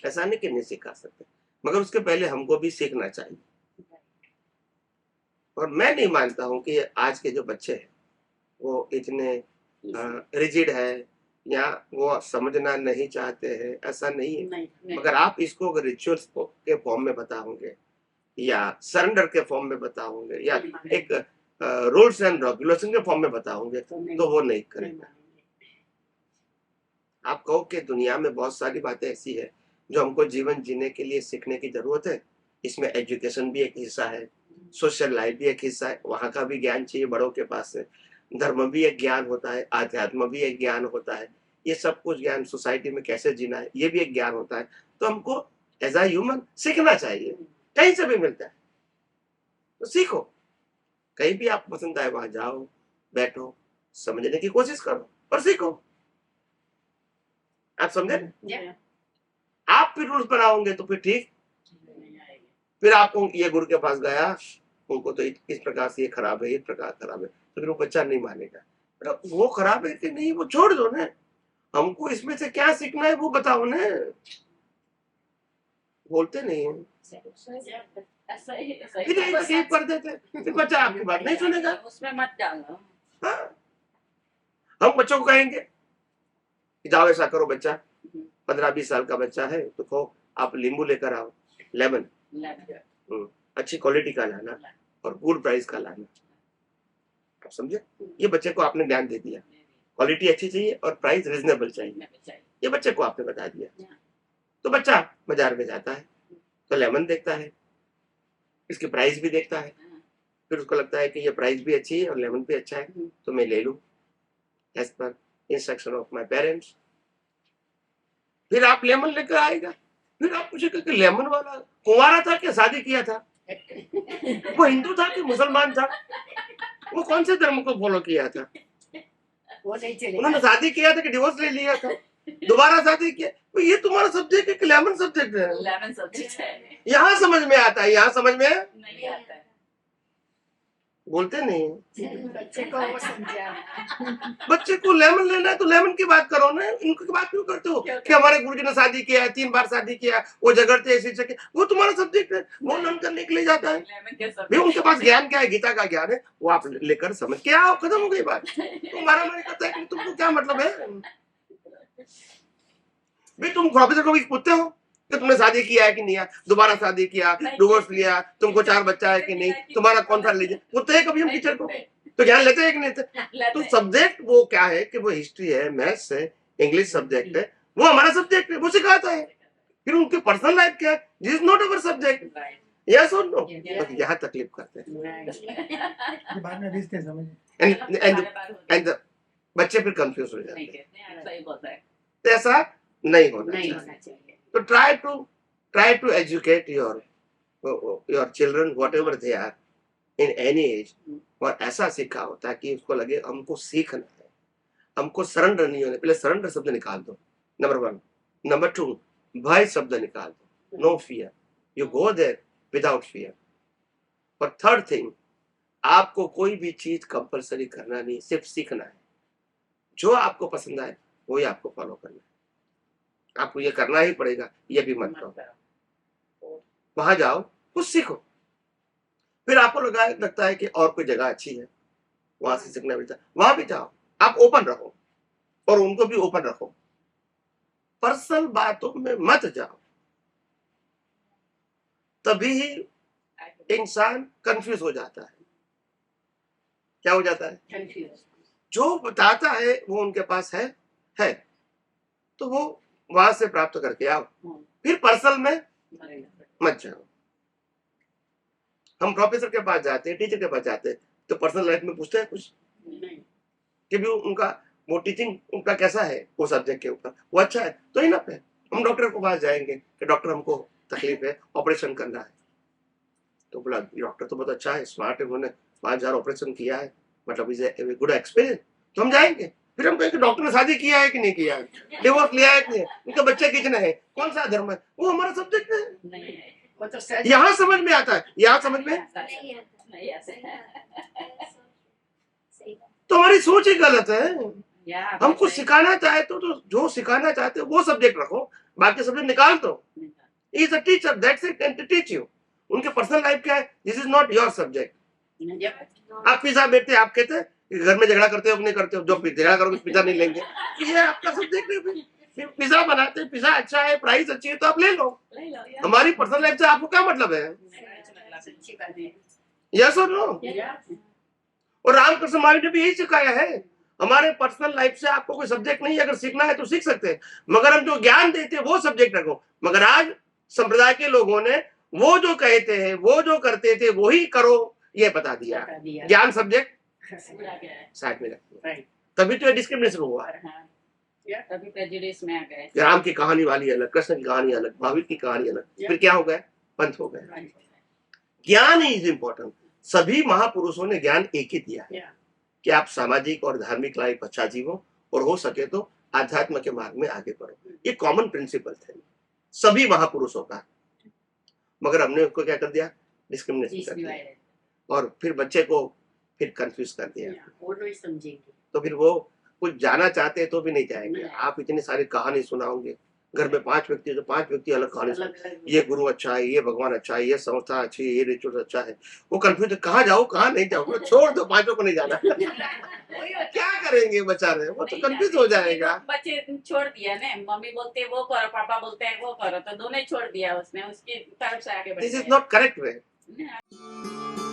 ऐसा नहीं कि नहीं सिखा सकते, मगर उसके पहले हमको भी सीखना चाहिए। और मैं नहीं मानता हूं कि आज के जो बच्चे हैं वो इतने रिजिड है या वो समझना नहीं चाहते हैं, ऐसा नहीं है। मगर आप इसको अगर रिचुअल्स के फॉर्म में बताओगे या सरेंडर के फॉर्म में बताओगे या एक रूल्स एंड रेगुलेशन के फॉर्म में बताओगे तो वो नहीं करेगा। आप कहो कि दुनिया में बहुत सारी बातें ऐसी है जो हमको जीवन जीने के लिए सीखने की जरूरत है। इसमें एजुकेशन भी एक हिस्सा है, सोशल लाइफ भी एक हिस्सा है, वहां का भी ज्ञान चाहिए बड़ों के पास से। धर्म भी एक ज्ञान होता है, आध्यात्म भी एक ज्ञान होता है, ये सब कुछ ज्ञान सोसाइटी में कैसे जीना है ये भी एक ज्ञान होता है। तो हमको एज अ ह्यूमन सीखना चाहिए, कहीं से भी मिलता है तो सीखो। कहीं भी आप पसंद आए वहां जाओ, बैठो, समझने की कोशिश करो और सीखो। आप समझे? आप फिर रूल्स बनाओगे तो फिर ठीक। फिर आपको ये गुरु के पास गया, उनको तो इस प्रकार से ये खराब है, इस प्रकार खराब है, तो फिर वो बच्चा नहीं मानेगा। तो वो खराब है कि नहीं वो छोड़ दो ना, हमको इसमें से क्या सीखना है वो बताओ ना। बोलते नहीं है, फिर स्किप कर देते, फिर बच्चा आपकी बात नहीं सुनेगा। उसमें मत डालो। हाँ? हम बच्चों को कहेंगे कि जाओ ऐसा करो, बच्चा 15-20 साल का बच्चा है तो कहो आप नींबू लेकर आओ, लेमन अच्छी क्वालिटी का लाना और गुड प्राइस का लाना। आप समझे? ये बच्चे को आपने ध्यान दे दिया, क्वालिटी अच्छी चाहिए और प्राइस रिजनेबल चाहिए, ये बच्चे को आपने बता दिया। तो बच्चा बाजार में जाता है तो लेमन देखता है, इसकी प्राइस भी देखता है, फिर उसको लगता है कि ये प्राइस भी अच्छी है और लेमन भी अच्छा है तो मैं ले लूं as per instruction of my parents. फिर आप लेमन लेकर आएगा, फिर आप पूछेगा कि लेमन वाला कुंवारा था कि शादी किया था, वो हिंदू था कि मुसलमान था, वो कौन से धर्म को फॉलो किया था, वो नहीं चलेगा। उन्होंने शादी किया था कि डिवोर्स ले लिया था, दोबारा शादी किया, तो ये तुम्हारा सब्जेक्ट है कि लेमन सब्जेक्ट है? 11 सब्जेक्ट है। यहाँ समझ में आता है, यहाँ समझ में नहीं आता है। बोलते नहीं। बच्चे को वो समझा। बच्चे को लेमन लेना है तो लेमन की बात करो ना, इनकी बात क्यों करते हो कि हमारे गुरुजी ने शादी किया है, 3 बार शादी किया, वो झगड़ते ऐसे जगह, वो तुम्हारा सब्जेक्ट है, वो लर्न करने के लिए जाता है। लेमन के भाई उनके पास ज्ञान क्या है? गीता का ज्ञान है, वो आप लेकर समझ के आओ, खत्म हो गई बात। तुम्हारा मन करता है कि तुमको क्या मतलब है? भाई तुम प्रोफेसर को भी पूछते हो कि तुमने शादी किया है कि नहीं, दोबारा शादी किया, डिवोर्स लिया, तुमको 4 बच्चा है कि नहीं, तुम्हारा कौन सा रिलीजन, पूछते हैं कभी हम टीचर को? तो ज्ञान लेते हैं कि नहीं लेते? तो सब्जेक्ट वो क्या है कि वो हिस्ट्री है, मैथ्स है, इंग्लिश सब्जेक्ट है, वो हमारा सब्जेक्ट है, वो सिखाता है। फिर उनकी पर्सनल लाइफ क्या है, this is not our subject. Yes और नो? बस यहाँ तकलीफ करते हैं बाद में रिश्ते समझ। एंड बच्चे फिर कंफ्यूज हो जाते हैं। सही बोलता है। तो ऐसा नहीं होना नहीं चाहिए। होना चाहिए। तो try to educate your children whatever they are in any as, और ऐसा सीखा होता है कि उसको लगे हमको सीखना है, हमको सरेंडर नहीं होने। पहले सरेंडर शब्द निकाल दो, नंबर 1। नंबर 2, भय शब्द निकाल दो, no fear, you go there without fear. और थर्ड थिंग, आपको कोई भी चीज कंपलसरी करना नहीं, सिर्फ सीखना है। जो आपको पसंद आए वही आपको फॉलो करना है। आपको ये करना ही पड़ेगा, ये भी मत करो। वहां जाओ, कुछ सीखो, फिर आपको लगता है कि और कोई जगह अच्छी है, वहां से सीखना मिलता है, वहां भी जाओ। आप ओपन रहो और उनको भी ओपन रखो। पर्सनल बातों में मत जाओ, तभी इंसान कंफ्यूज हो जाता है। क्या हो जाता है? कंफ्यूज। जो बताता है वो उनके पास है तो वो वहां से प्राप्त करके आओ, फिर पर्सनल में मत जाओ। हम प्रोफेसर के पास जाते हैं, टीचर के पास जाते हैं, तो पर्सनल लाइफ में पूछते हैं कुछ कि भी उनका वो टीचिंग उनका कैसा है, वो सब्जेक्ट के ऊपर वो अच्छा है तो ही ना पे। हम डॉक्टर के पास जाएंगे कि डॉक्टर हमको तकलीफ है, ऑपरेशन करना है, तो बोला डॉक्टर तो बहुत अच्छा है, स्मार्ट है, उन्होंने 5000 ऑपरेशन किया है, मतलब इज ए गुड एक्सपीरियंस, तो हम जाएंगे। फिर हम कहेंगे डॉक्टर ने शादी किया है कि नहीं किया है, डिवोर्स लिया है कि नहीं, उनके बच्चे कितने हैं, कौन सा धर्म है, वो हमारा सब्जेक्ट है। वो तो सच यहाँ समझ में आता है, यहाँ समझ में तो हमारी सोच ही गलत है। हम कुछ सिखाना चाहे तो जो सिखाना चाहते हो वो सब्जेक्ट रखो, बाकी सब्जेक्ट निकाल दो। Is a teacher, that's it, and to teach you. उनके पर्सनल लाइफ क्या है, this is not your subject. आप पिज्जा बेचते, आप कहते हैं घर में झगड़ा करते हो नहीं करते हो, जो झगड़ा करोगे पिज्जा नहीं लेंगे, ये आपका सब्जेक्ट है। पिज्जा बनाते हैं, पिज्जा अच्छा है, प्राइस अच्छी है तो आप ले लो। हमारी पर्सनल लाइफ से आपको क्या मतलब है? सच्ची बात है। यस और नो? और रामकृष्ण महावीर ने भी यही सिखाया है, हमारे पर्सनल लाइफ से आपको कोई सब्जेक्ट नहीं, अगर सीखना है तो सीख सकते हैं, मगर हम जो ज्ञान देते हैं वो सब्जेक्ट रखो। मगर आज संप्रदाय के लोगों ने वो जो कहते हैं, वो जो करते थे वही करो, ये बता दिया। ज्ञान सब्जेक्ट साइड में रख दिया, तभी तो डिस्क्रिमिनेशन हुआ है। तभी प्रेजुडिस में आ गए। राम की कहानी वाली अलग, कृष्ण की कहानी अलग, महावीर की कहानी अलग, फिर क्या हो गया? पंथ हो गया। ज्ञान इज इम्पोर्टेंट। सभी महापुरुषों ने ज्ञान एक ही दिया है कि आप सामाजिक और धार्मिक लाइफ अच्छा जीवो और हो सके तो आध्यात्म के मार्ग में आगे बढ़ो। ये कॉमन प्रिंसिपल थे सभी महापुरुषों का, मगर हमने उसको क्या कर दिया? डिस्क्रिमिनेशन कर दिया, और फिर बच्चे को फिर कंफ्यूज कर दिया। वो नहीं समझेंगे तो फिर वो कुछ जाना चाहते हैं तो भी नहीं जाएंगे। आप इतनी सारी कहानी सुनाओगे, घर में 5 व्यक्ति तो 5 व्यक्ति अलग कहानी सुनाओगे, ये गुरु अच्छा है, ये भगवान अच्छा है, ये संस्था अच्छी है, ये रिचुअल अच्छा है, वो कंफ्यूज, कहाँ जाओ कहाँ नहीं जाओ, छोड़ दो, 5 को नहीं जाना। क्या करेंगे बेचारे, वो तो कंफ्यूज हो जाएगा। बच्चे छोड़ दिया ना, मम्मी बोलते हैं वो करो, पापा बोलते हैं वो करो, तो दोनों छोड़ दिया उसने, उसकी तरफ से आगे बढ़ दिस इज गया। Not correct way. Yeah.